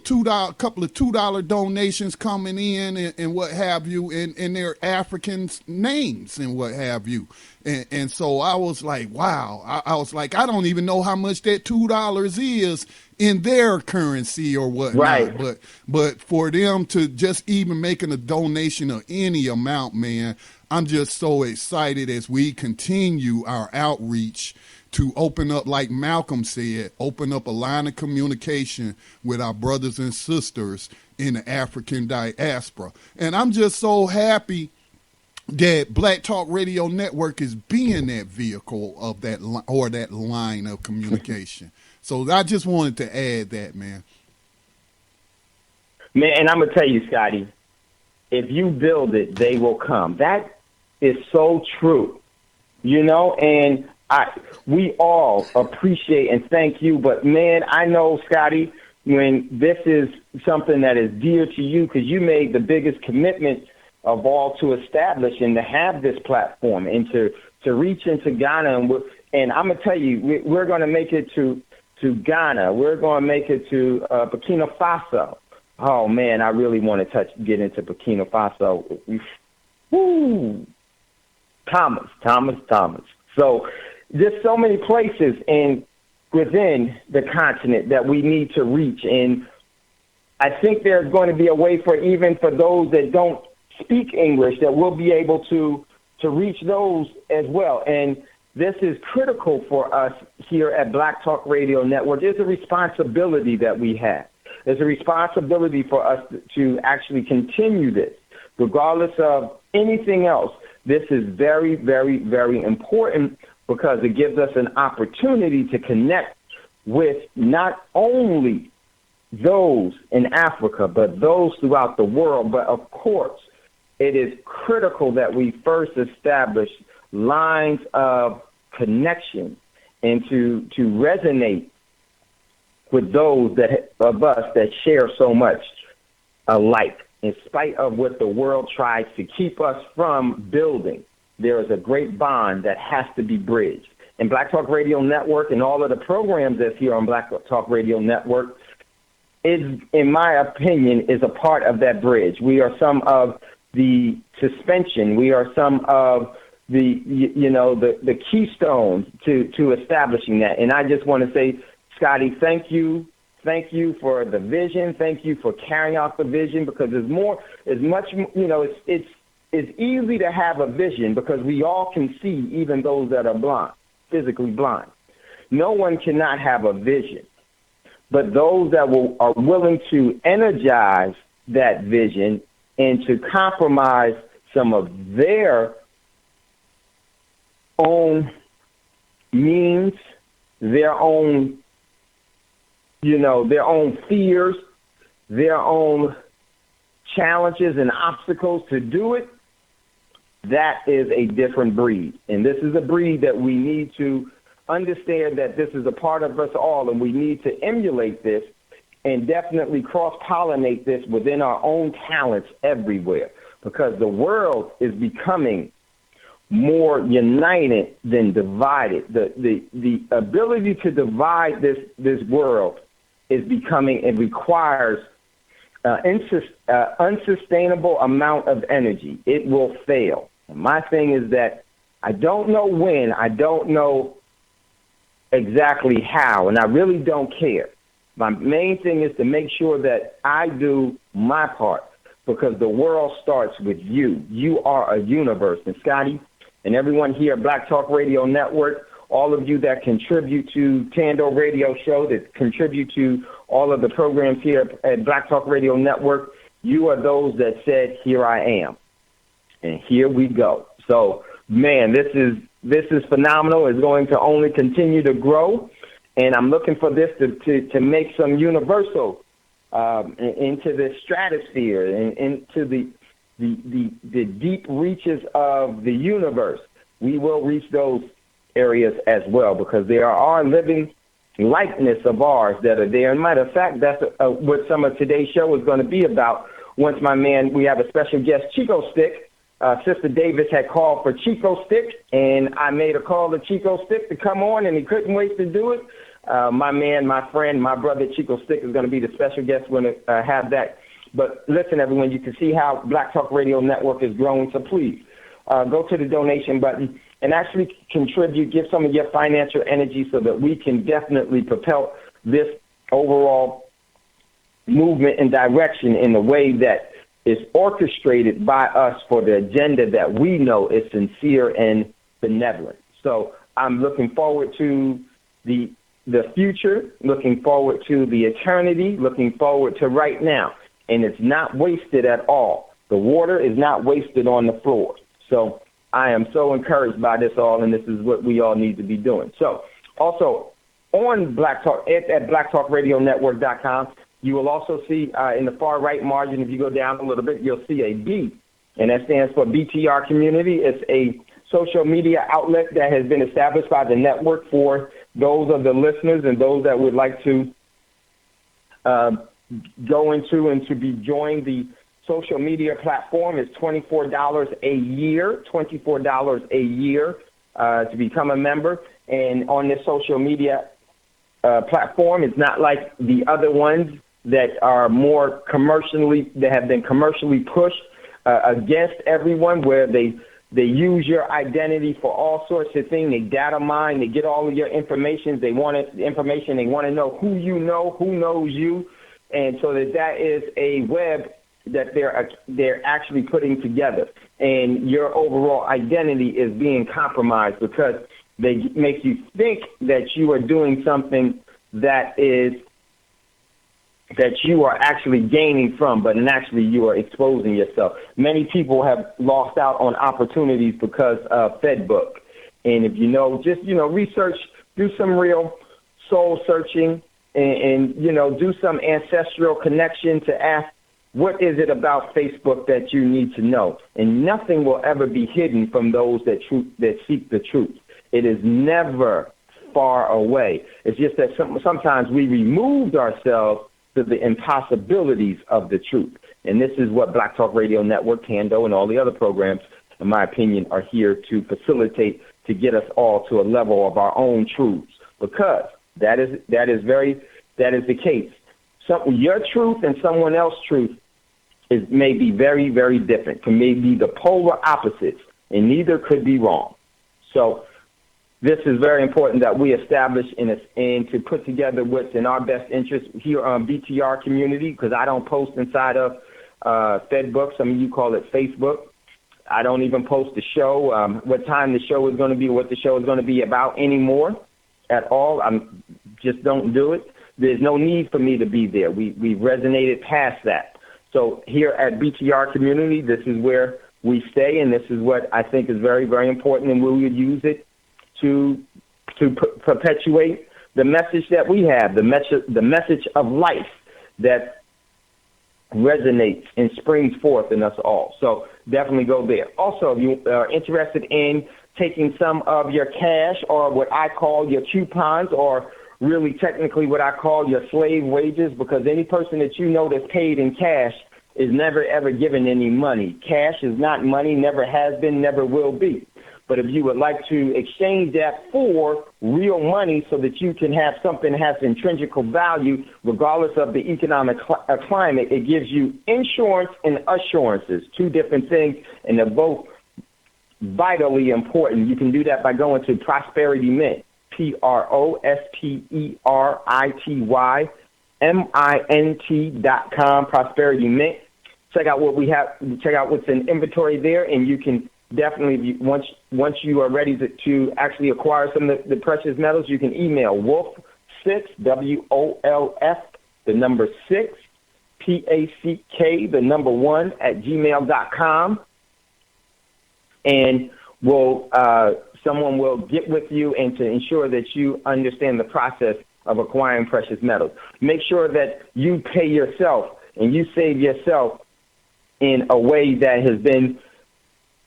couple of $2 donations coming in and what have you, and their African names and what have you. And so I was like, wow. I was like, I don't even know how much that $2 is in their currency or whatnot. Right. But for them to just even making a donation of any amount, man, I'm just so excited as we continue our outreach to open up, like Malcolm said, open up a line of communication with our brothers and sisters in the African diaspora. And I'm just so happy that Black Talk Radio Network is being that vehicle of that line of communication. So I just wanted to add that, man. Man, and I'm going to tell you, Scotty, if you build it, they will come. That is so true, and we all appreciate and thank you. But, man, I know, Scotty, when this is something that is dear to you because you made the biggest commitment of all to establish and to have this platform and to reach into Ghana. And I'm going to tell you, we're going to make it to Ghana. We're going to make it to Burkina Faso. Oh, man, I really want to get into Burkina Faso. Woo! Thomas. So there's so many places within the continent that we need to reach. And I think there's going to be a way even for those that don't speak English that we'll be able to reach those as well. And this is critical for us here at Black Talk Radio Network. It's a responsibility that we have. There's a responsibility for us to actually continue this, regardless of anything else. This is very, very, very important because it gives us an opportunity to connect with not only those in Africa, but those throughout the world. But of course, it is critical that we first establish lines of connection and to resonate with those of us that share so much alike. In spite of what the world tries to keep us from building, there is a great bond that has to be bridged. And Black Talk Radio Network and all of the programs that's here on Black Talk Radio Network is, in my opinion, is a part of that bridge. We are some of the suspension. We are some of the keystones to establishing that. And I just want to say, Scotty, thank you. Thank you for the vision. Thank you for carrying out the vision, because it's easy to have a vision because we all can see, even those that are blind, physically blind. No one cannot have a vision, but those that are willing to energize that vision and to compromise some of their own means, their own fears, their own challenges and obstacles to do it, that is a different breed. And this is a breed that we need to understand that this is a part of us all, and we need to emulate this and definitely cross-pollinate this within our own talents everywhere, because the world is becoming more united than divided. The ability to divide this world is becoming, it requires unsustainable amount of energy. It will fail. And my thing is that I don't know when, I don't know exactly how, and I really don't care. My main thing is to make sure that I do my part, because the world starts with you. You are a universe. And Scotty and everyone here at Black Talk Radio Network, all of you that contribute to Tando Radio Show, that contribute to all of the programs here at Black Talk Radio Network, you are those that said, here I am. And here we go. So, man, this is phenomenal. It's going to only continue to grow. And I'm looking for this to make some universal into the stratosphere and into the deep reaches of the universe. We will reach those areas as well, because there are living likeness of ours that are there. And matter of fact, that's what some of today's show is going to be about. Once we have a special guest, Chico Stick. Sister Davis had called for Chico Stick, and I made a call to Chico Stick to come on, and he couldn't wait to do it. My man, my friend, my brother Chico Stick is going to be the special guest when I have that. But listen, everyone, you can see how Black Talk Radio Network is growing, so please go to the donation button and actually contribute, give some of your financial energy so that we can definitely propel this overall movement and direction in a way that is orchestrated by us for the agenda that we know is sincere and benevolent. So I'm looking forward to the future, looking forward to the eternity, looking forward to right now. And it's not wasted at all. The water is not wasted on the floor. So I am so encouraged by this all, and this is what we all need to be doing. So also on Black Talk, at blacktalkradionetwork.com, you will also see in the far right margin, if you go down a little bit, you'll see a B, and that stands for BTR Community. It's a social media outlet that has been established by the network for those of the listeners and those that would like to go into and to be joined the social media platform is $24 a year, $24 a year to become a member. And on this social media platform, it's not like the other ones that are more that have been commercially pushed against everyone, where they use your identity for all sorts of things. They data mine, they get all of your information. They want to know who you know, who knows you. And so that is a web that they're actually putting together. And your overall identity is being compromised because they make you think that you are doing something that you are actually gaining from, but actually you are exposing yourself. Many people have lost out on opportunities because of FedBook. And if you know, just, research, do some real soul searching and do some ancestral connection to ask, what is it about Facebook that you need to know? And nothing will ever be hidden from those that seek the truth. It is never far away. It's just that sometimes we removed ourselves to the impossibilities of the truth. And this is what Black Talk Radio Network, Tando, and all the other programs, in my opinion, are here to facilitate, to get us all to a level of our own truths. Because that is the case. Your truth and someone else's truth may be very, very different, can maybe the polar opposites, and neither could be wrong. So this is very important that we establish and to put together what's in our best interest here on BTR community, because I don't post inside of FedBook. Some of you call it Facebook. I don't even post the show, what time the show is going to be, what the show is going to be about anymore at all. I just don't do it. There's no need for me to be there. We've resonated past that. So here at BTR community, this is where we stay, and this is what I think is very, very important, and we would use it to perpetuate the message that we have, the message of life that resonates and springs forth in us all. So definitely go there. Also, if you are interested in taking some of your cash, or what I call your coupons, or really technically what I call your slave wages, because any person that you know that's paid in cash is never, ever given any money. Cash is not money, never has been, never will be. But if you would like to exchange that for real money so that you can have something that has intrinsic value, regardless of the economic climate, it gives you insurance and assurances, two different things, and they're both vitally important. You can do that by going to Prosperity Mint, PROSPERITYMINT.com, Prosperity Mint. Check out what we have. Check out what's in inventory there, and you can definitely, once you are ready to actually acquire some of the precious metals, you can email Wolf6, WOLF, the number 6, PACK, the number 1, at gmail.com, and someone will get with you and to ensure that you understand the process of acquiring precious metals. Make sure that you pay yourself and you save yourself in a way that has been,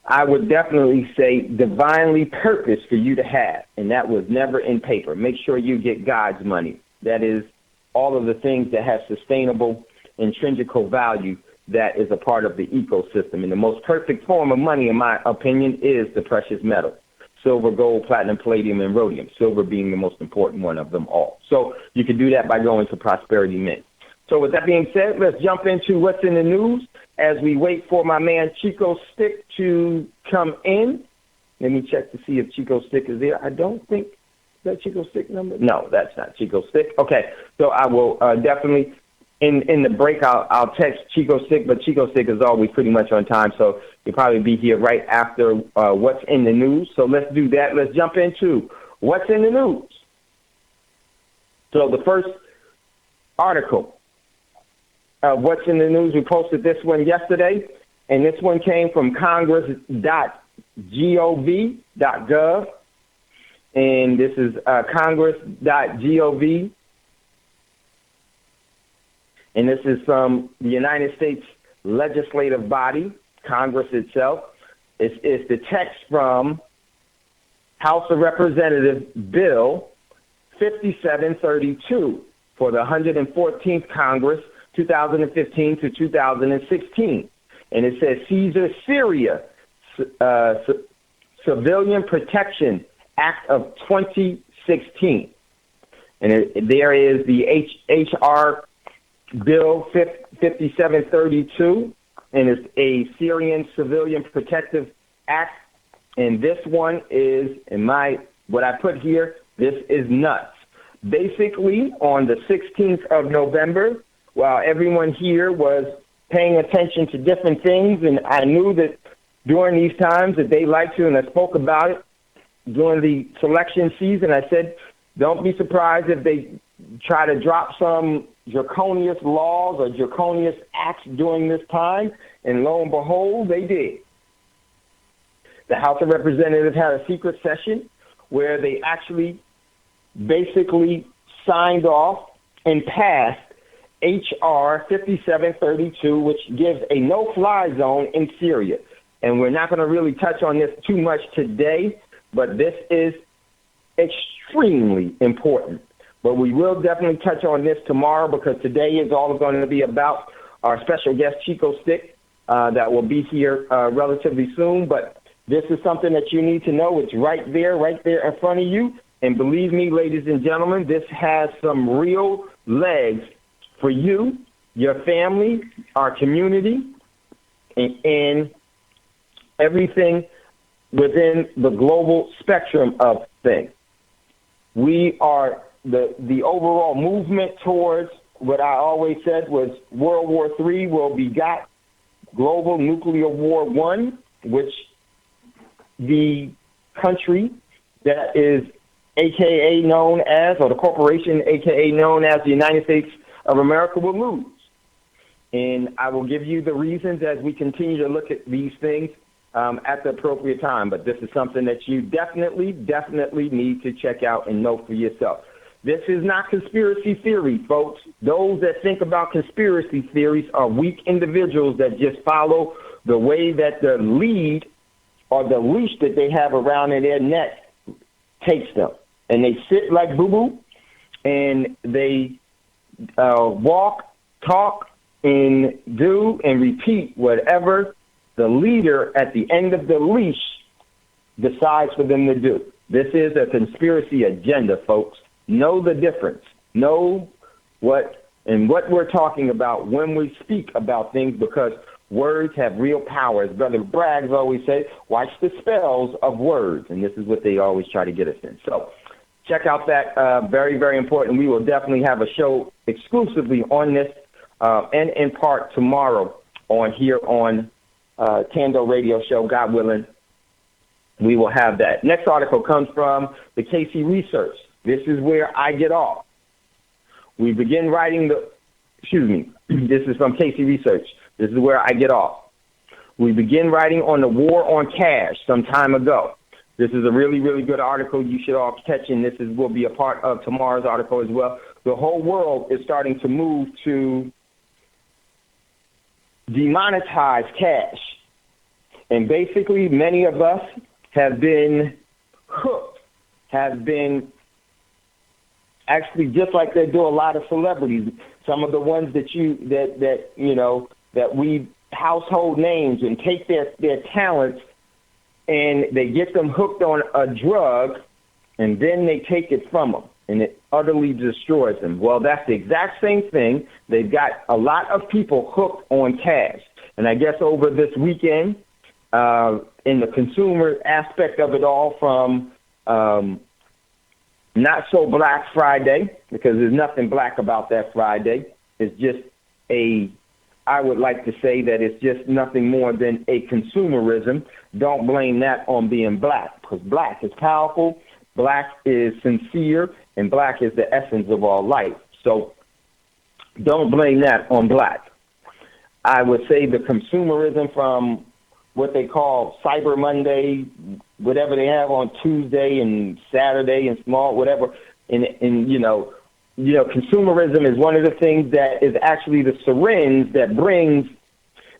I would definitely say, divinely purposed for you to have, and that was never in paper. Make sure you get God's money. That is all of the things that have sustainable, intrinsic value that is a part of the ecosystem. And the most perfect form of money, in my opinion, is the precious metal. Silver, gold, platinum, palladium, and rhodium. Silver being the most important one of them all. So you can do that by going to Prosperity Mint. So with that being said, let's jump into what's in the news as we wait for my man Chico Stick to come in. Let me check to see if Chico Stick is there. I don't think, is that Chico Stick number? No, that's not Chico Stick. Okay, so I will definitely, in the break, I'll text Chico Stick, but Chico Stick is always pretty much on time, so he'll probably be here right after what's in the news. So let's do that. Let's jump into what's in the news. So the first article, what's in the news, we posted this one yesterday, and this one came from congress.gov, and this is congress.gov, and this is from the United States legislative body, Congress itself. It's the text from House of Representatives Bill 5732 for the 114th Congress 2015 to 2016. And it says Caesar Syria Civilian Protection Act of 2016. And there is the H.R. Bill 5732, and it's a Syrian Civilian Protective Act. And this one is, what I put here, this is nuts. Basically, on the 16th of November, while everyone here was paying attention to different things, and I knew that during these times that they like to, and I spoke about it during the selection season, I said, don't be surprised if they try to drop some draconian laws or draconian acts during this time, and lo and behold, they did. The House of Representatives had a secret session where they actually basically signed off and passed H.R. 5732, which gives a no-fly zone in Syria. And we're not going to really touch on this too much today, but this is extremely important. But we will definitely touch on this tomorrow, because today is all going to be about our special guest, Chico Stick, that will be here relatively soon. But this is something that you need to know. It's right there in front of you. And believe me, ladies and gentlemen, this has some real legs for you, your family, our community, and everything within the global spectrum of things. We are the overall movement towards what I always said was World War III will beget global nuclear war one, which the country that is AKA known as, or the corporation AKA known as the United States of America, will lose. And I will give you the reasons as we continue to look at these things at the appropriate time. But this is something that you definitely need to check out and know for yourself. This is not conspiracy theory, folks. Those that think about conspiracy theories are weak individuals that just follow the way that the lead or the leash that they have around in their neck takes them. And they sit like boo-boo, and they walk, talk, and do and repeat whatever the leader at the end of the leash decides for them to do. This is a conspiracy agenda, folks. Know the difference. Know what we're talking about when we speak about things, because words have real power. As Brother Braggs always said, watch the spells of words, and this is what they always try to get us in. So check out that. Very, very important. We will definitely have a show exclusively on this and in part tomorrow on Tando Radio Show, God willing. We will have that. Next article comes from the Casey Research. This is where I get off. We begin writing this is from Casey Research. This is where I get off. We begin writing on the war on cash some time ago. This is a really, really good article. You should all catch, and will be a part of tomorrow's article as well. The whole world is starting to move to demonetize cash. And basically, many of us have been hooked, actually just like they do a lot of celebrities. Some of the ones that we household names and take their talents and they get them hooked on a drug, and then they take it from them, and it utterly destroys them. Well, that's the exact same thing. They've got a lot of people hooked on cash. And I guess over this weekend, in the consumer aspect of it all, from not so Black Friday, because there's nothing black about that Friday. It's just I would like to say that it's just nothing more than a consumerism. Don't blame that on being black, because black is powerful, black is sincere, and black is the essence of all life. So don't blame that on black. I would say the consumerism from what they call Cyber Monday, whatever they have on Tuesday and Saturday and small, whatever, and consumerism is one of the things that is actually the syringe that brings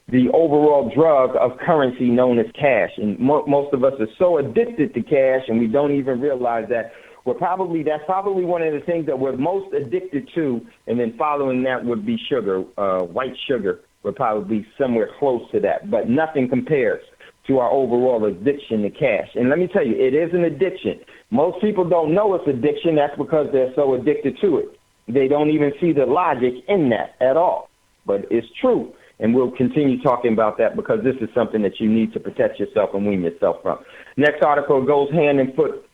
the overall drug of currency known as cash. And most of us are so addicted to cash, and we don't even realize that That's probably one of the things that we're most addicted to, and then following that would be sugar. White sugar would probably be somewhere close to that, but nothing compares to our overall addiction to cash. And let me tell you, it is an addiction. Most people don't know it's addiction. That's because they're so addicted to it. They don't even see the logic in that at all. But it's true. And we'll continue talking about that because this is something that you need to protect yourself and wean yourself from. Next article goes hand in foot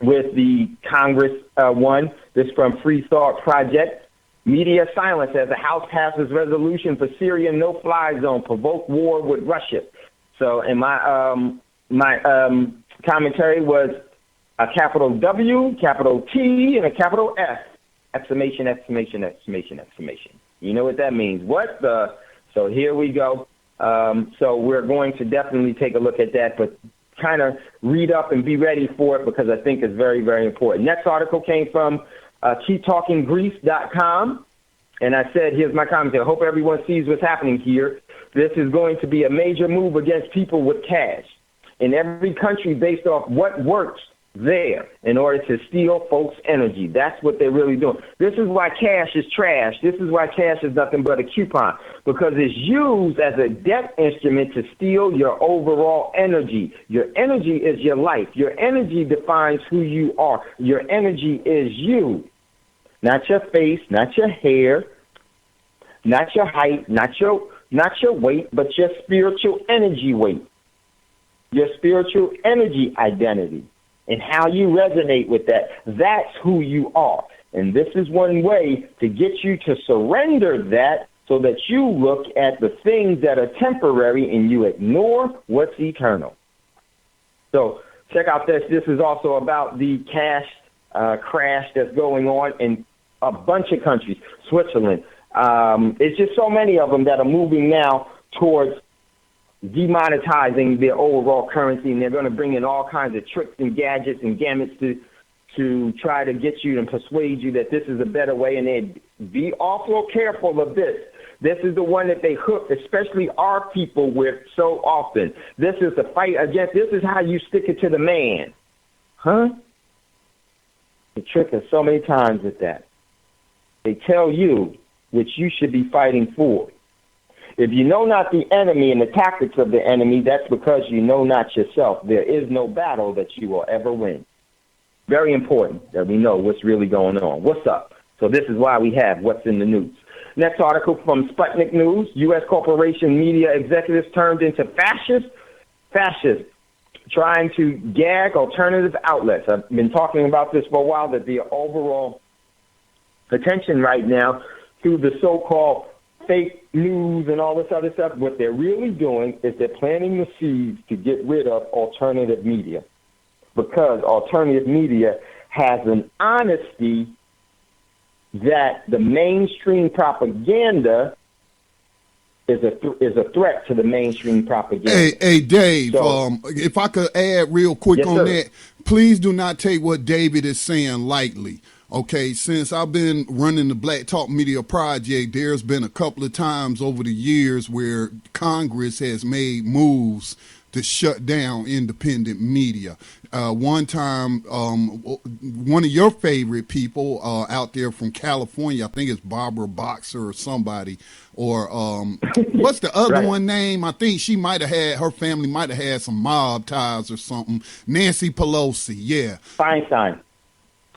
with the Congress one. This is from Free Thought Project. Media silence as the House passes resolution for Syria no-fly zone, provoke war with Russia. So, and my commentary was a capital W, capital T, and a capital F! Exclamation, exclamation, exclamation, exclamation. You know what that means. What the? So here we go. So we're going to definitely take a look at that, but kind of read up and be ready for it because I think it's very, very important. Next article came from KeepTalkingGreece.com, and I said, here's my commentary. I hope everyone sees what's happening here. This is going to be a major move against people with cash in every country based off what works there in order to steal folks' energy. That's what they're really doing. This is why cash is trash. This is why cash is nothing but a coupon, because it's used as a debt instrument to steal your overall energy. Your energy is your life. Your energy defines who you are. Your energy is you, not your face, not your hair, not your height, not your weight, but your spiritual energy weight, your spiritual energy identity. And how you resonate with that, that's who you are. And this is one way to get you to surrender that so that you look at the things that are temporary and you ignore what's eternal. So check out this. This is also about the cash crash that's going on in a bunch of countries. Switzerland. It's just so many of them that are moving now towards demonetizing their overall currency, and they're going to bring in all kinds of tricks and gadgets and gamuts to try to get you and persuade you that this is a better way, and then be awful careful of this. This is the one that they hook, especially our people, with so often. This is the fight against, this is how you stick it to the man. Huh? They trick us so many times with that. They tell you which you should be fighting for. If you know not the enemy and the tactics of the enemy, that's because you know not yourself. There is no battle that you will ever win. Very important that we know what's really going on. What's up? So this is why we have what's in the news. Next article from Sputnik News. U.S. corporation media executives turned into fascists, trying to gag alternative outlets. I've been talking about this for a while, that the overall attention right now through the so-called fake news and all this other stuff, what they're really doing is they're planting the seeds to get rid of alternative media, because alternative media has an honesty that the mainstream propaganda is a threat to the mainstream propaganda. Hey, Dave, So, if I could add real quick Yes, on sir. that, please do not take what David is saying lightly. Okay, since I've been running the Black Talk Media Project, there's been a couple of times over the years where Congress has made moves to shut down independent media. One time, one of your favorite people out there from California, I think it's Barbara Boxer or somebody, or what's the other Right. one name? I think she might have had, her family might have had some mob ties or something. Nancy Pelosi, yeah. Feinstein.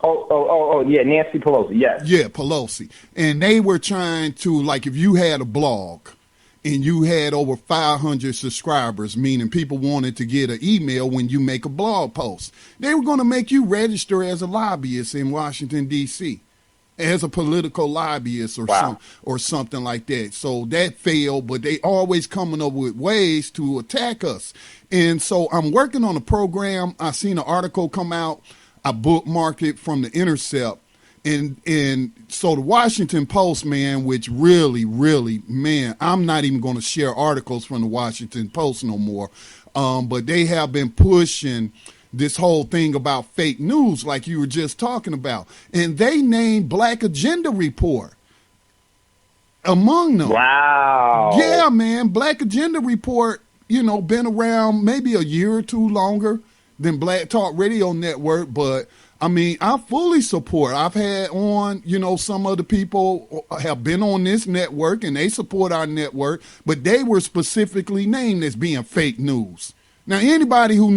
Oh, yeah, Nancy Pelosi, yes. Yeah, Pelosi. And they were trying to, like, if you had a blog and you had over 500 subscribers, meaning people wanted to get an email when you make a blog post, they were going to make you register as a lobbyist in Washington, D.C., as a political lobbyist or something like that. So that failed, but they always coming up with ways to attack us. And so I'm working on a program. I seen an article come out. I bookmarked it from the Intercept. And so the Washington Post, man, which really, man, I'm not even going to share articles from the Washington Post no more. But they have been pushing this whole thing about fake news like you were just talking about. And they named Black Agenda Report among them. Wow. Yeah, man, Black Agenda Report, been around maybe a year or two longer. than Black Talk Radio Network, but I mean, I fully support. I've had on, some of the people have been on this network and they support our network, but they were specifically named as being fake news. Now, anybody who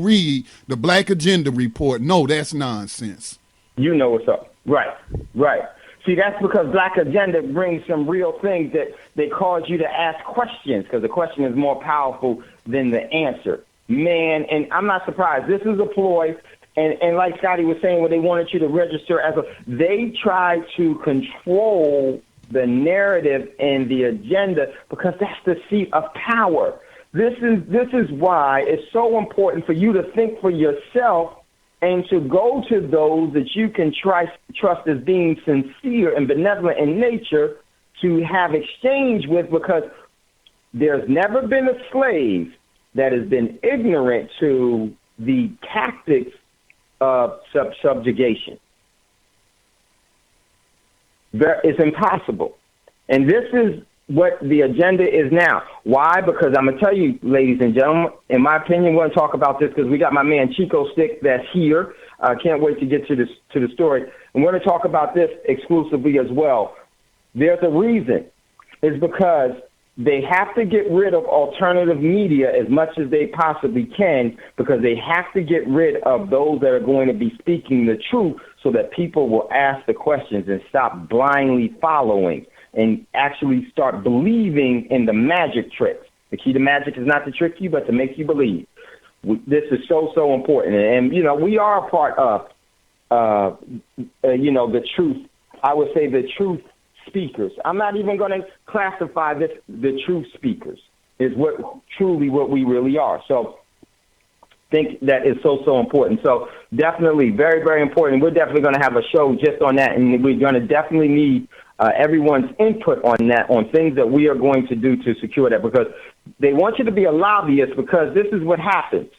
read the Black Agenda Report, know that's nonsense. You know what's up. Right. See, that's because Black Agenda brings some real things that they cause you to ask questions, because the question is more powerful than the answer. Man, and I'm not surprised. This is a ploy. And like Scotty was saying, when they wanted you to register they try to control the narrative and the agenda because that's the seat of power. This is why it's so important for you to think for yourself and to go to those that you can trust as being sincere and benevolent in nature to have exchange with, because there's never been a slave that has been ignorant to the tactics of subjugation. It's impossible. And this is what the agenda is now. Why? Because I'm going to tell you, ladies and gentlemen, in my opinion, we're going to talk about this because we got my man Chico Stick that's here. I can't wait to get to the story. And we're going to talk about this exclusively as well. There's a reason. It's because they have to get rid of alternative media as much as they possibly can, because they have to get rid of those that are going to be speaking the truth so that people will ask the questions and stop blindly following and actually start believing in the magic tricks. The key to magic is not to trick you, but to make you believe. This is so important. And we are a part of, the truth. I would say the truth speakers. I'm not even going to classify this. The truth speakers is what we really are. So think that is so important. So definitely very, very important. We're definitely going to have a show just on that, and we're going to definitely need everyone's input on that, on things that we are going to do to secure that, because they want you to be a lobbyist, because this is what happens.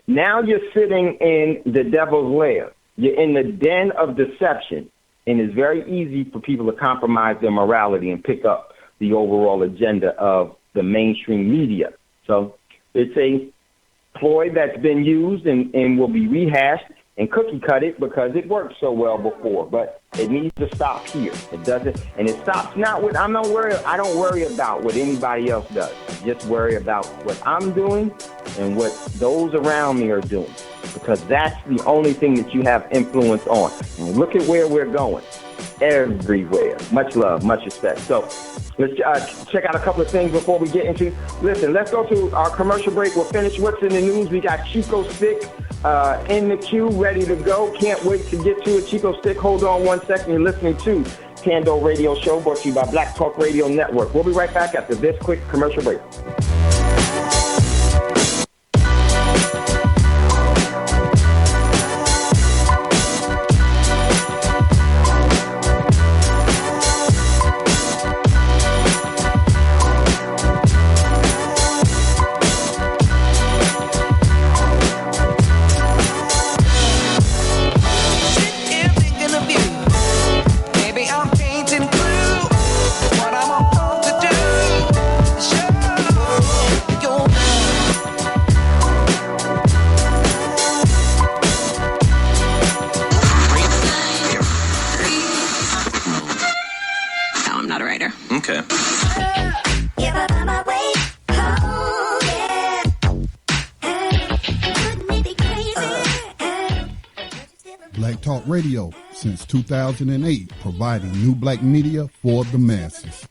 Now you're sitting in the devil's lair. You're in the den of deception. And it's very easy for people to compromise their morality and pick up the overall agenda of the mainstream media. So it's a ploy that's been used and will be rehashed and cookie cut it because it worked so well before. But it needs to stop here. It doesn't, and it stops not with. I don't worry about what anybody else does. I just worry about what I'm doing and what those around me are doing, because that's the only thing that you have influence on. And look at where we're going. Everywhere. Much love, much respect. So let's check out a couple of things before we get into. Listen, let's go to our commercial break. We'll finish what's in the news. We got Chico Stick in the queue, ready to go. Can't wait to get to it. Chico Stick, hold on one second. You're listening to Tando Radio Show, brought to you by Black Talk Radio Network. We'll be right back after this quick commercial break. Radio since 2008, providing new black media for the masses.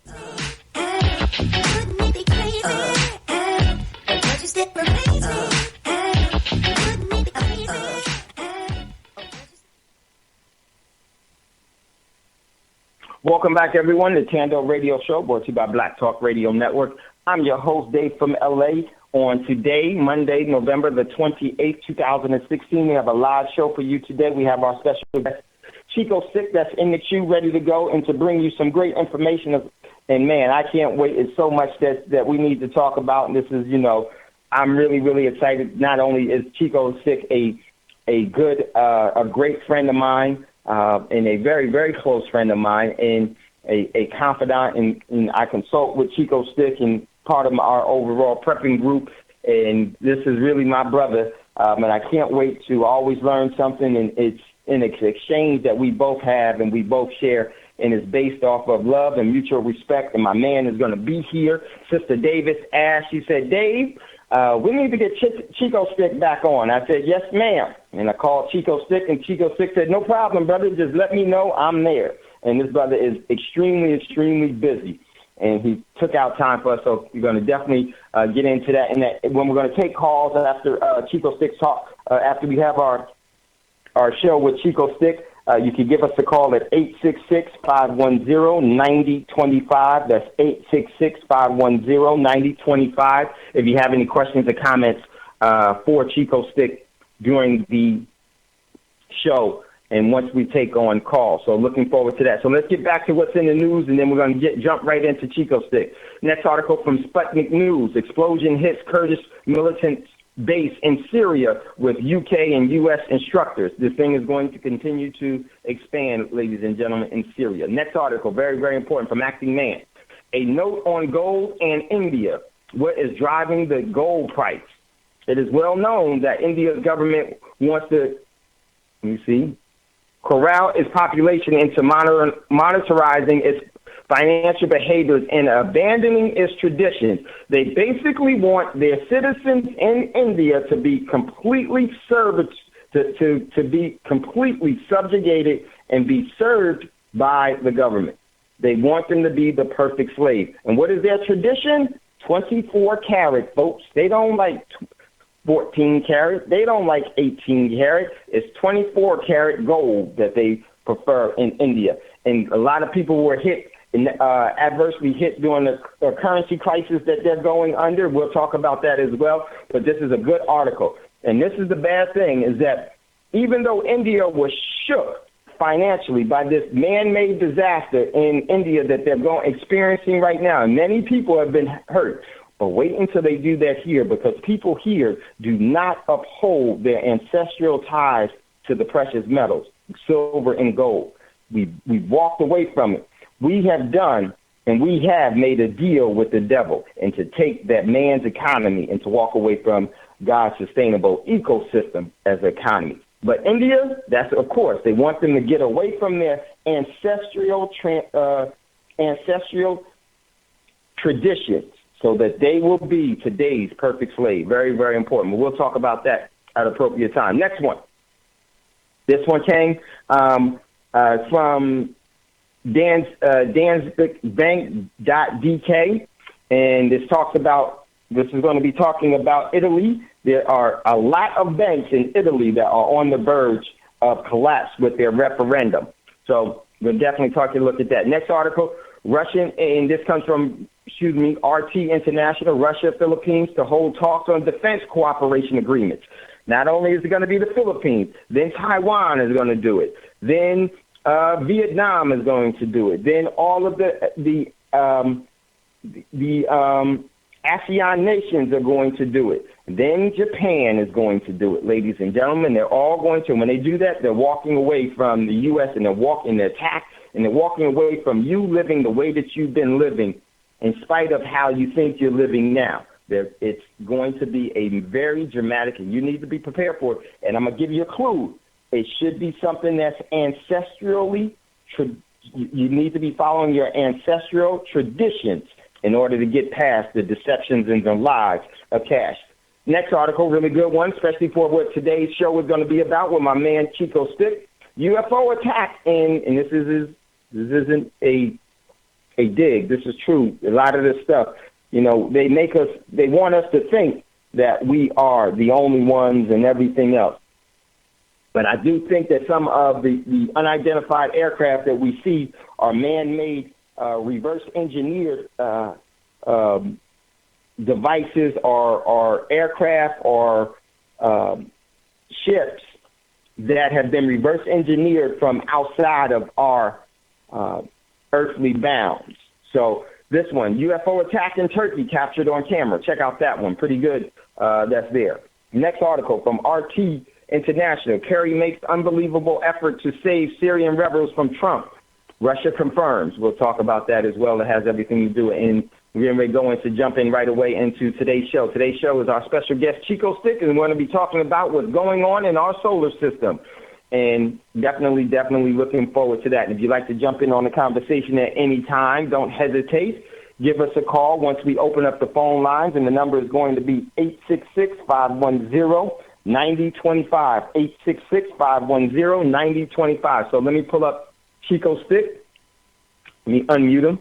Welcome back, everyone, to Tando Radio Show, brought to you by Black Talk Radio Network. I'm your host, Dave from LA. On today, Monday, November the 28th, 2016, we have a live show for you today. We have our special guest, Chico Stick, that's in the queue, ready to go, and to bring you some great information. And, man, I can't wait. It's so much that we need to talk about. And this is, I'm really, really excited. Not only is Chico Stick a great friend of mine, and a very, very close friend of mine, and a confidant, and I consult with Chico Stick and part of our overall prepping group, And this is really my brother, and I can't wait to always learn something. And it's an exchange that we both have and we both share, and it's based off of love and mutual respect. And my man is going to be here. Sister Davis asked, she said, Dave, we need to get Chico Stick back on. I said, yes, ma'am. And I called Chico Stick, and Chico Stick said, no problem, brother. Just let me know I'm there. And this brother is extremely, extremely busy. And he took out time for us, so we're going to definitely get into that. And that when we're going to take calls after Chico Stick's talk, after we have our show with Chico Stick, you can give us a call at 866-510-9025. That's 866-510-9025. If you have any questions or comments for Chico Stick during the show, and once we take on calls. So looking forward to that. So let's get back to what's in the news, and then we're going to jump right into Chico Stick. Next article from Sputnik News. Explosion hits Kurdish militant base in Syria with UK and US instructors. This thing is going to continue to expand, ladies and gentlemen, in Syria. Next article, very, very important, from Acting Man. A note on gold and India. What is driving the gold price? It is well known that India's government wants to, corral its population into monitoring its financial behaviors and abandoning its traditions. They basically want their citizens in India to be completely to be completely subjugated and be served by the government. They want them to be the perfect slave. And what is their tradition? 24 karat, folks. They don't like 14 karat. They don't like 18 karat. It's 24 karat gold that they prefer in India. And a lot of people were adversely hit during the currency crisis that they're going under. We'll talk about that as well. But this is a good article. And this is the bad thing, is that even though India was shook financially by this man-made disaster in India that they're experiencing right now, and many people have been hurt, but wait until they do that here, because people here do not uphold their ancestral ties to the precious metals, silver and gold. We walked away from it. We have done, and we have made a deal with the devil, and to take that man's economy and to walk away from God's sustainable ecosystem as an economy. But India, that's, of course, they want them to get away from their ancestral traditions, so that they will be today's perfect slave. Very, very important. But we'll talk about that at appropriate time. Next one. This one came from Danzigbank.dk, and this is going to be talking about Italy. There are a lot of banks in Italy that are on the verge of collapse with their referendum. So we'll definitely look at that. Next article, and this comes from, RT International, Russia, Philippines to hold talks on defense cooperation agreements. Not only is it going to be the Philippines, then Taiwan is going to do it. Then Vietnam is going to do it. Then all of the ASEAN nations are going to do it. Then Japan is going to do it, ladies and gentlemen. They're all going to. When they do that, they're walking away from the U.S. and they're walking away from you living the way that you've been living, in spite of how you think you're living now. It's going to be a very dramatic, and you need to be prepared for it. And I'm going to give you a clue. It should be something that's ancestrally. You need to be following your ancestral traditions in order to get past the deceptions and the lies of cash. Next article, really good one, especially for what today's show is going to be about with my man Chico Stick. UFO attack, and this isn't a dig. This is true. A lot of this stuff, they want us to think that we are the only ones and everything else. But I do think that some of the unidentified aircraft that we see are man-made, reverse engineered devices or aircraft or ships that have been reverse engineered from outside of our earthly bounds. So this one, UFO attack in Turkey captured on camera. Check out that one. Pretty good. That's there. Next article from RT International. Kerry makes unbelievable effort to save Syrian rebels from Trump. Russia confirms. We'll talk about that as well. It has everything to do in We're getting ready to go into jumping right away into today's show. Today's show is our special guest, Chico Stick, and we're going to be talking about what's going on in our solar system. And definitely looking forward to that. And if you'd like to jump in on the conversation at any time, don't hesitate. Give us a call once we open up the phone lines, and the number is going to be 866-510-9025, 866-510-9025. So let me pull up Chico Stick. Let me unmute him.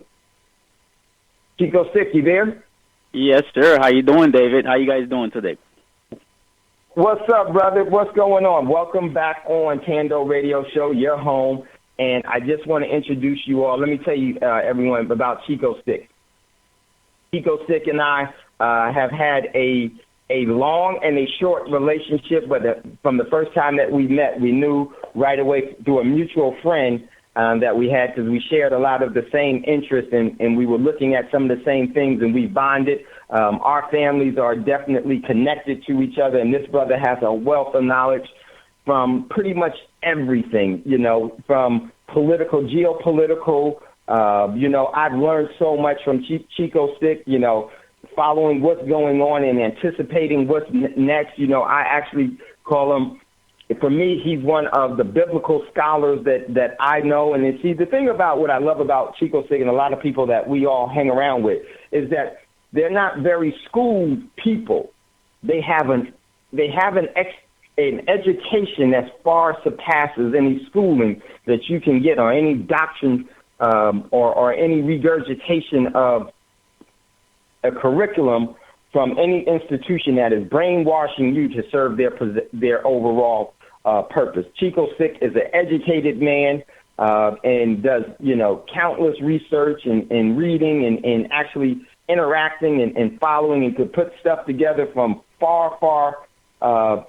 Chico Stick, you there? Yes, sir. How you doing, David? How you guys doing today? What's up, brother? What's going on? Welcome back on Tando Radio Show, your home. And I just want to introduce you all. Let me tell you, everyone, about Chico Stick. Chico Stick and I have had a long and a short relationship, but from the first time that we met, we knew right away through a mutual friend that we had, because we shared a lot of the same interests, and we were looking at some of the same things, and we bonded. Our families are definitely connected to each other, and this brother has a wealth of knowledge from pretty much everything, from political, geopolitical. I've learned so much from Chico Stick, following what's going on and anticipating what's next. I actually call him, for me, he's one of the biblical scholars that I know. And see, the thing about what I love about Chico Stick and a lot of people that we all hang around with is that they're not very schooled people. They have an education that far surpasses any schooling that you can get, or any doctrine or any regurgitation of a curriculum from any institution that is brainwashing you to serve their overall purpose. Chico Stick is an educated man and does, countless research and reading and actually interacting and following, and could put stuff together from far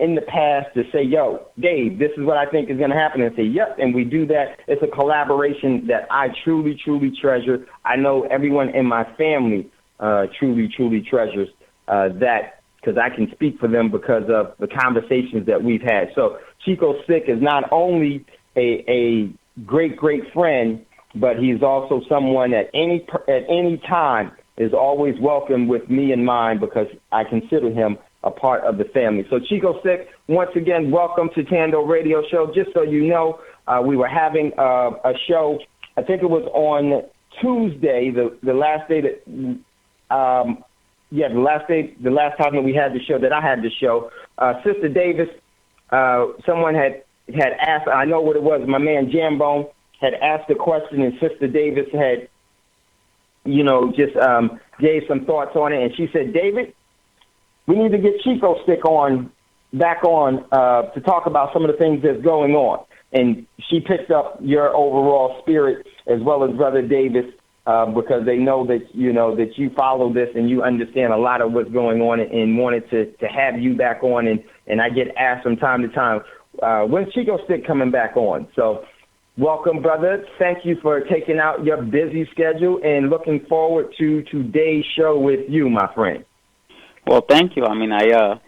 in the past to say, yo, Dave, this is what I think is going to happen, and say, yep, and we do that. It's a collaboration that I truly treasure. I know everyone in my family truly treasures that, because I can speak for them because of the conversations that we've had. So Chico Stick is not only a great friend, but he's also someone at any time is always welcome with me and mine, because I consider him a part of the family. So Chico Stick, once again, welcome to Tando Radio Show. Just so you know, we were having a show, I think it was on Tuesday, the last day that, the last time that we had the show, that I had the show. Sister Davis, someone had asked, I know what it was, my man Jambone had asked a question, and Sister Davis had, just gave some thoughts on it, and she said, David, we need to get Chico Stick back on to talk about some of the things that's going on. And she picked up your overall spirit as well as Brother Davis, because they know that that you follow this and you understand a lot of what's going on, and wanted to have you back on. And I get asked from time to time, when's Chico Stick coming back on? So welcome, brother. Thank you for taking out your busy schedule, and looking forward to today's show with you, my friend. Well, thank you. I mean, I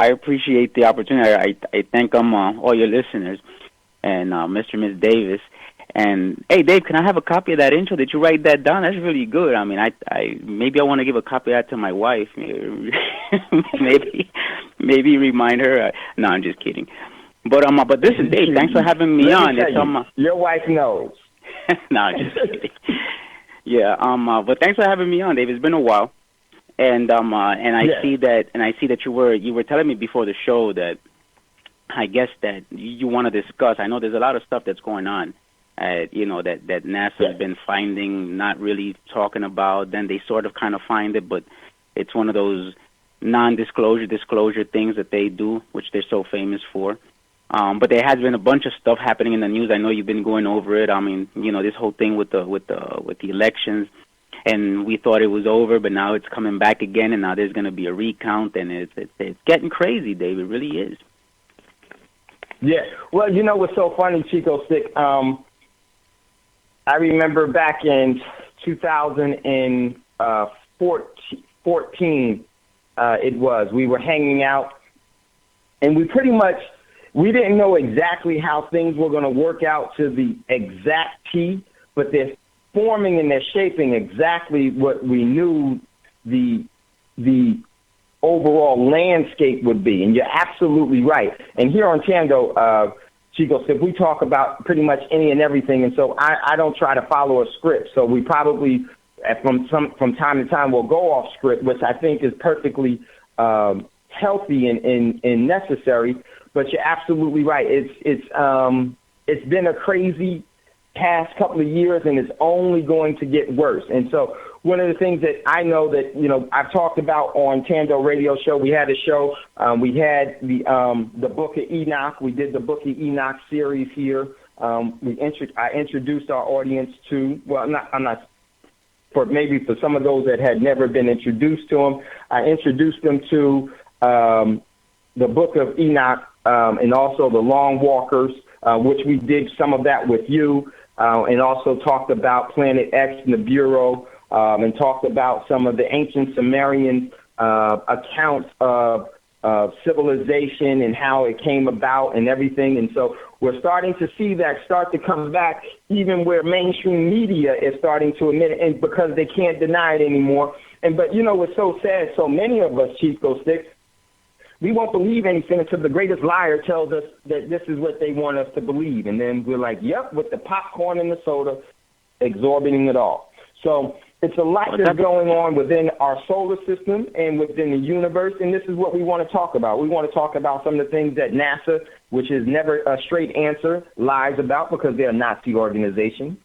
appreciate the opportunity. I thank all your listeners and Mr. and Ms. Davis. And hey, Dave, can I have a copy of that intro? Did you write that down? That's really good. I mean, I maybe I want to give a copy of that to my wife. maybe remind her. No, I'm just kidding. But this is Dave. Thanks for having me on. Your wife knows. No, I'm just kidding. Yeah. But thanks for having me on, Dave. It's been a while. And I see that you were telling me before the show that I guess that you want to discuss. I know there's a lot of stuff that's going on, that NASA's been finding, not really talking about. Then they sort of kind of find it, but it's one of those disclosure things that they do, which they're so famous for. But there has been a bunch of stuff happening in the news. I know you've been going over it. I mean, this whole thing with the elections. And we thought it was over, but now it's coming back again, and now there's going to be a recount, and it's getting crazy, Dave. It really is. Yeah. Well, what's so funny, Chico Stick? I remember back in 2014, we were hanging out, and we didn't know exactly how things were going to work out to the exact T, but forming and they're shaping exactly what we knew the overall landscape would be. And you're absolutely right. And here on Tando, Chico said, we talk about pretty much any and everything. And so I don't try to follow a script. So we probably, from time to time, will go off script, which I think is perfectly healthy and necessary. But you're absolutely right. It's been a crazy past couple of years, and it's only going to get worse. And so one of the things that I know that, I've talked about on Tando Radio Show, we had a show, we had the Book of Enoch. We did the Book of Enoch series here. I introduced our audience to, I'm not for some of those that had never been introduced to them, I introduced them to the Book of Enoch and also the Long Walkers, which we did some of that with you, and also talked about Planet X and the Bureau, and talked about some of the ancient Sumerian accounts of civilization and how it came about and everything. And so we're starting to see that start to come back, even where mainstream media is starting to admit it, and because they can't deny it anymore. But what's so sad, so many of us, Chico Sticks, we won't believe anything until the greatest liar tells us that this is what they want us to believe. And then we're like, yep, with the popcorn and the soda, absorbing it all. So it's a lot that's going on within our solar system and within the universe, and this is what we want to talk about. We want to talk about some of the things that NASA, which is never a straight answer, lies about because they're a Nazi organization.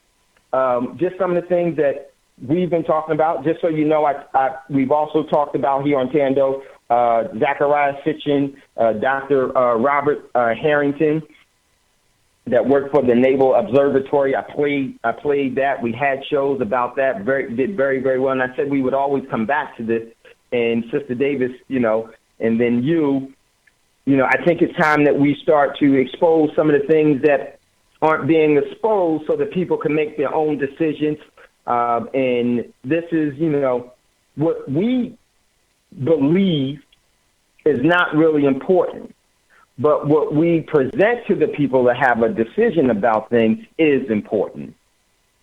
Just some of the things that we've been talking about. Just so you know, we've also talked about here on Tando, Zachariah Sitchin, Dr. Robert Harrington, that worked for the Naval Observatory. I played that. We had shows about that. Did very, very well. And I said we would always come back to this. And Sister Davis, and then I think it's time that we start to expose some of the things that aren't being exposed so that people can make their own decisions. And this is, what we believe is not really important. But what we present to the people to have a decision about things is important.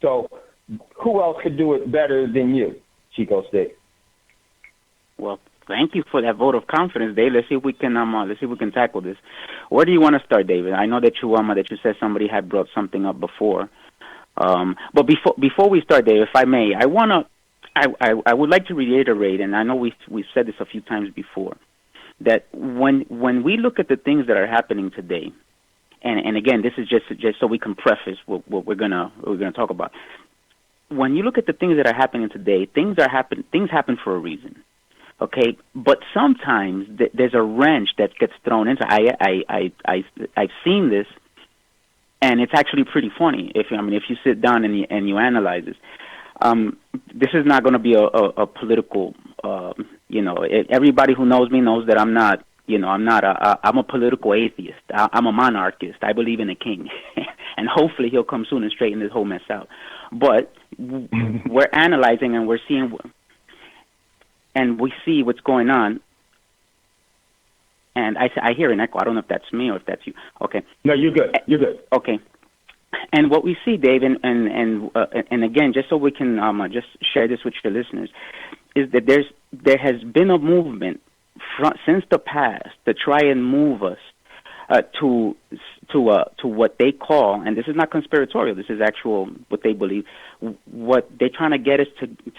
So who else could do it better than you, Chico Stick? Well, thank you for that vote of confidence, Dave. Let's see if we can tackle this. Where do you want to start, David? I know that you said somebody had brought something up before. But before we start, Dave, if I may, I would like to reiterate, and I know we've said this a few times before, that when we look at the things that are happening today, and again, this is just so we can preface what we're gonna talk about. When you look at the things that are happening today, things happen for a reason, okay? But sometimes there's a wrench that gets thrown into. I've seen this, and it's actually pretty funny. If you sit down and you analyze this. This is not going to be a political, everybody who knows me knows that I'm not, I'm a political atheist. I'm a monarchist. I believe in a king. And hopefully he'll come soon and straighten this whole mess out. But we're analyzing and we're seeing, and we see what's going on. And I hear an echo. I don't know if that's me or if that's you. Okay. No, you're good. You're good. Okay. And what we see, Dave, and again, just so we can just share this with your listeners, is that there has been a movement since the past to try and move us to what they call, and this is not conspiratorial, this is actual what they believe, what they're trying to get us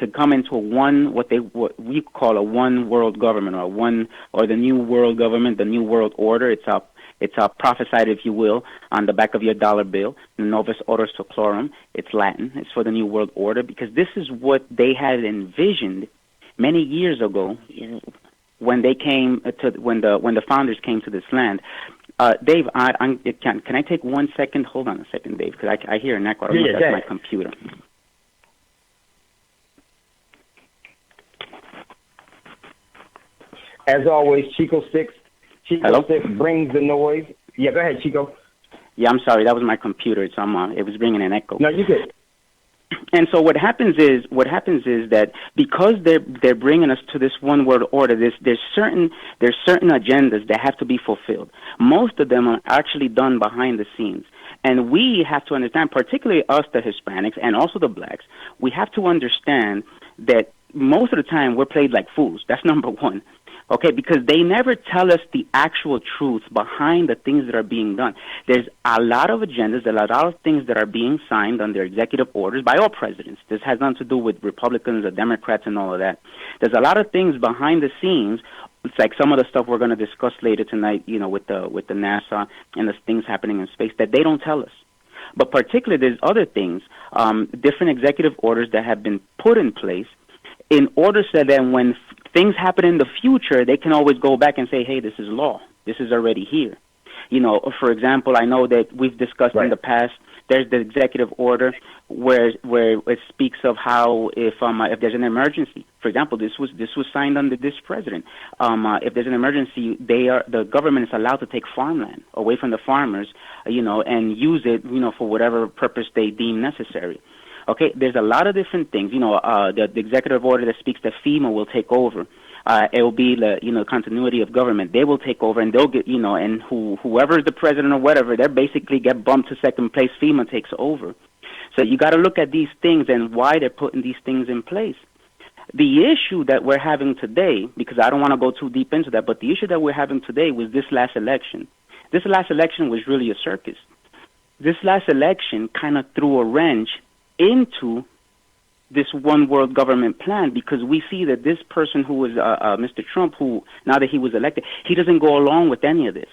to come into what we call a one world government, or the new world government, the new world order. It's prophesied, if you will, on the back of your dollar bill, Novus Ordo Seclorum. It's Latin. It's for the New World Order, because this is what they had envisioned many years ago when they came when the founders came to this land. Dave, can I take 1 second? Hold on a second, Dave, because I hear an echo. I don't know if that's my computer. As always, Chico Sticks brings the noise. Yeah, go ahead, Chico. Yeah, I'm sorry. That was my computer. It was bringing an echo. No, you're good. And so what happens is that because they're bringing us to this one world order, there's certain agendas that have to be fulfilled. Most of them are actually done behind the scenes. And we have to understand, particularly us, the Hispanics, and also the blacks, we have to understand that most of the time we're played like fools. That's number one. Okay, because they never tell us the actual truth behind the things that are being done. There's a lot of agendas, a lot of things that are being signed under executive orders by all presidents. This has nothing to do with Republicans or Democrats and all of that. There's a lot of things behind the scenes. It's like some of the stuff we're going to discuss later tonight, with the NASA and the things happening in space that they don't tell us. But particularly, there's other things, different executive orders that have been put in place in order so that when things happen in the future, they can always go back and say, hey, this is law. This is already here. For example, I know that we've discussed in the past, there's the executive order where it speaks of how if there's an emergency, for example, this was signed under this president. If there's an emergency, the government is allowed to take farmland away from the farmers, and use it, for whatever purpose they deem necessary. Okay, there's a lot of different things. The executive order that speaks that FEMA will take over. It will be the continuity of government. They will take over, and they'll get and whoever is the president or whatever, they basically get bumped to second place. FEMA takes over. So you got to look at these things and why they're putting these things in place. The issue that we're having today, because I don't want to go too deep into that, but the issue that we're having today was this last election. This last election was really a circus. This last election kind of threw a wrench into this one world government plan, because we see that this person who was Mr. Trump, who now that he was elected, he doesn't go along with any of this.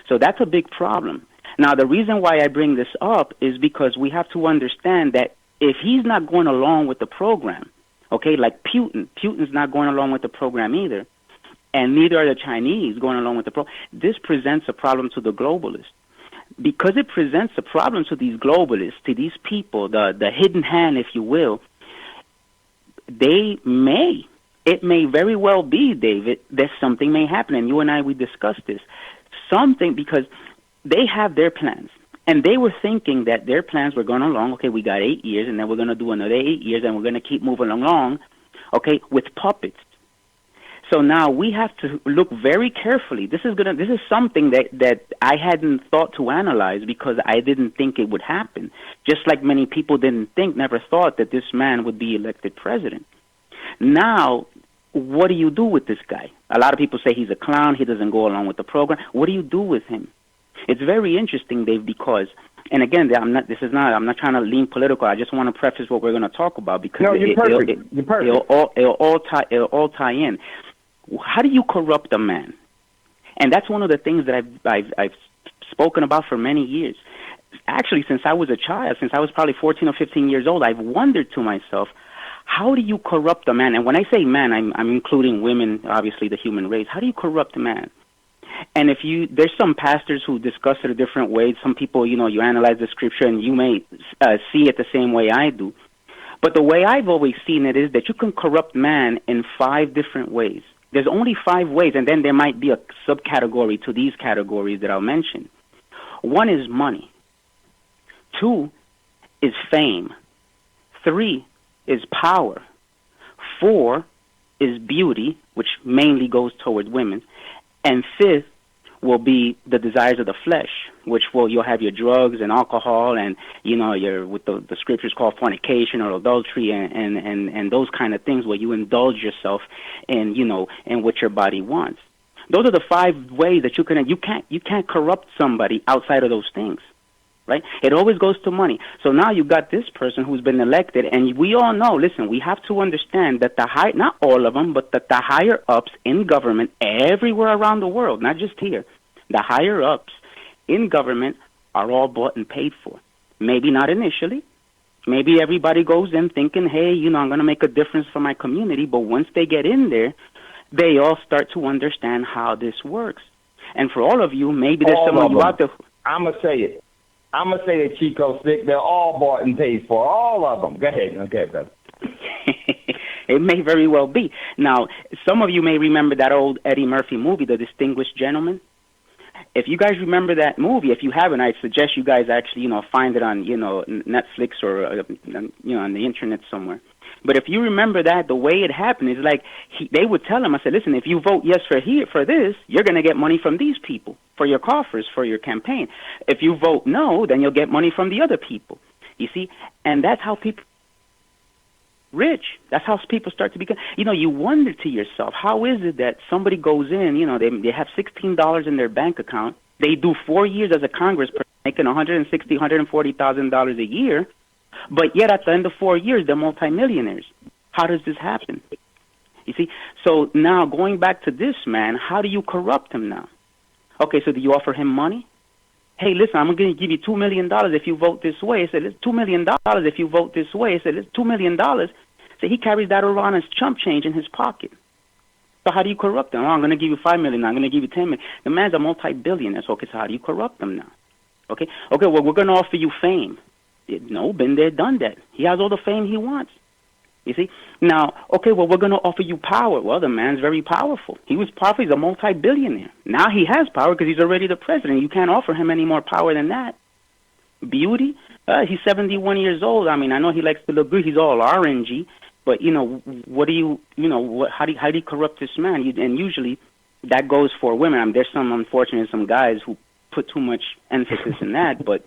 So that's a big problem. Now, the reason why I bring this up is because we have to understand that if he's not going along with the program, okay, like Putin's not going along with the program either, and neither are the Chinese going along with the program, this presents a problem to the globalists. Because it presents a problem to these globalists, to these people, the hidden hand, if you will, it may very well be, David, that something may happen, and you and I, we discussed this. Something, because they have their plans, and they were thinking that their plans were going along, okay, we got 8 years, and then we're going to do another 8 years, and we're going to keep moving along, okay, with puppets. So now we have to look very carefully. This is something that I hadn't thought to analyze because I didn't think it would happen. Just like many people never thought that this man would be elected president. Now, what do you do with this guy? A lot of people say he's a clown, he doesn't go along with the program. What do you do with him? It's very interesting, Dave, because, and again, I'm not trying to lean political. I just want to preface what we're going to talk about because you're perfect. It'll all tie in. How do you corrupt a man? And that's one of the things that I've spoken about for many years. Actually, since I was a child, since I was probably 14 or 15 years old, I've wondered to myself, how do you corrupt a man? And when I say man, I'm including women, obviously the human race. How do you corrupt a man? And there's some pastors who discuss it a different way. Some people, you analyze the scripture and you may see it the same way I do. But the way I've always seen it is that you can corrupt man in 5 different ways. There's only 5 ways, and then there might be a subcategory to these categories that I'll mention. 1 is money. 2 is fame. 3 is power. 4 is beauty, which mainly goes towards women. And 5th will be the desires of the flesh, which you'll have your drugs and alcohol and, your what the scriptures call fornication or adultery and those kind of things where you indulge yourself in, in what your body wants. Those are the 5 ways that you can't corrupt somebody outside of those things, right? It always goes to money. So now you've got this person who's been elected, and we all know, listen, we have to understand that not all of them, but that the higher ups in government everywhere around the world, not just here, the higher ups in government are all bought and paid for. Maybe not initially. Maybe everybody goes in thinking, hey, I'm going to make a difference for my community. But once they get in there, they all start to understand how this works. And for all of you, maybe there's some of you out there. I'm going to say it. I'm going to say it, Chico Stick. They're all bought and paid for. All of them. Go ahead. Okay, brother. It may very well be. Now, some of you may remember that old Eddie Murphy movie, The Distinguished Gentleman. if you guys remember that movie, if you haven't, I suggest you guys actually, find it on, Netflix or, on the internet somewhere. But if you remember that, the way it happened is like they would tell him, I said, listen, if you vote yes for this, you're going to get money from these people for your coffers, for your campaign. If you vote no, then you'll get money from the other people. You see? And that's how people rich. That's how people start to become. You wonder to yourself, how is it that somebody goes in, they have $16 in their bank account. They do 4 years as a congressperson, making $160,000, $140,000 a year. But yet at the end of 4 years, they're multimillionaires. How does this happen? You see? So now going back to this man, how do you corrupt him now? Okay, so do you offer him money? Hey, listen, I'm going to give you $2 million if you vote this way. I said, it's $2 million if you vote this way. I said, it's $2 million. So he carries that around as chump change in his pocket. So how do you corrupt him? Oh, I'm going to give you $5 million. I'm going to give you $10 million. The man's a multi-billionaire. So, okay, so how do you corrupt him now? Okay, well, we're going to offer you fame. No, been there, done that. He has all the fame he wants. You see? Now, okay, well, we're going to offer you power. Well, the man's very powerful. He was powerful. He's a multi-billionaire. Now he has power because he's already the president. You can't offer him any more power than that. Beauty? He's 71 years old. I mean, I know he likes to look good. He's all orangey. But, what do you, how do you corrupt this man? And usually that goes for women. I mean, there's some guys who put too much emphasis in that, but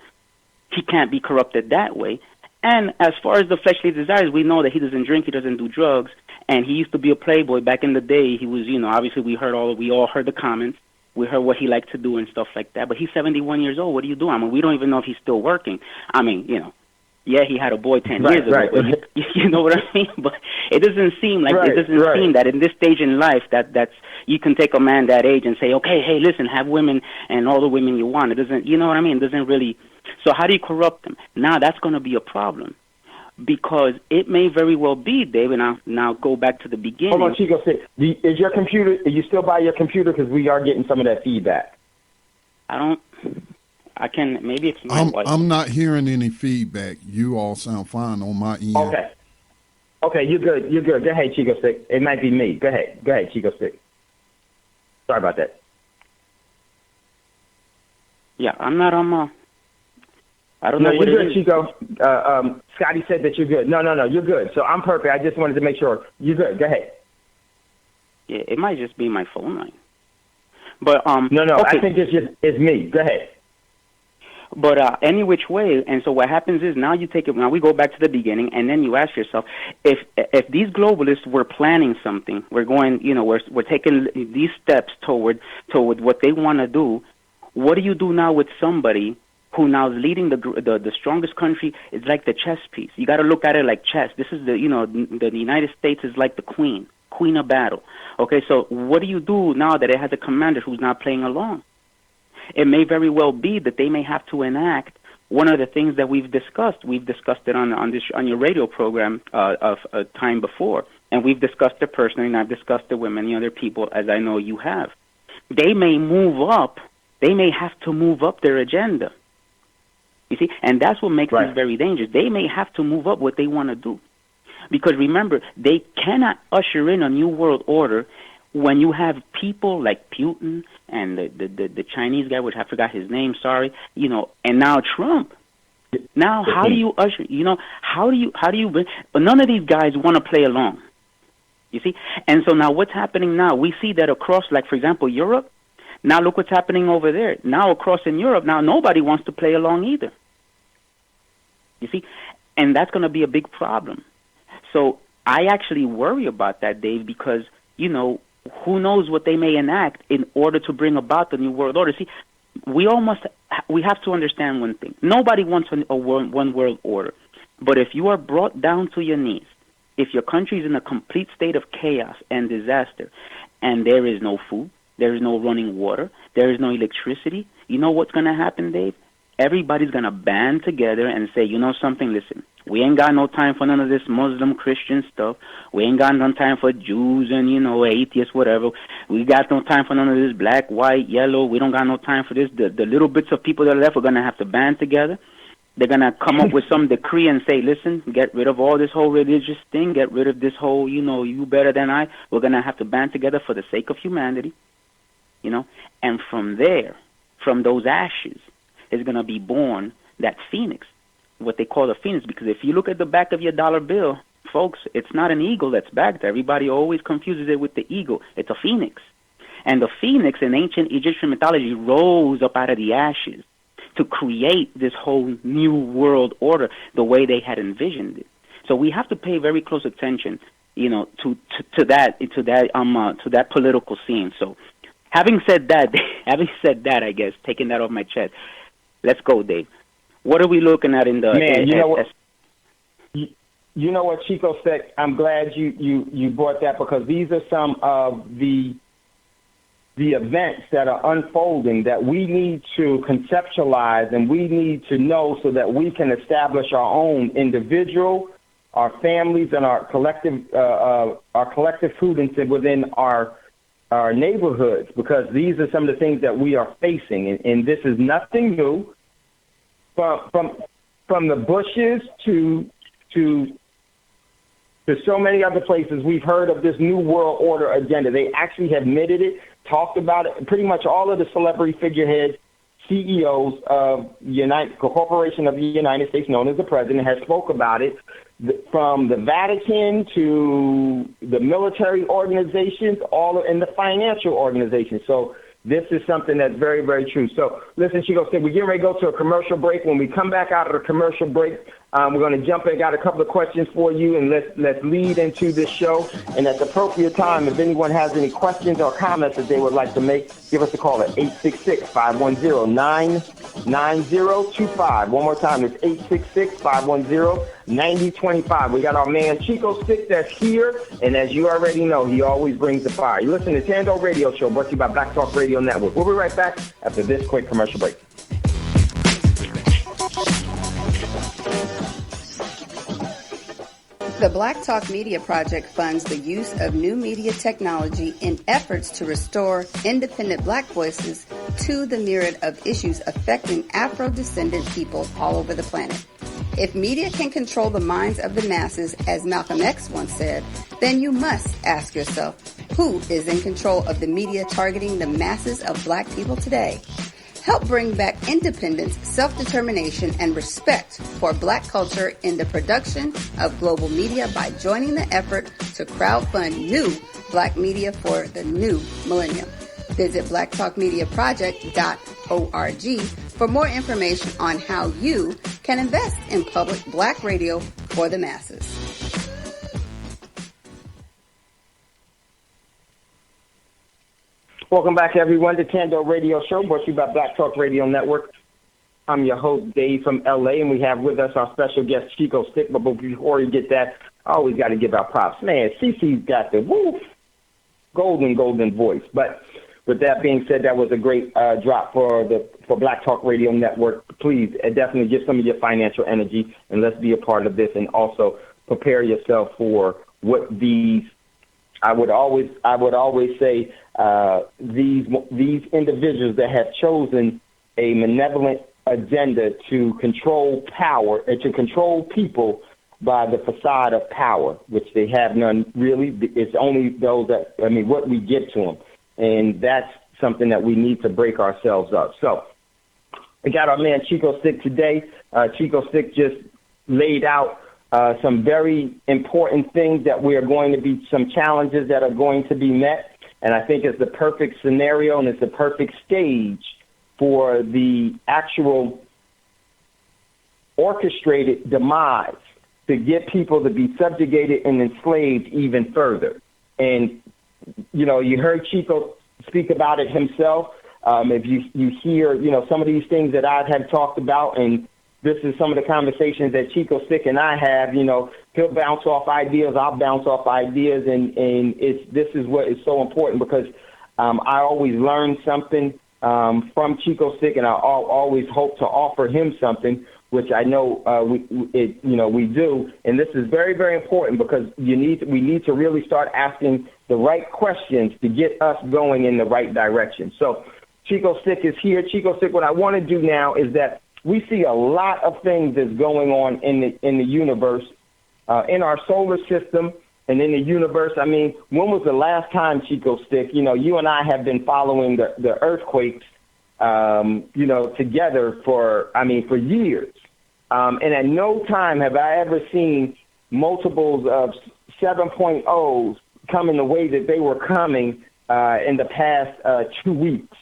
he can't be corrupted that way. And as far as the fleshly desires, we know that he doesn't drink, he doesn't do drugs, and he used to be a playboy. Back in the day, he was, obviously we all heard the comments. We heard what he liked to do and stuff like that. But he's 71 years old. What do you do? I mean, we don't even know if he's still working. I mean, yeah, he had a boy 10 years ago. But you know what I mean? But it doesn't seem like seem that in this stage in life that's you can take a man that age and say, okay, hey, listen, have women and all the women you want. It doesn't, you know what I mean? It doesn't really. So how do you corrupt them? Now that's going to be a problem because it may very well be, David. Now go back to the beginning. Hold on, Chico. Is your computer? Are you still by your computer? Because we are getting some of that feedback. I can. Maybe it's my wife. I'm not hearing any feedback. You all sound fine on my end. Okay, you're good. Go ahead, Chico Stick. It might be me. Go ahead, Chico Stick. Sorry about that. Yeah, I'm not on my. I don't know. You're good, Chico. Scotty said that you're good. No, you're good. So I'm perfect. I just wanted to make sure you're good. Go ahead. Yeah, it might just be my phone line. But no, okay. I think it's me. Go ahead. But any which way, and so what happens is now you take it. Now we go back to the beginning, and then you ask yourself, if these globalists were planning something, we're going, we're taking these steps toward what they want to do. What do you do now with somebody who now is leading the strongest country? It's like the chess piece. You got to look at it like chess. This is the United States is like the queen of battle. Okay, so what do you do now that it has a commander who's not playing along? It may very well be that they may have to enact one of the things that we've discussed. We've discussed it on your radio program of a time before, and we've discussed it personally, and I've discussed it with many other people, as I know you have. They may move up. They may have to move up their agenda. You see, and that's what makes this very dangerous. They may have to move up what they want to do, because remember, they cannot usher in a new world order when you have people like Putin and the Chinese guy, which I forgot his name, sorry, and now Trump. Now, how do you usher, how do you bring, but none of these guys want to play along, you see? And so now what's happening now? We see that across, like, for example, Europe. Now look what's happening over there. Now across in Europe, now nobody wants to play along either, you see? And that's going to be a big problem. So I actually worry about that, Dave, because, who knows what they may enact in order to bring about the new world order. See, we have to understand one thing. Nobody wants a one world order. But if you are brought down to your knees, if your country is in a complete state of chaos and disaster, and there is no food, there is no running water, there is no electricity, you know what's going to happen, Dave? Everybody's going to band together and say, you know something, listen, we ain't got no time for none of this Muslim Christian stuff. We ain't got no time for Jews and, atheists, whatever. We got no time for none of this black, white, yellow. We don't got no time for this. The little bits of people that are left, we're going to have to band together. They're going to come up with some decree and say, listen, get rid of all this whole religious thing. Get rid of this whole, you better than I. We're going to have to band together for the sake of humanity, And from there, from those ashes is going to be born that phoenix, what they call the phoenix. Because if you look at the back of your dollar bill, folks, it's not an eagle that's back there. Everybody always confuses it with the eagle. It's a phoenix. And the phoenix in ancient Egyptian mythology rose up out of the ashes to create this whole new world order the way they had envisioned it. So we have to pay very close attention, to that political scene. So having said that, I guess, taking that off my chest, let's go, Dave. What are we looking at in the... Man, you know what, Chico said, I'm glad you brought that, because these are some of the events that are unfolding that we need to conceptualize and we need to know so that we can establish our own individual, our families, and our collective prudence within our neighborhoods, because these are some of the things that we are facing, and this is nothing new. From the Bushes to so many other places, we've heard of this new world order agenda. They actually admitted it, talked about it. Pretty much all of the celebrity figureheads, CEOs of Corporation of the United States, known as the President, has spoke about it, from the Vatican to the military organizations, in the financial organizations. So this is something that's very, very true. So listen, Chico said, we're getting ready to go to a commercial break. When we come back out of the commercial break, we're going to jump in. Got a couple of questions for you, and let's lead into this show. And at the appropriate time, if anyone has any questions or comments that they would like to make, give us a call at 866-510-9025. One more time, it's 866-510-9025. We got our man Chico Stick that's here, and as you already know, he always brings the fire. You listen to Tando Radio Show, brought to you by Black Talk Radio Network. We'll be right back after this quick commercial break. The Black Talk Media Project funds the use of new media technology in efforts to restore independent black voices to the myriad of issues affecting Afro-descendant people all over the planet. If media can control the minds of the masses, as Malcolm X once said, then you must ask yourself, who is in control of the media targeting the masses of black people today? Help bring back independence, self-determination, and respect for black culture in the production of global media by joining the effort to crowdfund new black media for the new millennium. Visit blacktalkmediaproject.org for more information on how you can invest in public black radio for the masses. Welcome back, everyone, to Tando Radio Show, brought to you by Black Talk Radio Network. I'm your host, Dave, from L.A., and we have with us our special guest, Chico Stick. But before we get that, I always got to give out props. Man, CeCe's got the golden voice. But with that being said, that was a great drop for Black Talk Radio Network. Please definitely give some of your financial energy, and let's be a part of this, and also prepare yourself for what these. I would always say these individuals that have chosen a malevolent agenda to control power and to control people by the facade of power, which they have none really. It's only those what we give to them, and that's something that we need to break ourselves up. So we got our man Chico Stick today. Chico Stick just laid out some very important things that we are going to be, some challenges that are going to be met. And I think it's the perfect scenario and it's the perfect stage for the actual orchestrated demise to get people to be subjugated and enslaved even further. And, you heard Chico speak about it himself. If you hear, some of these things that I have talked about, and this is some of the conversations that Chico Stick and I have, he'll bounce off ideas, I'll bounce off ideas, and this is what is so important, because I always learn something from Chico Stick, and I always hope to offer him something, which I know we do, and this is very, very important, because we need to really start asking the right questions to get us going in the right direction. So Chico Stick is here. Chico Stick, what I want to do now is that we see a lot of things that's going on in the universe, in our solar system and in the universe. I mean, when was the last time, Chico Stick, you and I have been following the earthquakes together for years. And at no time have I ever seen multiples of 7.0s coming the way that they were coming in the past 2 weeks.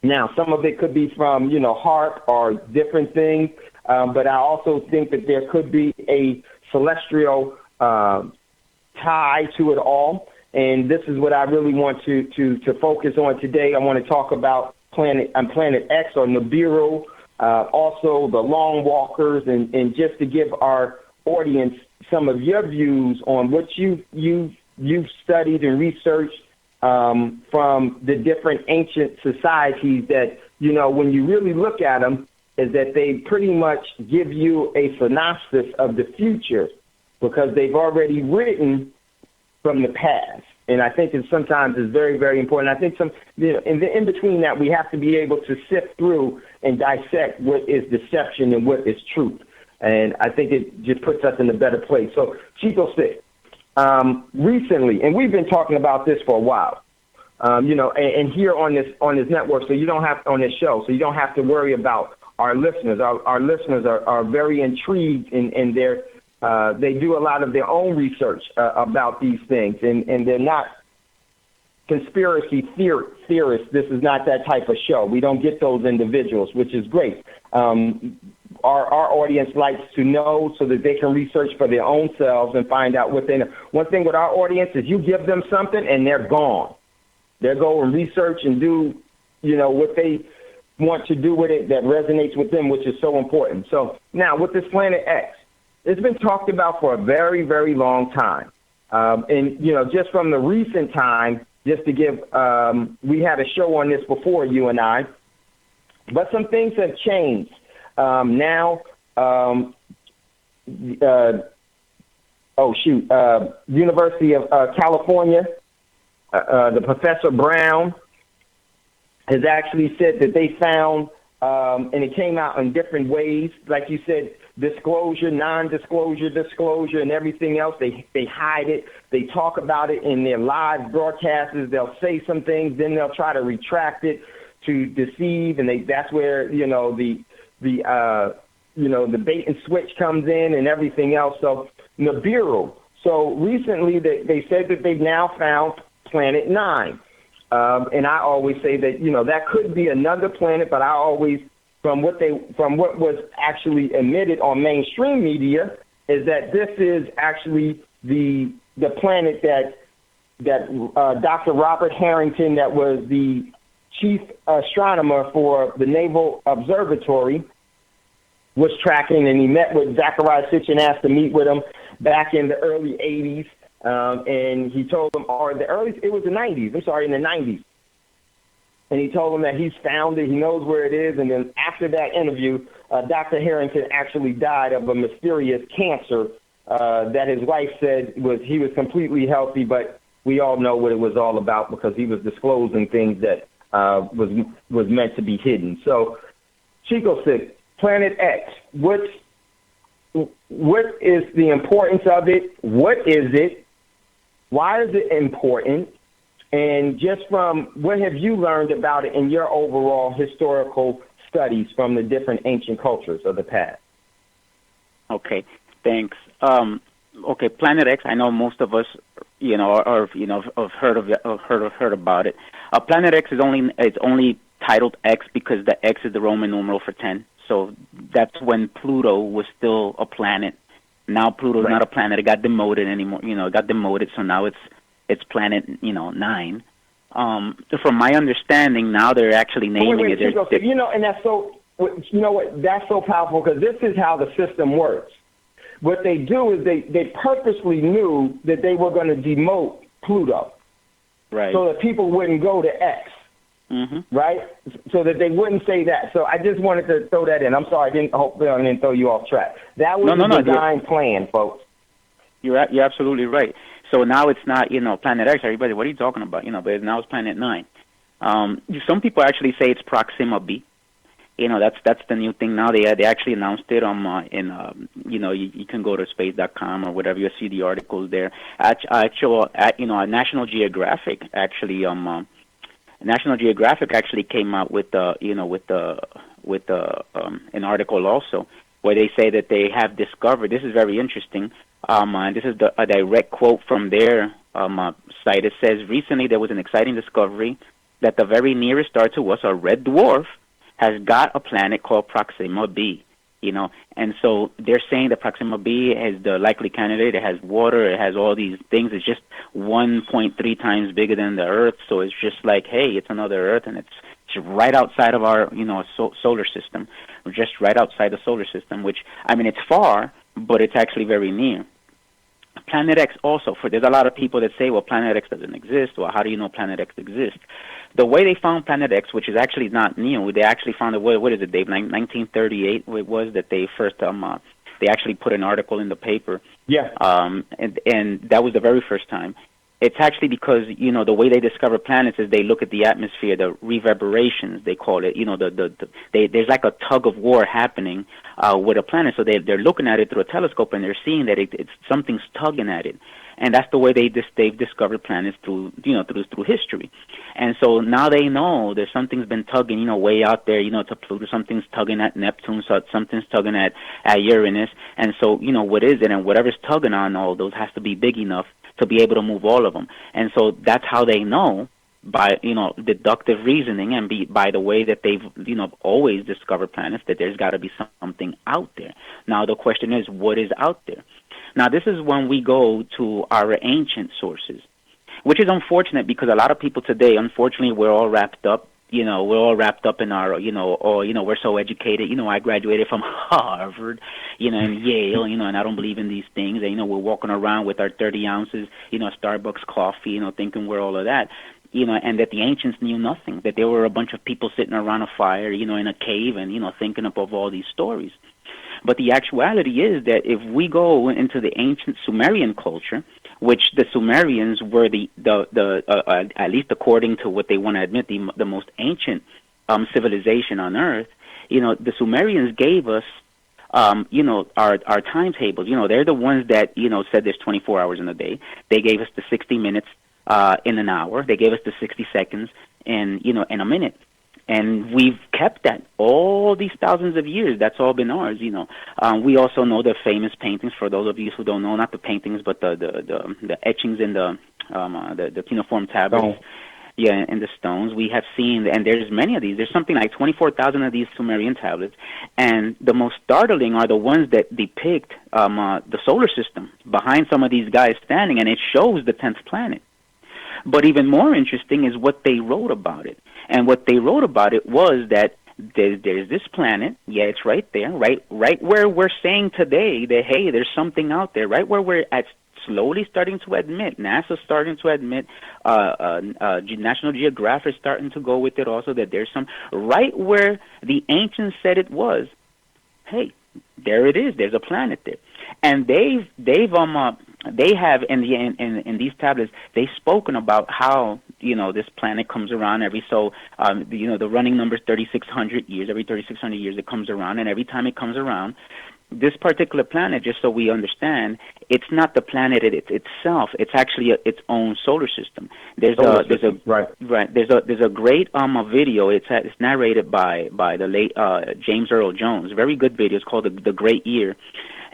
Now, some of it could be from, HARP or different things, but I also think that there could be a celestial tie to it all. And this is what I really want to focus on today. I want to talk about Planet X or Nibiru, also the Long Walkers, and just to give our audience some of your views on what you've studied and researched from the different ancient societies that, when you really look at them, is that they pretty much give you a synopsis of the future because they've already written from the past. And I think it sometimes is very, very important. I think in between that, we have to be able to sift through and dissect what is deception and what is truth. And I think it just puts us in a better place. So Chico said, recently, and we've been talking about this for a while, and here on this network, so you don't have on this show, so you don't have to worry about our listeners. Our listeners are very intrigued in their they do a lot of their own research about these things, and they're not conspiracy theorists. This is not that type of show. We don't get those individuals, which is great. Our audience likes to know so that they can research for their own selves and find out what they know. One thing with our audience is you give them something and they're gone. They'll go and research and do, what they want to do with it that resonates with them, which is so important. So now with this Planet X, it's been talked about for a very, very long time. And, just from the recent time, just to give, we had a show on this before, you and I, but some things have changed. University of California, the Professor Brown has actually said that they found, and it came out in different ways, like you said, disclosure, non-disclosure, disclosure, and everything else. They hide it. They talk about it in their live broadcasts. They'll say some things, then they'll try to retract it to deceive, and that's where the bait and switch comes in and everything else. So Nibiru. So recently they said that they've now found Planet 9. And I always say that, that could be another planet, but I always, from what was actually emitted on mainstream media, is that this is actually the planet that Dr. Robert Harrington, that was the chief astronomer for the Naval Observatory, was tracking, and he met with Zachariah Sitchin, asked to meet with him back in the early 80s. And he told him, it was the 90s, in the 90s. And he told him that he's found it, he knows where it is. And then after that interview, Dr. Harrington actually died of a mysterious cancer that his wife said he was completely healthy, but we all know what it was all about because he was disclosing things that was meant to be hidden. So Chico said, Planet X, what is the importance of it? What is it? Why is it important? And just from what have you learned about it in your overall historical studies from the different ancient cultures of the past? Okay, thanks. Okay, Planet X. I know most of us, have heard about it. Planet X is only titled X because the X is the Roman numeral for 10. So that's when Pluto was still a planet. Now Pluto's not a planet. It got demoted anymore. It got demoted. So now it's Planet 9. From my understanding, now they're actually naming it. Chico, and that's so. That's so powerful because this is how the system works. What they do is they purposely knew that they were going to demote Pluto, right? So that people wouldn't go to X. Mm-hmm. Right, so that they wouldn't say that. So I just wanted to throw that in. I'm sorry, hopefully I didn't throw you off track. That was the design plan, folks. You're absolutely right. So now it's not Planet X. Everybody, what are you talking about? But now it's Planet 9. Some people actually say it's Proxima B. That's the new thing now. They actually announced it you can go to space.com or whatever. You see the articles there. National Geographic actually National Geographic actually came out with an article also where they say that they have discovered. This is very interesting. And this is a direct quote from their site. It says, recently there was an exciting discovery that the very nearest star to us, a red dwarf, has got a planet called Proxima b. And so they're saying that Proxima b is the likely candidate. It has water. It has all these things. It's just 1.3 times bigger than the Earth. So it's just like, hey, it's another Earth, and it's right outside of our, solar system. We're just right outside the solar system, which, it's far, but it's actually very near. Planet X also, there's a lot of people that say, well, Planet X doesn't exist. Well, how do you know Planet X exists? The way they found Planet X, which is actually not new, they actually found it, what is it, Dave, 1938 it was that they first, they actually put an article in the paper. Yeah. And that was the very first time. It's actually because, the way they discover planets is they look at the atmosphere, the reverberations, they call it. There's like a tug of war happening with a planet. So they're looking at it through a telescope, and they're seeing that it's something's tugging at it. And that's the way they've discovered planets through history. And so now they know that something's been tugging, way out there, to Pluto. Something's tugging at Neptune. So something's tugging at Uranus. And so, what is it? And whatever's tugging on all those has to be big enough to be able to move all of them. And so that's how they know, by, deductive reasoning and by the way that they've, always discovered planets, that there's got to be something out there. Now the question is, what is out there? Now this is when we go to our ancient sources, which is unfortunate because a lot of people today, unfortunately, we're all wrapped up in our, we're so educated. I graduated from Harvard, and Yale, and I don't believe in these things. And, we're walking around with our 30 ounces, Starbucks coffee, thinking we're all of that, and that the ancients knew nothing, that there were a bunch of people sitting around a fire, in a cave and, thinking up of all these stories. But the actuality is that if we go into the ancient Sumerian culture, which the Sumerians were the at least according to what they want to admit, the most ancient civilization on Earth, the Sumerians gave us, our timetables. They're the ones that, said there's 24 hours in a day. They gave us the 60 minutes in an hour. They gave us the 60 seconds in a minute. And we've kept that all these thousands of years. That's all been ours, We also know the famous paintings. For those of you who don't know, not the paintings, but the etchings in the cuneiform tablets. Oh. Yeah, in the stones. We have seen, and there's many of these. There's something like 24,000 of these Sumerian tablets. And the most startling are the ones that depict the solar system behind some of these guys standing, and it shows the 10th planet. But even more interesting is what they wrote about it. And what they wrote about it was that there's this planet. Yeah, it's right there, right where we're saying today that, hey, there's something out there, right where we're at slowly starting to admit. NASA's starting to admit, National Geographic is starting to go with it also, that there's some, right where the ancients said it was, hey, there it is, there's a planet there. And they have in these tablets, they've spoken about how, this planet comes around every the running number is 3,600 years. Every 3,600 years it comes around, and every time it comes around, this particular planet, just so we understand, it's not the planet itself. It's actually its own solar system. There's a great video. It's narrated by the late James Earl Jones. Very good video. It's called the Great Year.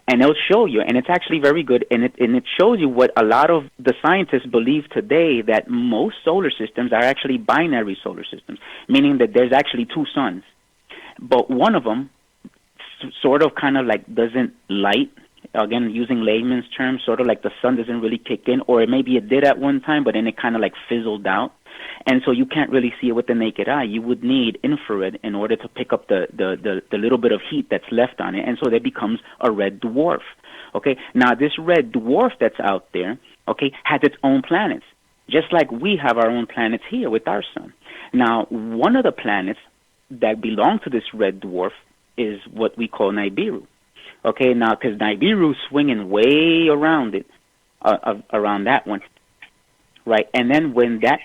And it'll show you, and it's actually very good, and it shows you what a lot of the scientists believe today, that most solar systems are actually binary solar systems, meaning that there's actually two suns. But one of them sort of kind of like doesn't light, again, using layman's terms, sort of like the sun doesn't really kick in, or maybe it did at one time, but then it kind of like fizzled out. And so you can't really see it with the naked eye. You would need infrared in order to pick up the little bit of heat that's left on it. And so that becomes a red dwarf. Okay, now this red dwarf that's out there, okay, has its own planets, just like we have our own planets here with our sun. Now, one of the planets that belong to this red dwarf is what we call Nibiru. Okay, now because Nibiru's swinging way around it, around that one, right? And then when that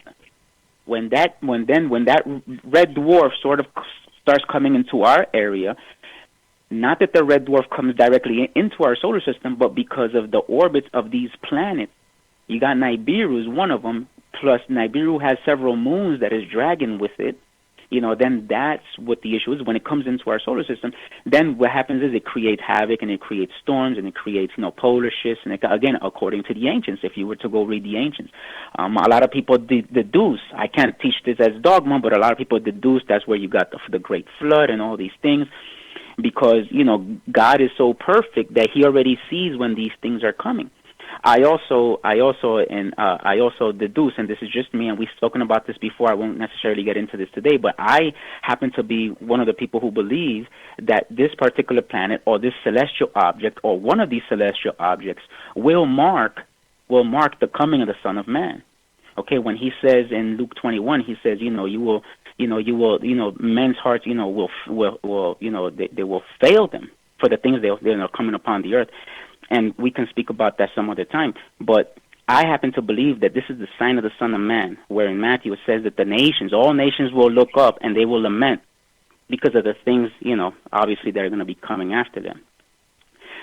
red dwarf sort of starts coming into our area, not that the red dwarf comes directly into our solar system, but because of the orbits of these planets, you got Nibiru is one of them, plus Nibiru has several moons that is dragging with it, then that's what the issue is. When it comes into our solar system, then what happens is it creates havoc, and it creates storms, and it creates, polar shifts. And again, according to the ancients, if you were to go read the ancients, a lot of people deduce, I can't teach this as dogma, but a lot of people deduce that's where you got the Great Flood and all these things, because, God is so perfect that he already sees when these things are coming. I also deduce, and this is just me, and we've spoken about this before, I won't necessarily get into this today, but I happen to be one of the people who believe that this particular planet or this celestial object or one of these celestial objects will mark the coming of the Son of Man. Okay, when he says in Luke 21, he says, men's hearts, they will fail them for the things they're coming upon the earth. And we can speak about that some other time. But I happen to believe that this is the sign of the Son of Man, where in Matthew it says that all nations will look up and they will lament because of the things, obviously that are going to be coming after them.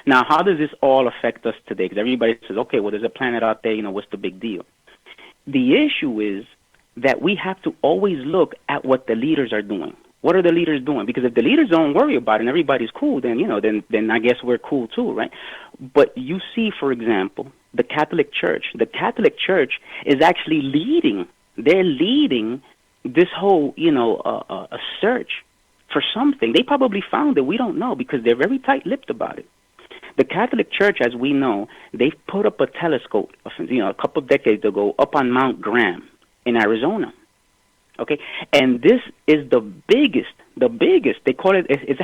Now, how does this all affect us today? Because everybody says, okay, well, there's a planet out there, what's the big deal? The issue is that we have to always look at what the leaders are doing. What are the leaders doing? Because if the leaders don't worry about it and everybody's cool, then, then I guess we're cool too, right? But you see, for example, the Catholic Church. The Catholic Church is actually leading. They're leading this whole, a search for something. They probably found it. We don't know because they're very tight-lipped about it. The Catholic Church, as we know, they've put up a telescope, a couple of decades ago up on Mount Graham in Arizona. Okay, and this is the biggest. They call it. It's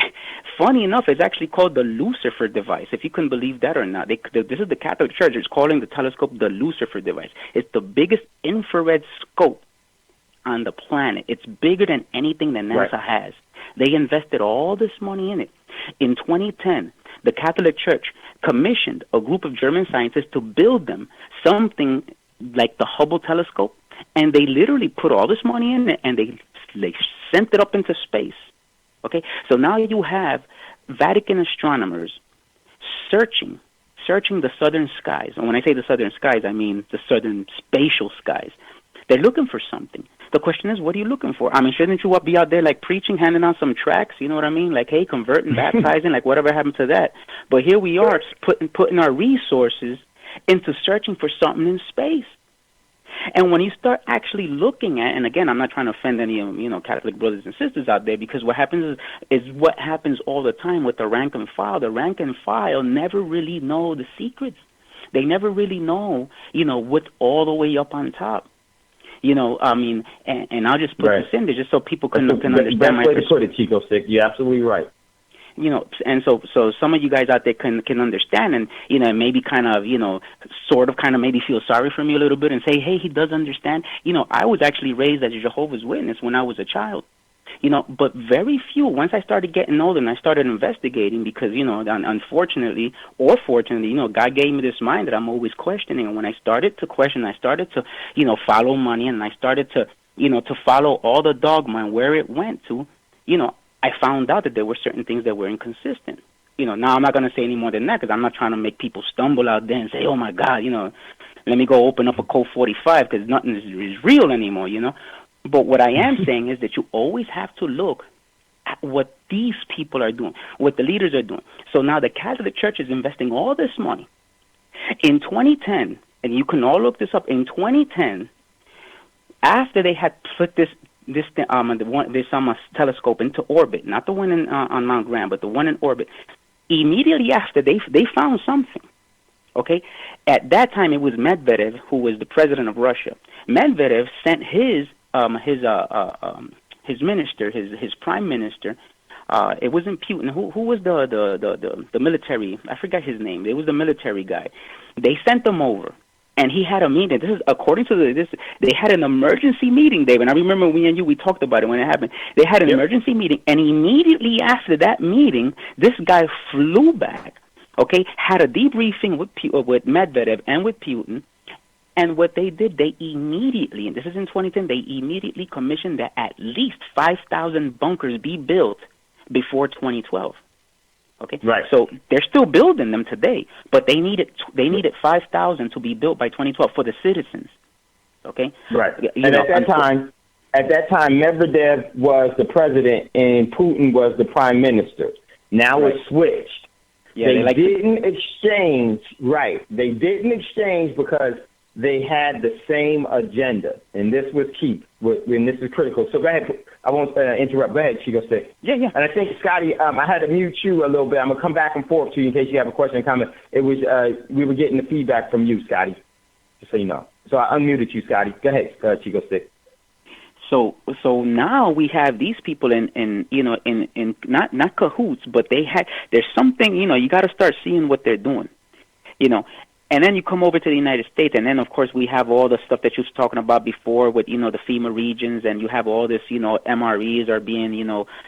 funny enough. It's actually called the Lucifer device. If you can believe that or not, this is the Catholic Church. It's calling the telescope the Lucifer device. It's the biggest infrared scope on the planet. It's bigger than anything that NASA has. They invested all this money in it. In 2010, the Catholic Church commissioned a group of German scientists to build them something like the Hubble telescope. And they literally put all this money in it, and they sent it up into space. Okay, so now you have Vatican astronomers searching the southern skies. And when I say the southern skies, I mean the southern spatial skies. They're looking for something. The question is, what are you looking for? I mean, shouldn't you be out there like preaching, handing out some tracts? You know what I mean? Like, hey, converting, baptizing, like whatever happened to that? But here we are putting our resources into searching for something in space. And when you start actually looking at, and again, I'm not trying to offend any Catholic brothers and sisters out there, because what happens is what happens all the time with the rank and file. The rank and file never really know the secrets. They never really know, what's all the way up on top. And I'll just put this in there just so people can understand my perspective. That's the way to put it, Chico Stick. You're absolutely right. And so some of you guys out there can understand, and maybe kind of maybe feel sorry for me a little bit and say, hey, he does understand. I was actually raised as a Jehovah's Witness when I was a child. But very few. Once I started getting older and I started investigating, because unfortunately or fortunately, God gave me this mind that I'm always questioning. And when I started to question, I started to follow money, and I started to follow all the dogma and where it went to. I found out that there were certain things that were inconsistent. Now I'm not going to say any more than that, because I'm not trying to make people stumble out there and say, oh my God, let me go open up a code 45 because nothing is real anymore, But what I am saying is that you always have to look at what these people are doing, what the leaders are doing. So now the Catholic Church is investing all this money. In 2010, and you can all look this up, in 2010, after they had put this telescope into orbit, not the one on Mount Graham, but the one in orbit. Immediately after, they found something. Okay, at that time it was Medvedev who was the president of Russia. Medvedev sent his minister, his prime minister. It wasn't Putin. Who was the military? I forgot his name. It was the military guy. They sent them over. And he had a meeting. This is according to this. They had an emergency meeting, David. I remember we talked about it when it happened. They had an emergency meeting, and immediately after that meeting, this guy flew back. Okay, had a debriefing with Medvedev and with Putin. And what they did, they immediately, and this is in 2010, they immediately commissioned that at least 5,000 bunkers be built before 2012. Okay, right. So they're still building them today, but they needed 5,000 to be built by 2012 for the citizens. Okay. Right. You And know, at that time, Medvedev was the president and Putin was the prime minister. Now Right. it's switched. Yeah, they they like didn't exchange. Right. They didn't exchange because they had the same agenda, and this was key. And this is critical. So go ahead. I won't interrupt. Go ahead, Chico Stick. Yeah. And I think, Scotty, I had to mute you a little bit. I'm going to come back and forth to you in case you have a question or comment. It was we were getting the feedback from you, Scotty, just so you know. So I unmuted you, Scotty. Go ahead, Chico Stick. So now we have these people in not cahoots, but there's something, you got to start seeing what they're doing, And then you come over to the United States, and then, of course, we have all the stuff that you was talking about before with, the FEMA regions, and you have all this, MREs are being,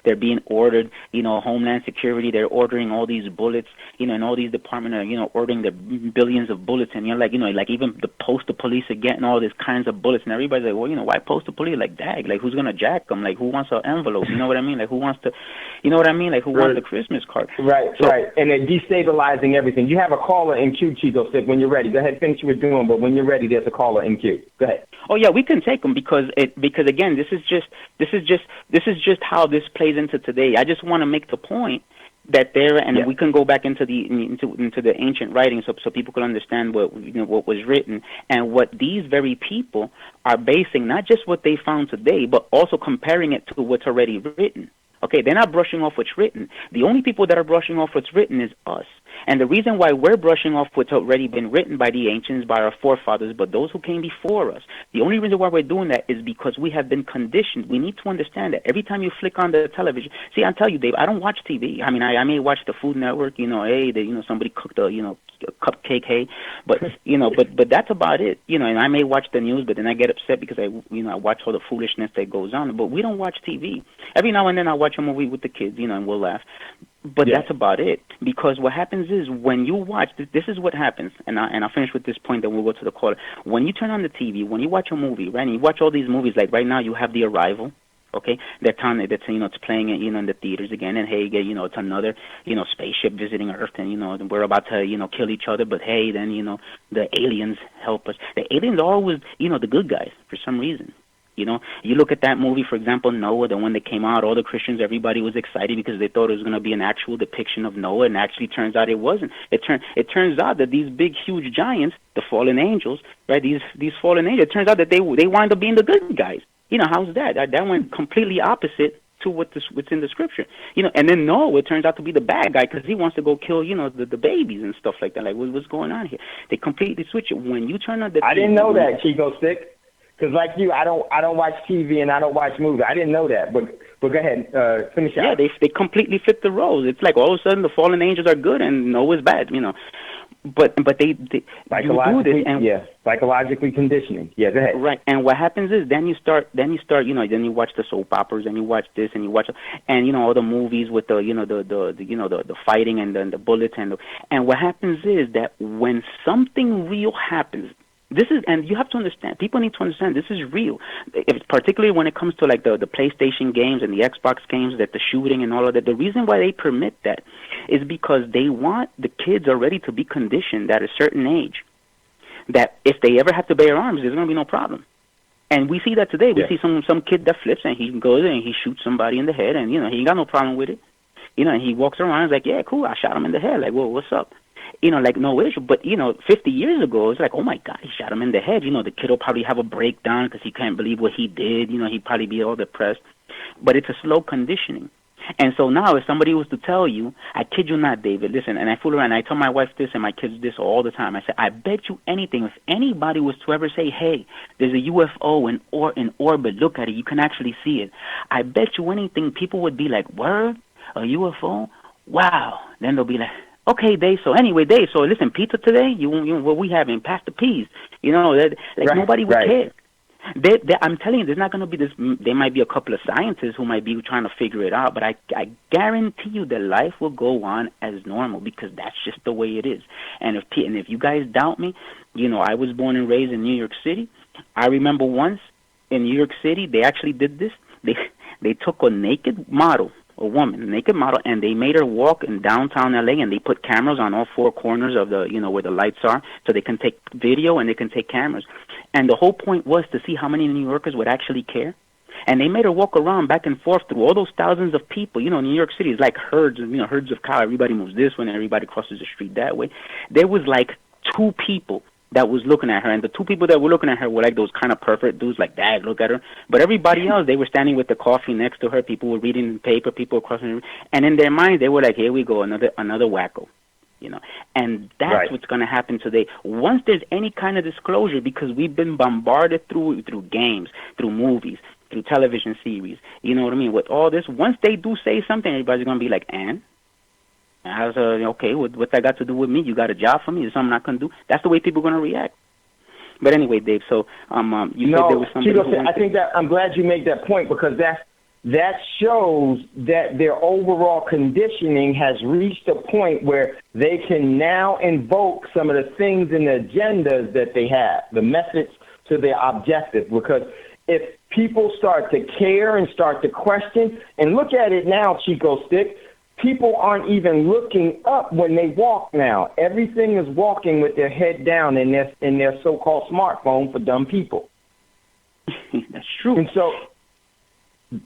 they're being ordered, Homeland Security, they're ordering all these bullets, and all these departments are, ordering the billions of bullets, and you're like, like even the postal police are getting all these kinds of bullets, and everybody's like, well, why postal police? Like, dag, like, who's going to jack them? Like, who wants an envelope? You know what I mean? Like, who wants to, Like, who wants the Christmas card? Right. And they're destabilizing everything. You have a caller in queue, Chico Stick. When you're ready, go ahead, finish what you're doing. But when you're ready, there's a caller in queue. Go ahead. Oh yeah, we can take them because again, this is just how this plays into today. I just want to make the point that we can go back into the ancient writings so people can understand what was written and what these very people are basing not just what they found today, but also comparing it to what's already written. Okay, they're not brushing off what's written. The only people that are brushing off what's written is us. And the reason why we're brushing off what's already been written by the ancients, by our forefathers, but those who came before us, the only reason why we're doing that is because we have been conditioned. We need to understand that every time you flick on the television, see, I'll tell you, Dave, I don't watch TV. I mean, I may watch the Food Network, somebody cooked a cupcake, hey, but but that's about it, and I may watch the news, but then I get upset because I watch all the foolishness that goes on. But we don't watch TV. Every now and then I watch a movie with the kids, and we'll laugh. But that's about it. Because what happens is when you watch, this is what happens, and I'll finish with this point, then we'll go to the caller. When you turn on the TV, when you watch a movie, right, and you watch all these movies, like right now you have The Arrival, okay, they're telling it, it's playing it, in the theaters again, and hey, it's another, spaceship visiting Earth, and we're about to, kill each other, but hey, then, the aliens help us. The aliens are always, the good guys for some reason. You look at that movie, for example, Noah, the one that came out, all the Christians, everybody was excited because they thought it was going to be an actual depiction of Noah, and actually turns out it wasn't. It turns out that these big, huge giants, the fallen angels, right, these fallen angels, it turns out that they wind up being the good guys. How's that? That went completely opposite to what's in the scripture. And then Noah turns out to be the bad guy because he wants to go kill, the babies and stuff like that. Like, what's going on here? They completely switch it. When you turn on the TV, I didn't know that, Chico Stick. Because like you, I don't watch TV and I don't watch movies. I didn't know that, but go ahead, finish out. Yeah, they completely fit the roles. It's like all of a sudden the fallen angels are good and Noah's bad, But they psychologically, do this, and psychologically conditioning. Yeah, go ahead. Right, and what happens is then you start, then you watch the soap operas and you watch this and you watch, and all the movies with the the fighting and then the bullets and what happens is that when something real happens. And you have to understand, people need to understand this is real. Particularly when it comes to like the PlayStation games and the Xbox games, that the shooting and all of that. The reason why they permit that is because they want the kids already to be conditioned at a certain age that if they ever have to bear arms, there's going to be no problem. And we see that today. We see some kid that flips and he goes and he shoots somebody in the head and, he ain't got no problem with it. And he walks around and is like, yeah, cool, I shot him in the head. Like, well, what's up? Like no issue. But, 50 years ago, it's like, oh, my God, he shot him in the head. The kid will probably have a breakdown because he can't believe what he did. He'd probably be all depressed. But it's a slow conditioning. And so now if somebody was to tell you, I kid you not, David, listen, and I fool around, I tell my wife this and my kids this all the time. I say, I bet you anything, if anybody was to ever say, hey, there's a UFO in orbit, look at it, you can actually see it. I bet you anything, people would be like, word? A UFO? Wow. Then they'll be like, okay, Dave. So anyway, Dave. So listen, pizza today. What we having? Pass the peas. Nobody would care. I'm telling you, there's not going to be this. There might be a couple of scientists who might be trying to figure it out, but I guarantee you that life will go on as normal because that's just the way it is. And if you guys doubt me, I was born and raised in New York City. I remember once in New York City they actually did this. They took a naked model. a woman, a naked model, and they made her walk in downtown LA, and they put cameras on all four corners of the, where the lights are, so they can take video and they can take cameras. And the whole point was to see how many New Yorkers would actually care. And they made her walk around back and forth through all those thousands of people. New York City is like herds of cow. Everybody moves this way, and everybody crosses the street that way. There was like 2 people that was looking at her, and the 2 people that were looking at her were like those kind of perfect dudes, like, Dad, look at her. But everybody else, they were standing with the coffee next to her. People were reading the paper. People were crossing, and in their minds, they were like, here we go, another wacko. And that's what's going to happen today. Once there's any kind of disclosure, because we've been bombarded through games, through movies, through television series, you know what I mean? With all this, once they do say something, everybody's going to be like, and? Okay, what's that got to do with me? You got a job for me? Is something I'm not going to do? That's the way people are going to react. But anyway, Dave, so you said there was something. I think that I'm glad you made that point, because that shows that their overall conditioning has reached a point where they can now invoke some of the things and the agendas that they have, the methods to their objective. Because if people start to care and start to question, and look at it now, Chico Stick, people aren't even looking up when they walk now. Everything is walking with their head down in their so-called smartphone for dumb people. That's true. And so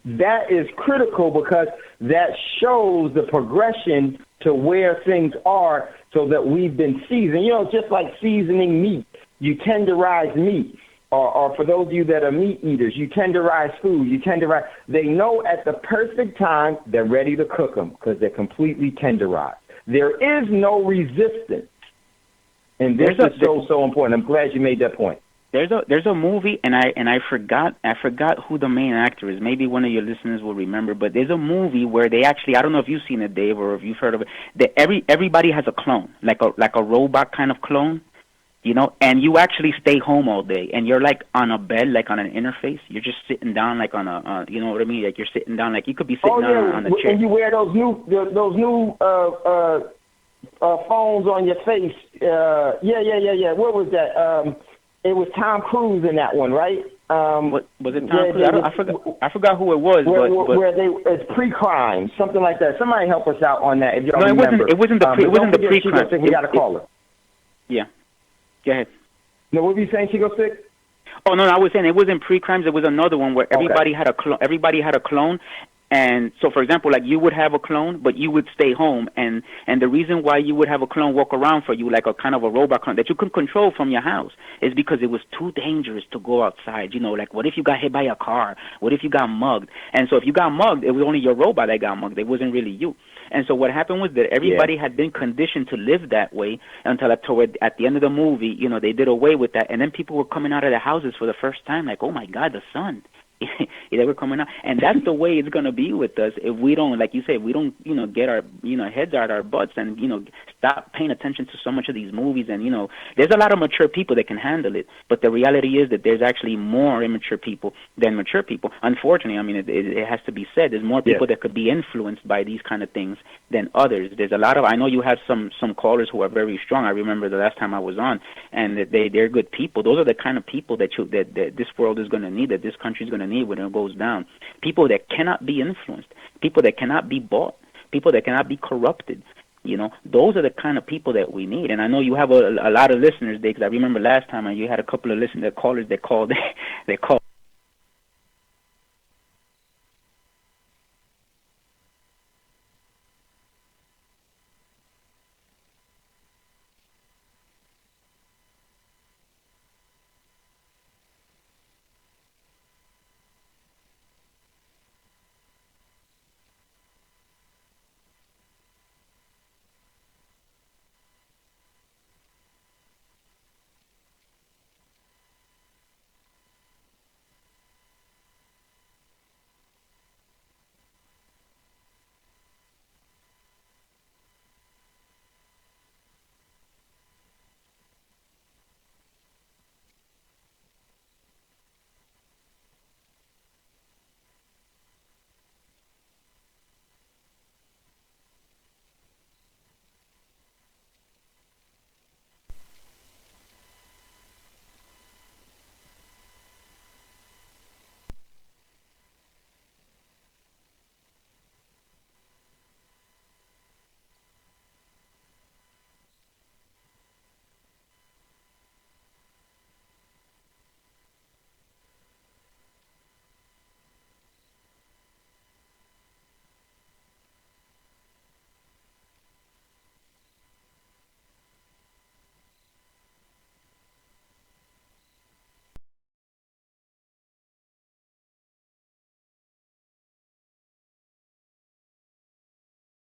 that is critical, because that shows the progression to where things are, so that we've been seasoned. Just like seasoning meat. You tenderize meat. Or for those of you that are meat eaters, you tenderize food. They know at the perfect time they're ready to cook them, because they're completely tenderized. There is no resistance. And this is so important. I'm glad you made that point. There's a movie, and I forgot who the main actor is. Maybe one of your listeners will remember, but there's a movie where they actually, I don't know if you've seen it, Dave, or if you've heard of it, that everybody has a clone, like a robot kind of clone, and you actually stay home all day, and you're like on a bed, like on an interface. You're just sitting down, like on a, you know what I mean? Like you're sitting down, like you could be sitting down on a chair. And you wear those new phones on your face. Yeah. What was that? It was Tom Cruise in that one, right? What was it? Tom Cruise? I forgot who it was. Where it's pre-crime, something like that. Somebody help us out on that if y'all remember. It wasn't the pre-crime. We got a caller. Yeah. Go ahead. No, what were you saying, Chico Stick? Oh no, I was saying it wasn't pre-crimes. It was another one where everybody had a clone. Everybody had a clone, and so for example, like you would have a clone, but you would stay home, and the reason why you would have a clone walk around for you like a kind of a robot clone that you could control from your house is because it was too dangerous to go outside. Like what if you got hit by a car? What if you got mugged? And so if you got mugged, it was only your robot that got mugged. It wasn't really you. And so what happened was that everybody had been conditioned to live that way until at the end of the movie, they did away with that. And then people were coming out of their houses for the first time, like, oh, my God, the sun. They were coming out. And that's the way it's going to be with us if we don't, like you say, if we don't, get our, heads out our butts and, stop paying attention to so much of these movies. And, there's a lot of mature people that can handle it. But the reality is that there's actually more immature people than mature people. Unfortunately, I mean, it has to be said, there's more people that could be influenced by these kind of things than others. There's a lot of, I know you have some callers who are very strong. I remember the last time I was on, and they're good people. Those are the kind of people that this world is going to need, that this country is going to need when it goes down. People that cannot be influenced, people that cannot be bought, people that cannot be corrupted. Those are the kind of people that we need. And I know you have a lot of listeners, because I remember last time you had a couple of callers that called